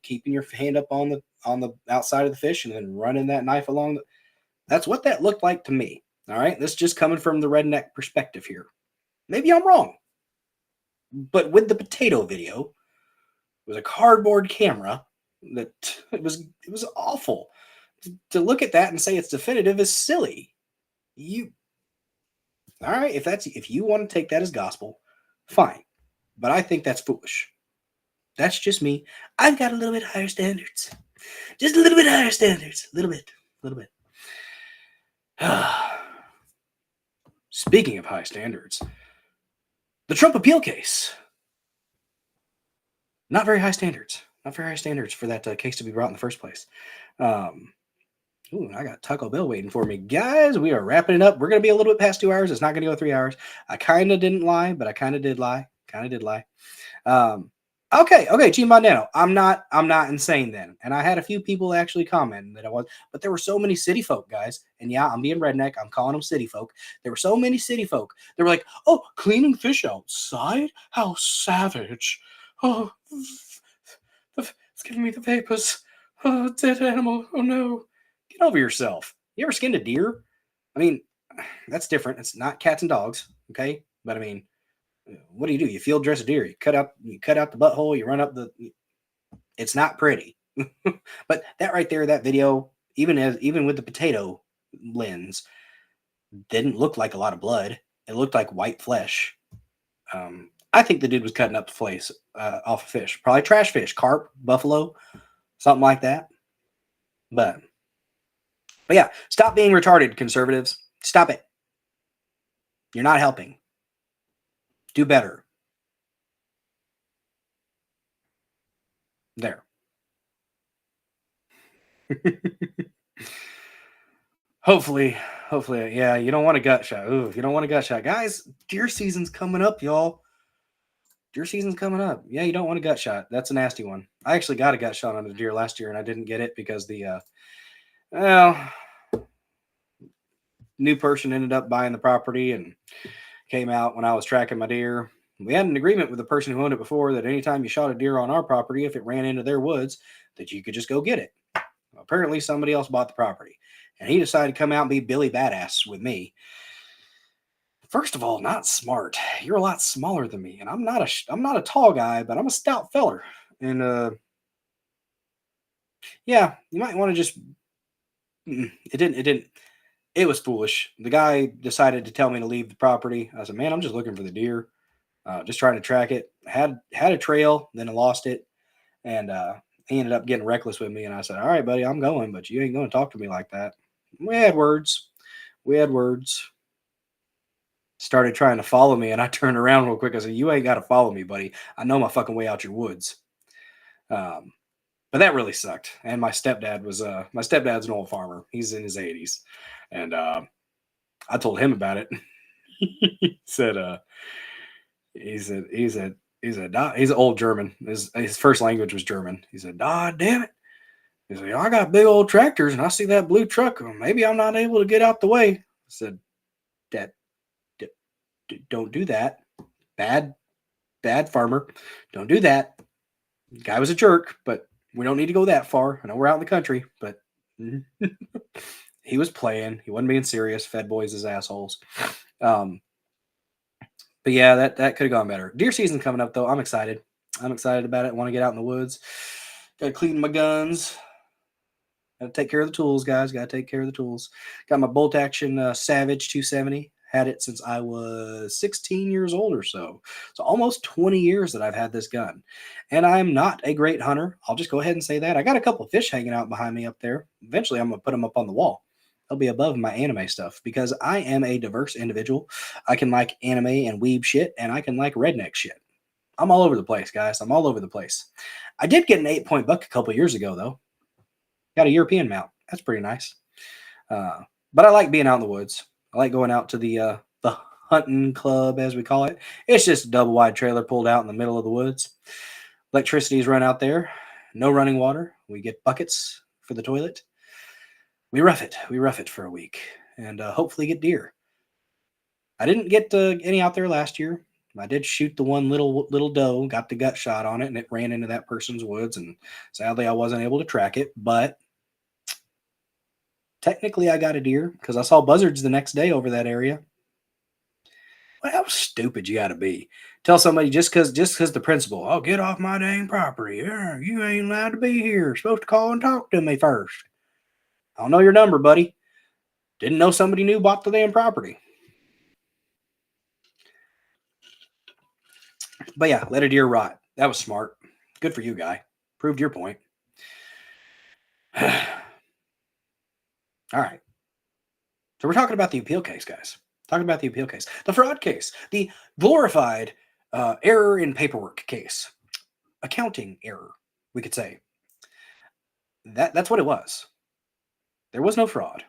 keeping your hand up on the outside of the fish and then running that knife along. That's what that looked like to me. All right, this is just coming from the redneck perspective here. Maybe I'm wrong. But with the potato video, it was a cardboard camera that it was awful. To look at that and say it's definitive is silly. All right, if you want to take that as gospel, fine. But I think that's foolish. That's just me. I've got a little bit higher standards. Just a little bit higher standards. A little bit. Speaking of high standards, the Trump appeal case. Not very high standards. Not very high standards for that case to be brought in the first place. I got Taco Bell waiting for me. Guys, we are wrapping it up. We're going to be a little bit past 2 hours. It's not going to go 3 hours. I kind of didn't lie, but I kind of did lie. Okay, Gene Mondano. I'm not insane then. And I had a few people actually comment that I was, but there were so many city folk, guys. And yeah, I'm being redneck. I'm calling them city folk. There were so many city folk. They were like, oh, cleaning fish outside? How savage. Oh, it's giving me the vapors. Oh, dead animal. Oh no. Get over yourself. You ever skinned a deer? I mean, that's different. It's not cats and dogs. Okay. But I mean, what do? You field dress a deer. You cut out the butthole. You run up it's not pretty. But that right there, that video, even with the potato lens, didn't look like a lot of blood. It looked like white flesh. I think the dude was cutting up the fillets off of fish, probably trash fish, carp, buffalo, something like that. But yeah, stop being retarded, conservatives. Stop it. You're not helping. Do better. There. Hopefully, yeah, you don't want a gut shot. Ooh, you don't want a gut shot. Guys, deer season's coming up, y'all. Deer season's coming up. Yeah, you don't want a gut shot. That's a nasty one. I actually got a gut shot on a deer last year, and I didn't get it because new person ended up buying the property and came out when I was tracking my deer. We had an agreement with the person who owned it before that anytime you shot a deer on our property, if it ran into their woods, that you could just go get it. Well, apparently somebody else bought the property, and he decided to come out and be Billy Badass with me. First of all, not smart. You're a lot smaller than me, and I'm not a tall guy, but I'm a stout feller. And yeah, you might want to just. It was foolish. The guy decided to tell me to leave the property. I said, "Man, I'm just looking for the deer, just trying to track it. Had a trail, then I lost it, and he ended up getting reckless with me. And I said, "All right, buddy, I'm going, but you ain't going to talk to me like that." We had words. Started trying to follow me, and I turned around real quick. I said, "You ain't got to follow me, buddy. I know my fucking way out your woods." But that really sucked. And my stepdad's an old farmer. He's in his 80s, and I told him about it. He said, he's an old German. His first language was German. He said, "God damn it." He said, "I got big old tractors, and I see that blue truck. Maybe I'm not able to get out the way." I said, "Dad, don't do that. Bad farmer. Don't do that." The guy was a jerk, but we don't need to go that far. I know we're out in the country, but he was playing. He wasn't being serious. Fed boys as assholes. But yeah, that could have gone better. Deer season's coming up, though. I'm excited. I'm excited about it. I want to get out in the woods. Got to clean my guns. Got to take care of the tools, guys. Got to take care of the tools. Got my bolt action Savage 270. Had it since I was 16 years old or so. So almost 20 years that I've had this gun. And I'm not a great hunter. I'll just go ahead and say that. I got a couple of fish hanging out behind me up there. Eventually, I'm going to put them up on the wall. They'll be above my anime stuff because I am a diverse individual. I can like anime and weeb shit, and I can like redneck shit. I'm all over the place, guys. I'm all over the place. I did get an 8-point buck a couple years ago, though. Got a European mount. That's pretty nice. But I like being out in the woods. I like going out to the hunting club, as we call it. It's just a double wide trailer pulled out in the middle of the woods. Electricity's run out there. No running water. We get buckets for the toilet. We rough it. We rough it for a week and hopefully get deer. I didn't get any out there last year. I did shoot the one little doe, got the gut shot on it, and it ran into that person's woods. And sadly, I wasn't able to track it. But technically, I got a deer because I saw buzzards the next day over that area. Well, how stupid you got to be. Tell somebody just because the principal, "Oh, get off my dang property. Yeah, you ain't allowed to be here. You're supposed to call and talk to me first. I don't know your number, buddy. Didn't know somebody new bought the damn property." But yeah, let a deer rot. That was smart. Good for you, guy. Proved your point. All right. So we're talking about the appeal case, guys. Talking about the appeal case. The fraud case. The glorified error in paperwork case. Accounting error, we could say. That's what it was. There was no fraud.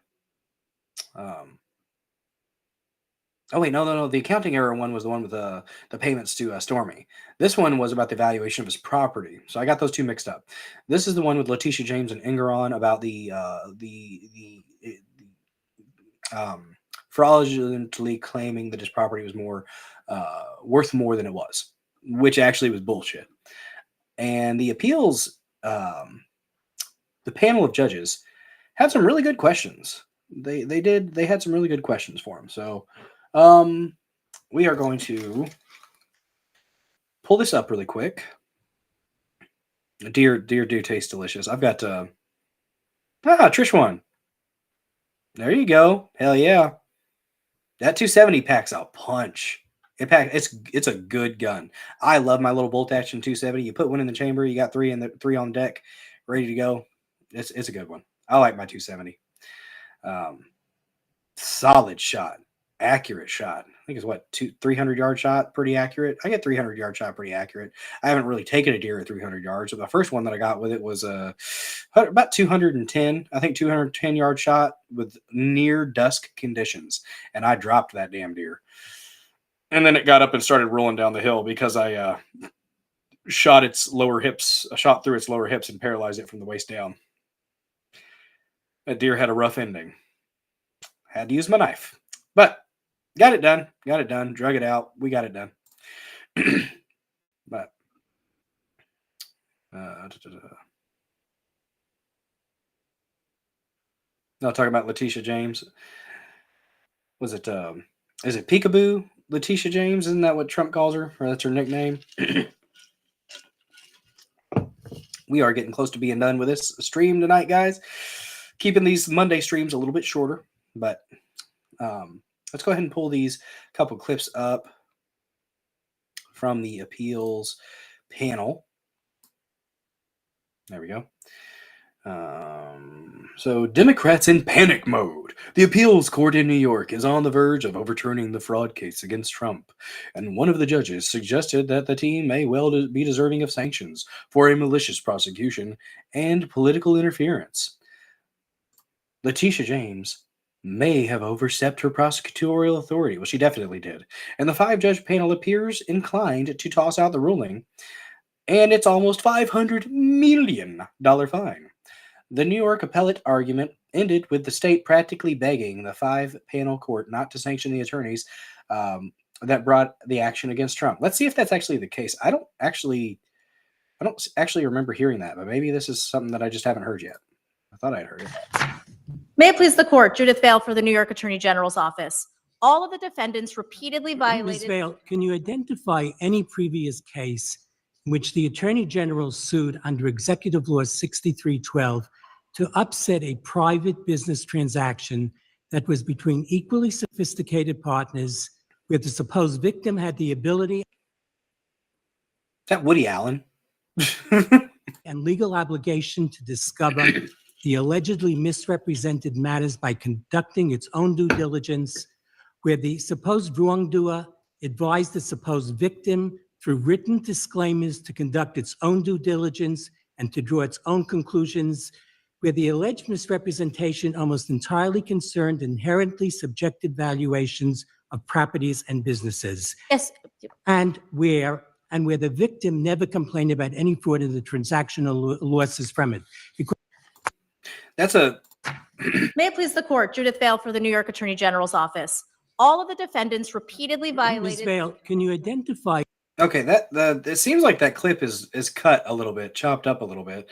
Oh, wait, no. The accounting error one was the one with the payments to Stormy. This one was about the valuation of his property. So I got those two mixed up. This is the one with Letitia James and Ingeron about the fraudulently claiming that his property was worth more than it was, which actually was bullshit. And the appeals, the panel of judges had some really good questions. They had some really good questions for him. So we are going to pull this up really quick. Deer do taste delicious. I've got Trish won. There you go. Hell yeah. That 270 packs a punch. It's a good gun. I love my little bolt action 270. You put one in the chamber, you got three on deck, ready to go. It's a good one. I like my 270. Solid shot. Accurate shot. I think it's 300 yard shot, pretty accurate. I get 300 yard shot pretty accurate. I haven't really taken a deer at 300 yards. So the first one that I got with it was about 210. I think 210 yard shot with near dusk conditions, and I dropped that damn deer. And then it got up and started rolling down the hill because I shot through its lower hips and paralyzed it from the waist down. That deer had a rough ending. had to use my knife. But got it done. Got it done. Drug it out. We got it done. But no, talking about Letitia James. Was it is it Peekaboo Letitia James? Isn't that what Trump calls her? Or that's her nickname? We are getting close to being done with this stream tonight, guys. Keeping these Monday streams a little bit shorter, but let's go ahead and pull these couple clips up from the appeals panel. There we go. So Democrats in panic mode. The appeals court in New York is on the verge of overturning the fraud case against Trump, and one of the judges suggested that the team may well be deserving of sanctions for a malicious prosecution and political interference. Letitia James may have overstepped her prosecutorial authority. Well, she definitely did. And the 5-judge panel appears inclined to toss out the ruling, and it's almost $500 million fine. The New York appellate argument ended with the state practically begging the 5-panel court not to sanction the attorneys that brought the action against Trump. Let's see if that's actually the case. I don't actually remember hearing that, but maybe this is something that I just haven't heard yet. I thought I'd heard it. May it please the court, Judith Vale for the New York Attorney General's office. All of the defendants repeatedly Ms. violated. Vale, can you identify any previous case in which the Attorney General sued under Executive Law 6312 to upset a private business transaction that was between equally sophisticated partners where the supposed victim had the ability Is that Woody Allen? and legal obligation to discover the allegedly misrepresented matters by conducting its own due diligence, where the supposed wrongdoer advised the supposed victim through written disclaimers to conduct its own due diligence and to draw its own conclusions, where the alleged misrepresentation almost entirely concerned inherently subjective valuations of properties and businesses. Yes. And where the victim never complained about any fraud in the transactional losses from it. That's a May it please the court, Judith Vale for the New York Attorney General's office. All of the defendants repeatedly Ms. violated. Vale, can you identify? okay. It seems like that clip is cut a little bit, chopped up a little bit,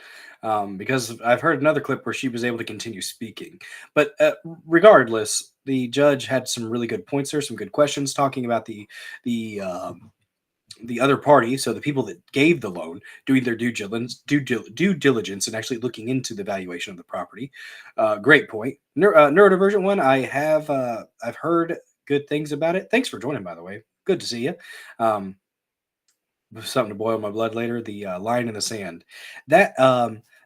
because I've heard another clip where she was able to continue speaking. But regardless, the judge had some really good points there, some good questions talking about the other party, so the people that gave the loan, doing their due diligence and actually looking into the valuation of the property. Great point. Neurodivergent one, I've heard good things about it. Thanks for joining, by the way. Good to see you. Something to boil my blood later. The line in the sand. That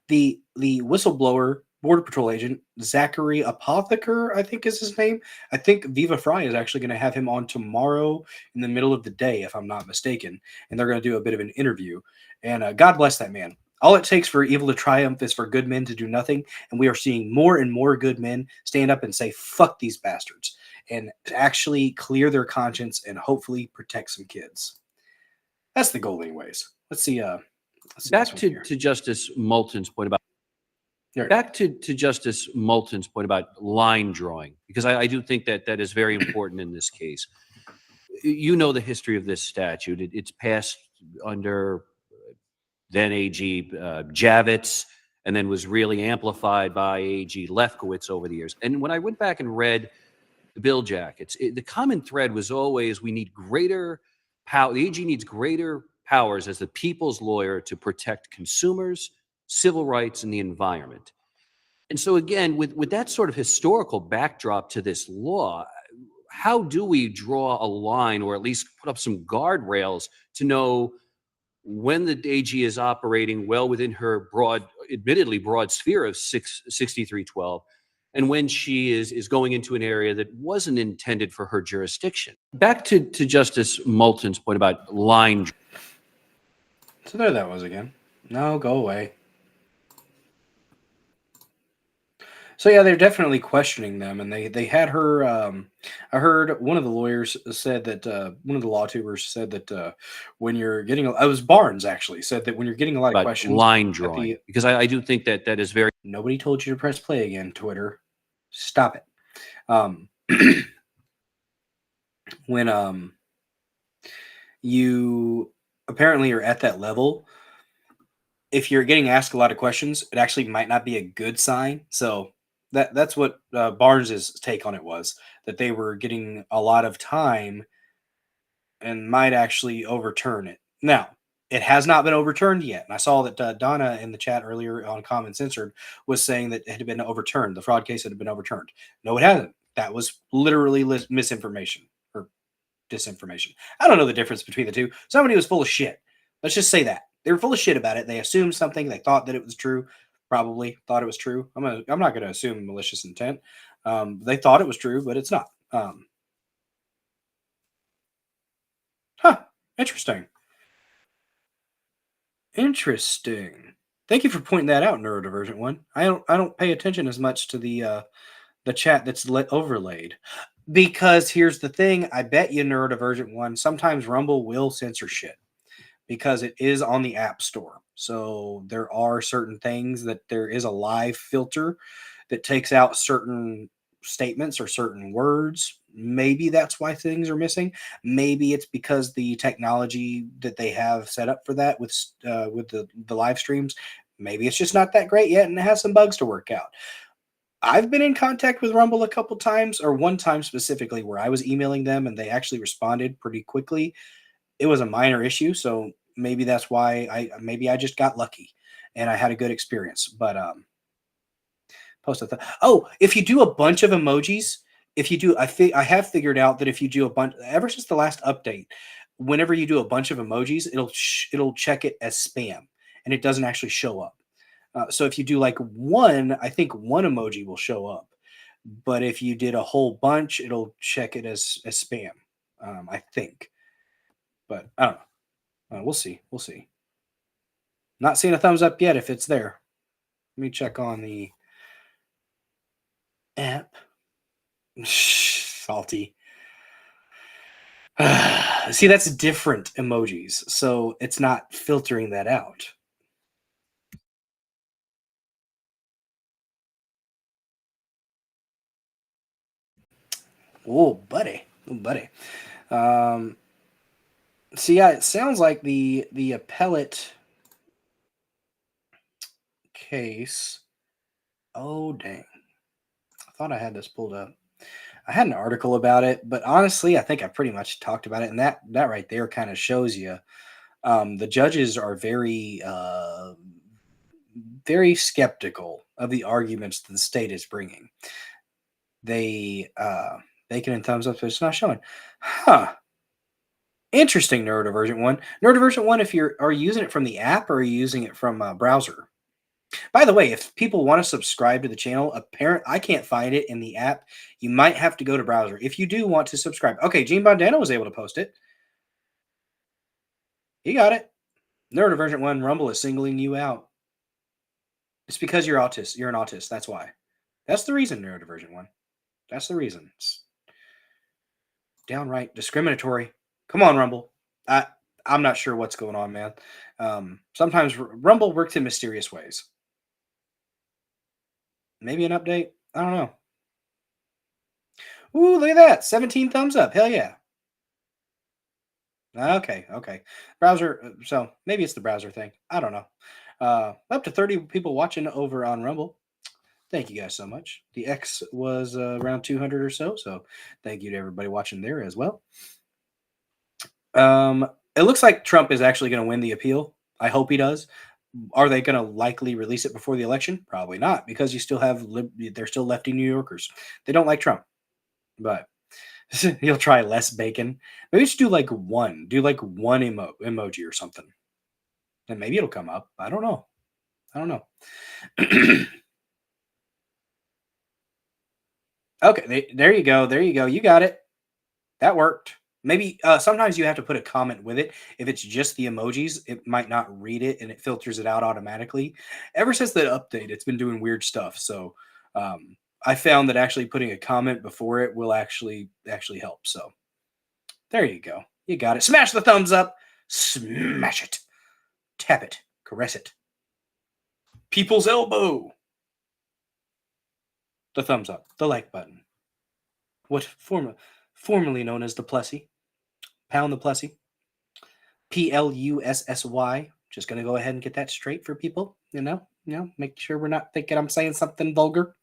the whistleblower Border Patrol agent Zachary Apotheker, I think is his name. I think Viva Fry is actually going to have him on tomorrow in the middle of the day, if I'm not mistaken. And they're going to do a bit of an interview. And God bless that man. All it takes for evil to triumph is for good men to do nothing. And we are seeing more and more good men stand up and say, fuck these bastards, and actually clear their conscience and hopefully protect some kids. That's the goal anyways. Let's see. Back to Justice Moulton's point about Justice Moulton's point about line drawing, because I do think that is very important in this case. You know the history of this statute. It's passed under then AG Javits, and then was really amplified by AG Lefkowitz over the years. And when I went back and read the bill jackets, the common thread was always we need greater power. The AG needs greater powers as the people's lawyer to protect consumers, civil rights, and the environment. And so again, with that sort of historical backdrop to this law, how do we draw a line or at least put up some guardrails to know when the AG is operating well within her admittedly broad sphere of 6312, and when she is going into an area that wasn't intended for her jurisdiction? Back to Justice Moulton's point about line. So there that was again. No, go away. So yeah, they're definitely questioning them, and they had her. I heard one of the lawyers said that one of the law tubers said that when you're getting, it was Barnes actually said that when you're getting a lot of questions, line drawing, because I do think that is very. Nobody told you to press play again, Twitter. Stop it. when you apparently are at that level, if you're getting asked a lot of questions, it actually might not be a good sign. So that's what Barnes's take on it was, that they were getting a lot of time and might actually overturn it. Now, it has not been overturned yet. And I saw that Donna in the chat earlier on Common Censored was saying that it had been overturned. The fraud case had been overturned. No, it hasn't. That was literally misinformation or disinformation. I don't know the difference between the two. Somebody was full of shit. Let's just say that. They were full of shit about it. They assumed something. They thought that it was true. Probably thought it was true. I'm not going to assume malicious intent. They thought it was true, but it's not. Interesting. Interesting. Thank you for pointing that out, Neurodivergent One. I don't pay attention as much to the chat that's overlaid. Because here's the thing, I bet you, Neurodivergent One, sometimes Rumble will censor shit because it is on the App Store. So there are certain things that there is a live filter that takes out certain statements or certain words. Maybe that's why things are missing. Maybe it's because the technology that they have set up for that with the live streams, maybe it's just not that great yet and it has some bugs to work out. I've been in contact with Rumble a couple times, or one time specifically where I was emailing them and they actually responded pretty quickly. It was a minor issue, so maybe that's why I just got lucky and I had a good experience. But if you do a bunch of emojis, I have figured out that if you do a bunch, ever since the last update, whenever you do a bunch of emojis, it'll check it as spam and it doesn't actually show up. So if you do like one, I think one emoji will show up. But if you did a whole bunch, it'll check it as spam, I think. But I don't know. We'll see. We'll see. Not seeing a thumbs up yet if it's there. Let me check on the app. Salty. See, that's different emojis. So it's not filtering that out. Oh, buddy. Oh, buddy. So yeah, it sounds like the appellate case. Oh, dang. I thought I had this pulled up. I had an article about it, but honestly, I think I pretty much talked about it. And that right there kind of shows you the judges are very, very skeptical of the arguments that the state is bringing. They can thumbs up, but it's not showing. Huh. Interesting, Neurodivergent One. Neurodivergent One, if are you using it from the app or are you using it from a browser? By the way, if people want to subscribe to the channel, I can't find it in the app. You might have to go to browser. If you do want to subscribe. Okay, Gene Bondano was able to post it. He got it. Neurodivergent One, Rumble is singling you out. It's because you're autist. You're an autist. That's why. That's the reason, Neurodivergent One. That's the reason. It's downright discriminatory. Come on, Rumble. I'm not sure what's going on, man. Sometimes Rumble works in mysterious ways. Maybe an update. I don't know. Ooh, look at that. 17 thumbs up. Hell yeah. Okay. Browser. So maybe it's the browser thing. I don't know. Up to 30 people watching over on Rumble. Thank you guys so much. The X was around 200 or so. So thank you to everybody watching there as well. It looks like Trump is actually going to win the appeal. I hope he does. Are they going to likely release it before the election? Probably not, because you still have they're still lefty New Yorkers. They don't like Trump, but he'll try less bacon. Maybe just do like one emoji or something, and maybe it'll come up. I don't know. Okay, there you go. You got it. That worked. Maybe sometimes you have to put a comment with it. If it's just the emojis, it might not read it and it filters it out automatically. Ever since that update, it's been doing weird stuff. So I found that actually putting a comment before it will actually help. So there you go. You got it. Smash the thumbs up. Smash it. Tap it. Caress it. People's elbow. The thumbs up. The like button. what formerly known as the Plessy. Pound the Plessy. Plussy. Just going to go ahead and get that straight for people, make sure we're not thinking I'm saying something vulgar.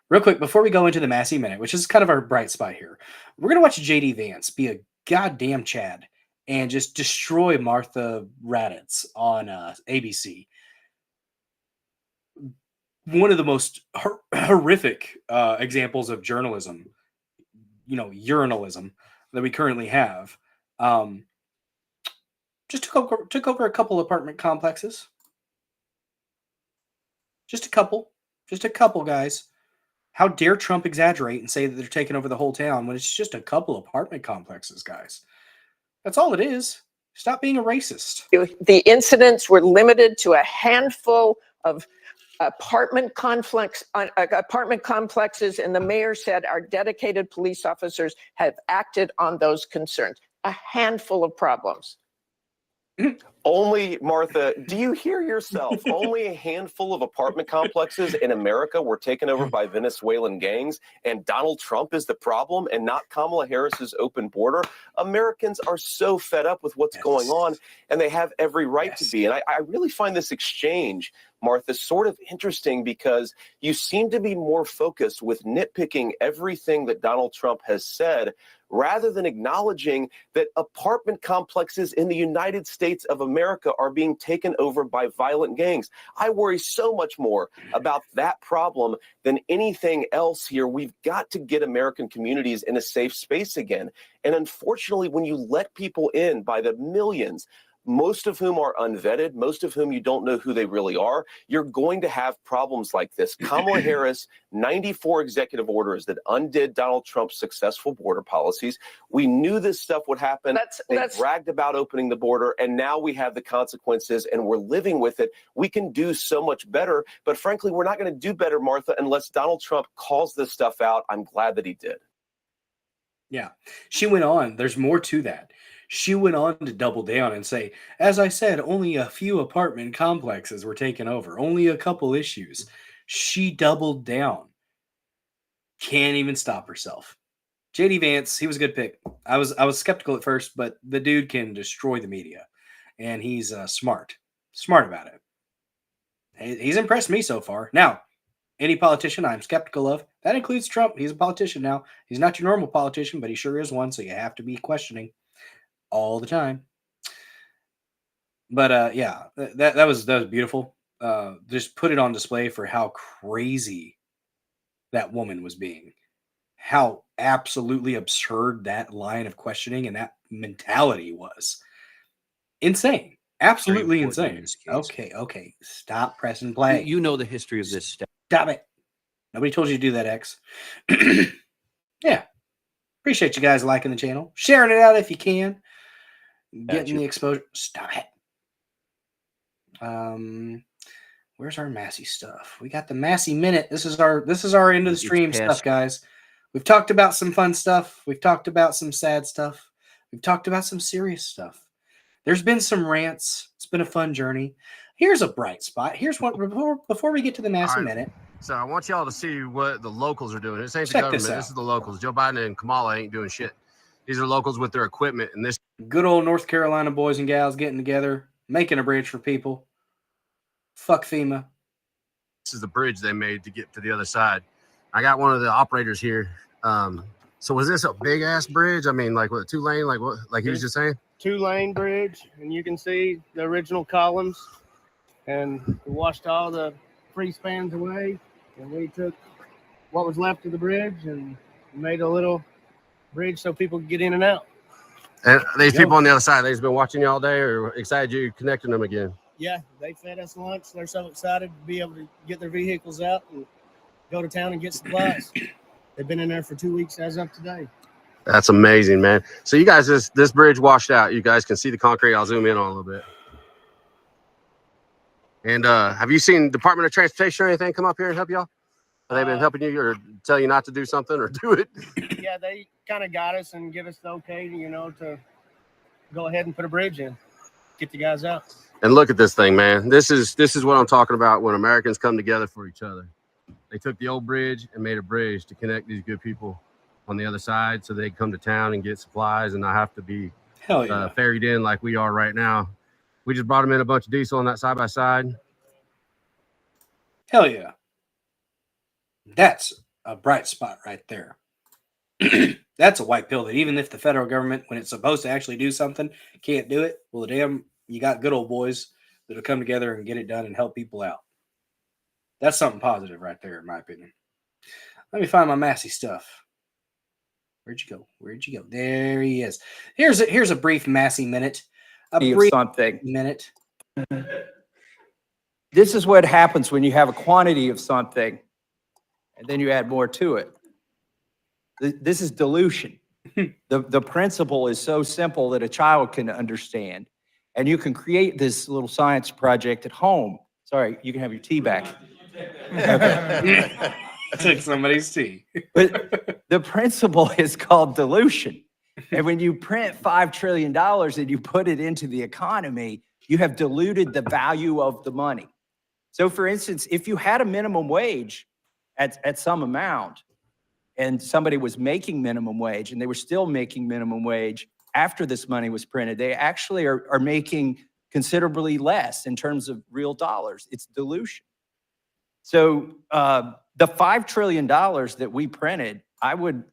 Real quick, before we go into the Massey Minute, which is kind of our bright spot here, we're going to watch JD Vance be a goddamn Chad and just destroy Martha Raddatz on ABC. One of the most horrific examples of journalism, urinalism that we currently have. Just took over a couple apartment complexes. Just a couple, guys. How dare Trump exaggerate and say that they're taking over the whole town when it's just a couple apartment complexes, guys? That's all it is. Stop being a racist. The incidents were limited to a handful of apartment complexes, and the mayor said our dedicated police officers have acted on those concerns. A handful of problems. Only, Martha, do you hear yourself? Only a handful of apartment complexes in America were taken over by Venezuelan gangs, and Donald Trump is the problem and not Kamala Harris's open border. Americans are so fed up with what's going on, and they have every right to be. And I really find this exchange, Martha, sort of interesting because you seem to be more focused with nitpicking everything that Donald Trump has said rather than acknowledging that apartment complexes in the United States of America are being taken over by violent gangs. I worry so much more about that problem than anything else here. We've got to get American communities in a safe space again. And unfortunately, when you let people in by the millions, most of whom are unvetted, most of whom you don't know who they really are, you're going to have problems like this. Kamala Harris, 94 executive orders that undid Donald Trump's successful border policies. We knew this stuff would happen. They bragged about opening the border, and now we have the consequences, and we're living with it. We can do so much better, but frankly, we're not going to do better, Martha, unless Donald Trump calls this stuff out. I'm glad that he did. Yeah. She went on. There's more to that. She went on to double down and say, as I said, only a few apartment complexes were taken over, only a couple issues. She doubled down. Can't even stop herself. JD Vance, he was a good pick. I was skeptical at first, but the dude can destroy the media, and he's smart about it. He's impressed me so far. Now, any politician I'm skeptical of, that includes Trump. He's a politician now. He's not your normal politician, but he sure is one, so you have to be questioning all the time. But yeah, that was beautiful. Just put it on display for how crazy that woman was being, how absolutely absurd that line of questioning and that mentality was. Insane. Absolutely insane. Okay. Stop pressing play. You know the history of this stuff. Stop it. Nobody told you to do that, X. Yeah. Appreciate you guys liking the channel. Sharing it out if you can. Getting the exposure. Stop it. Where's our Massey stuff? We got the Massey Minute. This is our end of the stream stuff, guys. We've talked about some fun stuff. We've talked about some sad stuff. We've talked about some serious stuff. There's been some rants. It's been a fun journey. Here's a bright spot. Here's what before we get to the Massey Minute. So I want y'all to see what the locals are doing. This ain't the Check government. this This is the locals. Joe Biden and Kamala ain't doing shit. These are locals with their equipment. And this good old North Carolina boys and gals getting together, making a bridge for people. Fuck FEMA. This is the bridge they made to get to the other side. I got one of the operators here. So was this a big ass bridge? I mean, like what, 2-lane? Like what? Like he was just saying? 2-lane bridge, and you can see the original columns. And we washed all the free spans away, and we took what was left of the bridge and made a little bridge so people could get in and out. And these people on the other side, they've been watching you all day or excited you connecting them again? Yeah, they fed us lunch. They're so excited to be able to get their vehicles out and go to town and get supplies. They've been in there for 2 weeks as of today. That's amazing, man. So you guys, this bridge washed out. You guys can see the concrete. I'll zoom in on a little bit. And have you seen Department of Transportation or anything come up here and help y'all? Have they been helping you or tell you not to do something or do it? Yeah, they kind of got us and give us the okay, to go ahead and put a bridge in, get the guys out. And look at this thing, man. This is what I'm talking about when Americans come together for each other. They took the old bridge and made a bridge to connect these good people on the other side so they come to town and get supplies and not have to be ferried in like we are right now. We just brought them in a bunch of diesel on that side by side. Hell yeah. That's a bright spot right there. That's a white pill that even if the federal government, when it's supposed to actually do something, can't do it, well, damn, you got good old boys that'll come together and get it done and help people out. That's something positive right there, in my opinion. Let me find my Massey stuff. Where'd you go? Where'd you go? There he is. Here's a brief Massey minute. A brief something. minute. This is what happens when you have a quantity of something and then you add more to it. This is dilution. The principle is so simple that a child can understand. And you can create this little science project at home. Sorry, you can have your tea back. I took somebody's tea. But the principle is called dilution. And when you print $5 trillion and you put it into the economy, you have diluted the value of the money. So for instance, if you had a minimum wage at some amount and somebody was making minimum wage and they were still making minimum wage after this money was printed, they actually are making considerably less in terms of real dollars. It's dilution. So the $5 trillion that we printed, I would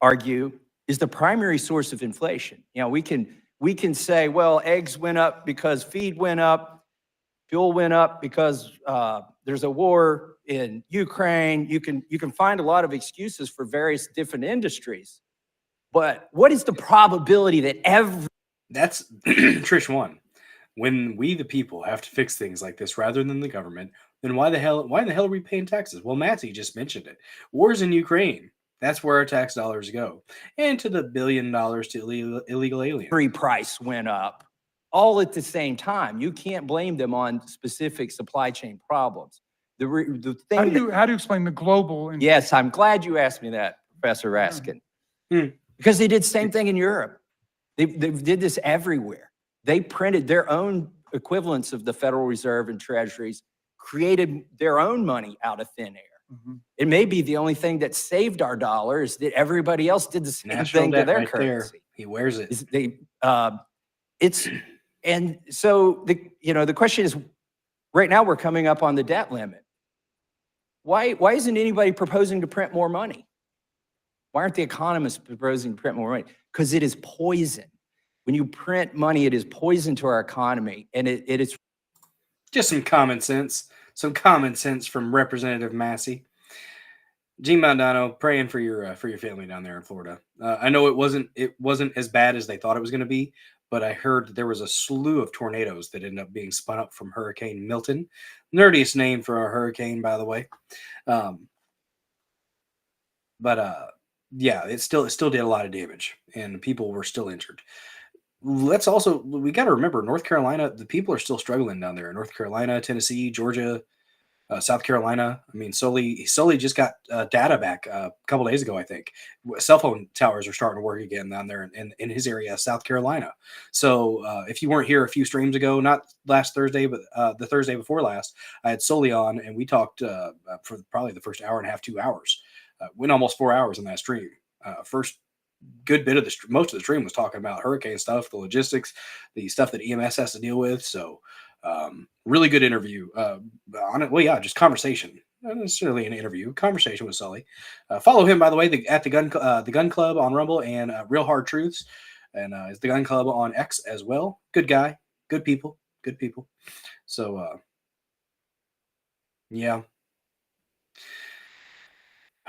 argue, is the primary source of inflation. You know, we can say, well, eggs went up because feed went up, fuel went up because there's a war in Ukraine. You can find a lot of excuses for various different industries. But what is the probability that That's Trish one. When we the people have to fix things like this rather than the government, then why the hell are we paying taxes? Well, Matty just mentioned it. Wars in Ukraine. That's where our tax dollars go. And to the $1 billion to illegal aliens. Every price went up all at the same time. You can't blame them on specific supply chain problems. The thing how do you explain the global? Yes, I'm glad you asked me that, Professor Raskin. Because they did the same thing in Europe. They did this everywhere. They printed their own equivalents of the Federal Reserve and treasuries, created their own money out of thin air. It may be the only thing that saved our dollar is that everybody else did the same National thing to debt their right currency. there. He wears it. And so the question is, right now we're coming up on the debt limit. Why isn't anybody proposing to print more money? Why aren't the economists proposing to print more money? Because it is poison. When you print money, it is poison to our economy, and it is just some common sense. Some common sense from Representative Massey. Gene Mondano, praying for your family down there in Florida. I know it wasn't as bad as they thought it was going to be, but I heard that there was a slew of tornadoes that ended up being spun up from Hurricane Milton. Nerdiest name for a hurricane, by the way. Yeah, it still did a lot of damage, and people were still injured. We got to remember, North Carolina, the people are still struggling down there in North Carolina, Tennessee, Georgia, South Carolina. I mean, Sully just got data back a couple days ago, I think. Cell phone towers are starting to work again down there in his area, South Carolina. So if you weren't here a few streams ago, not last Thursday, but the Thursday before last, I had Sully on, and we talked for probably the first hour and a half, 2 hours. Went almost 4 hours in that stream. First good bit of most of the stream was talking about hurricane stuff, the logistics, the stuff that EMS has to deal with. So really good interview. Just conversation, not necessarily an interview, conversation with Sully. Follow him, by the way, at the Gun Club on Rumble and Real Hard Truths, and is the Gun Club on X as well. Good guy, good people. So yeah.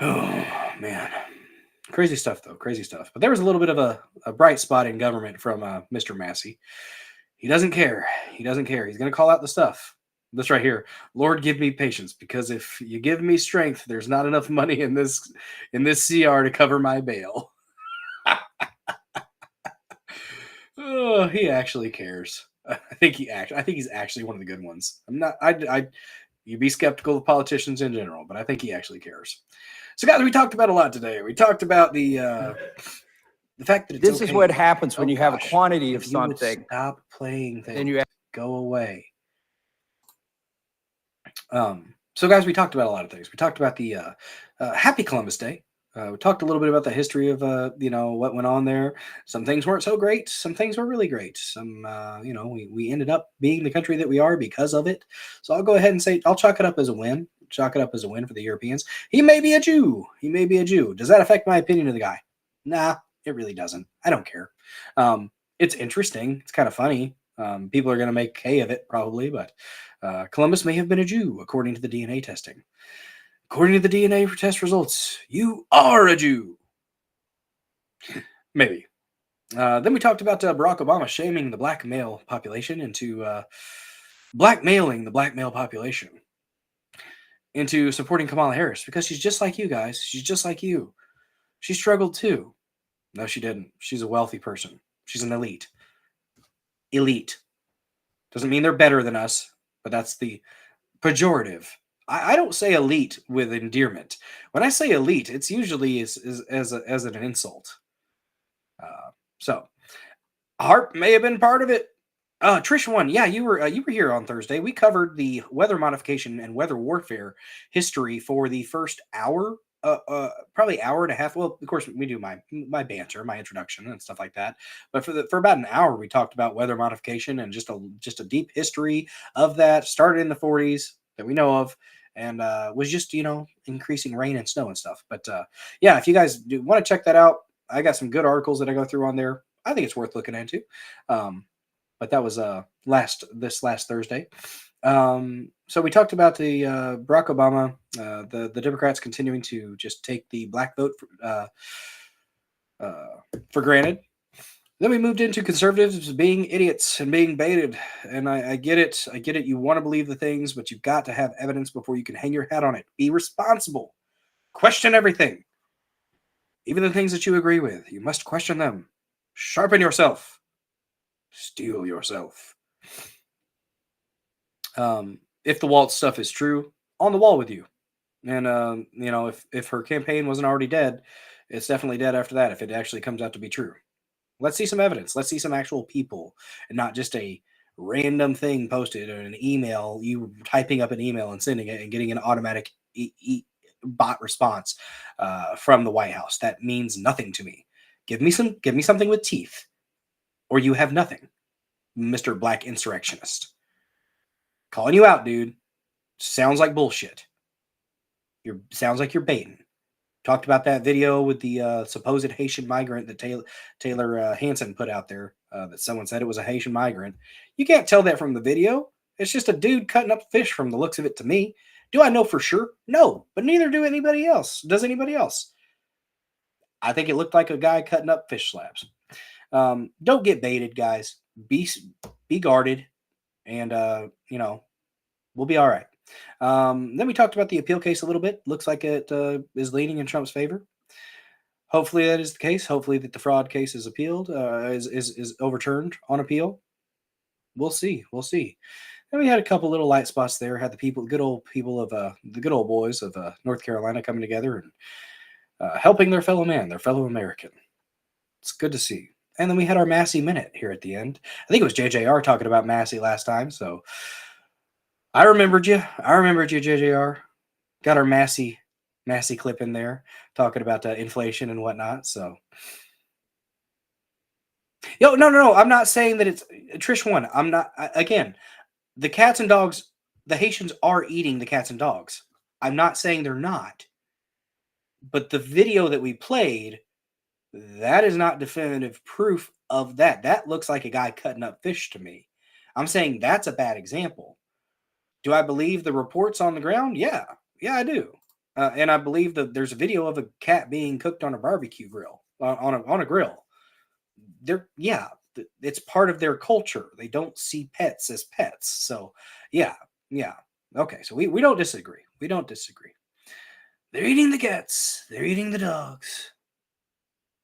Oh man. Crazy stuff, though. Crazy stuff. But there was a little bit of a bright spot in government from Mr. Massey. He doesn't care. He's going to call out the stuff. This right here. Lord, give me patience, because if you give me strength, there's not enough money in this CR to cover my bail. Oh, he actually cares. I think he's actually one of the good ones. You'd be skeptical of politicians in general, but I think he actually cares. So, guys, we talked about a lot today. We talked about the fact that this is what happens when you have a quantity of something. Stop playing things. Then you go away. So, guys, we talked about a lot of things. We talked about the Happy Columbus Day. We talked a little bit about the history of, what went on there. Some things weren't so great. Some things were really great. Some, we ended up being the country that we are because of it. So I'll go ahead and say, I'll chalk it up as a win. Chalk it up as a win for the Europeans. He may be a Jew. He may be a Jew. Does that affect my opinion of the guy? Nah, it really doesn't. I don't care. It's interesting. It's kind of funny. People are going to make hay of it probably, but Columbus may have been a Jew according to the DNA testing. According to the DNA test results, you are a Jew. Maybe. Then we talked about Barack Obama shaming the black male population into blackmailing the black male population into supporting Kamala Harris because she's just like you guys. She's just like you. She struggled too. No, she didn't. She's a wealthy person. She's an elite. Elite. Doesn't mean they're better than us, but that's the pejorative. I don't say elite with endearment. When I say elite, it's usually as an insult. So, Harp may have been part of it. Trish won. Yeah, you were here on Thursday. We covered the weather modification and weather warfare history for the first hour, probably hour and a half. Well, of course, we do my banter, my introduction, and stuff like that. But for about an hour, we talked about weather modification and just a deep history of that. Started in the 40s that we know of, and was just increasing rain and snow and stuff. But yeah, if you guys do want to check that out, I got some good articles that I go through on there. I think it's worth looking into. But that was this last Thursday. So we talked about the Barack Obama, the Democrats continuing to just take the black vote for granted. Then we moved into conservatives being idiots and being baited. And I get it. I get it. You want to believe the things, but you've got to have evidence before you can hang your hat on it. Be responsible. Question everything. Even the things that you agree with. You must question them. Sharpen yourself. Steel yourself. If the Walz stuff is true, on the wall with you. And, if her campaign wasn't already dead, it's definitely dead after that if it actually comes out to be true. Let's see some evidence. Let's see some actual people and not just a random thing posted or an email, you typing up an email and sending it and getting an automatic bot response from the White House. That means nothing to me. Give me something with teeth, or you have nothing, Mr. Black Insurrectionist. Calling you out, dude. Sounds like bullshit. Sounds like you're baiting. Talked about that video with the supposed Haitian migrant that Taylor Hansen put out there. That someone said it was a Haitian migrant. You can't tell that from the video. It's just a dude cutting up fish from the looks of it to me. Do I know for sure? No, but neither do anybody else. Does anybody else? I think it looked like a guy cutting up fish slabs. Don't get baited, guys. Be guarded, and we'll be all right. Then we talked about the appeal case a little bit. Looks like it is leaning in Trump's favor. Hopefully that is the case. Hopefully that the fraud case is appealed, is overturned on appeal. We'll see. We'll see. And we had a couple little light spots there. Had the good old people of the good old boys of North Carolina coming together and helping their fellow man, their fellow American. It's good to see. And then we had our Massey Minute here at the end. I think it was JJR talking about Massey last time. So I remembered you. JJR. Got our Massey clip in there talking about inflation and whatnot. So, no. I'm not saying that it's Trish won. I'm not. Again, the cats and dogs, the Haitians are eating the cats and dogs. I'm not saying they're not. But the video that we played, that is not definitive proof of that. That looks like a guy cutting up fish to me. I'm saying that's a bad example. Do I believe the reports on the ground? Yeah, I do. And I believe that there's a video of a cat being cooked on a barbecue grill, on a grill. It's part of their culture. They don't see pets as pets. So, yeah. Okay, so we don't disagree. We don't disagree. They're eating the cats. They're eating the dogs.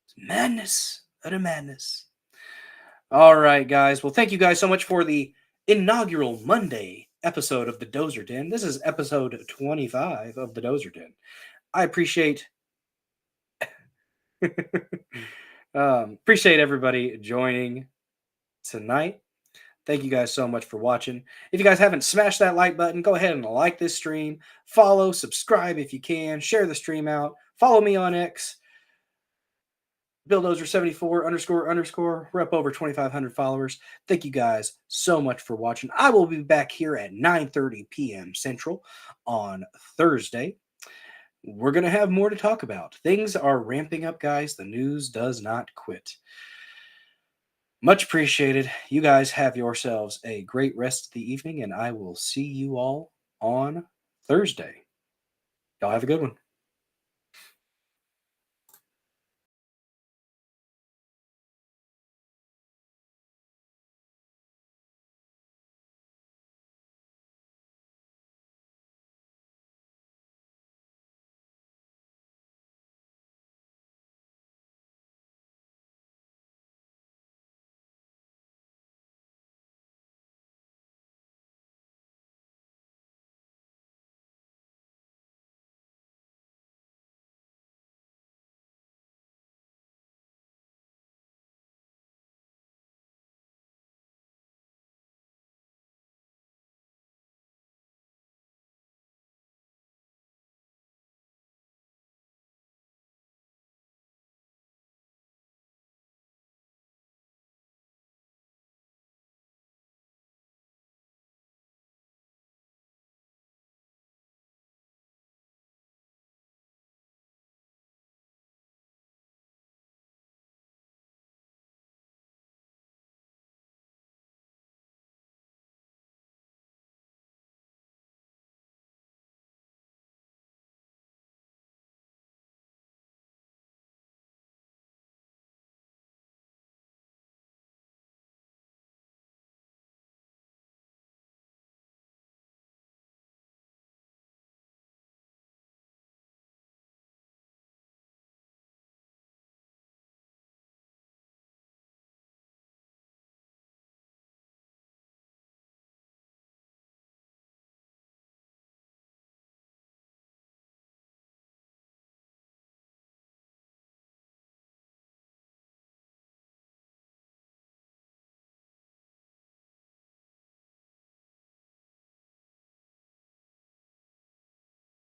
It's madness. Utter madness. All right, guys. Well, thank you guys so much for the inaugural Monday episode of the Dozer Den. This is episode 25 of the Dozer Den. I appreciate everybody joining tonight. Thank you guys so much for watching. If you guys haven't smashed that like button, go ahead and like this stream. Follow, subscribe if you can. Share the stream out. Follow me on X. Billdozer74__. We're up over 2,500 followers. Thank you guys so much for watching. I will be back here at 9:30 p.m. Central on Thursday. We're going to have more to talk about. Things are ramping up, guys. The news does not quit. Much appreciated. You guys have yourselves a great rest of the evening, and I will see you all on Thursday. Y'all have a good one.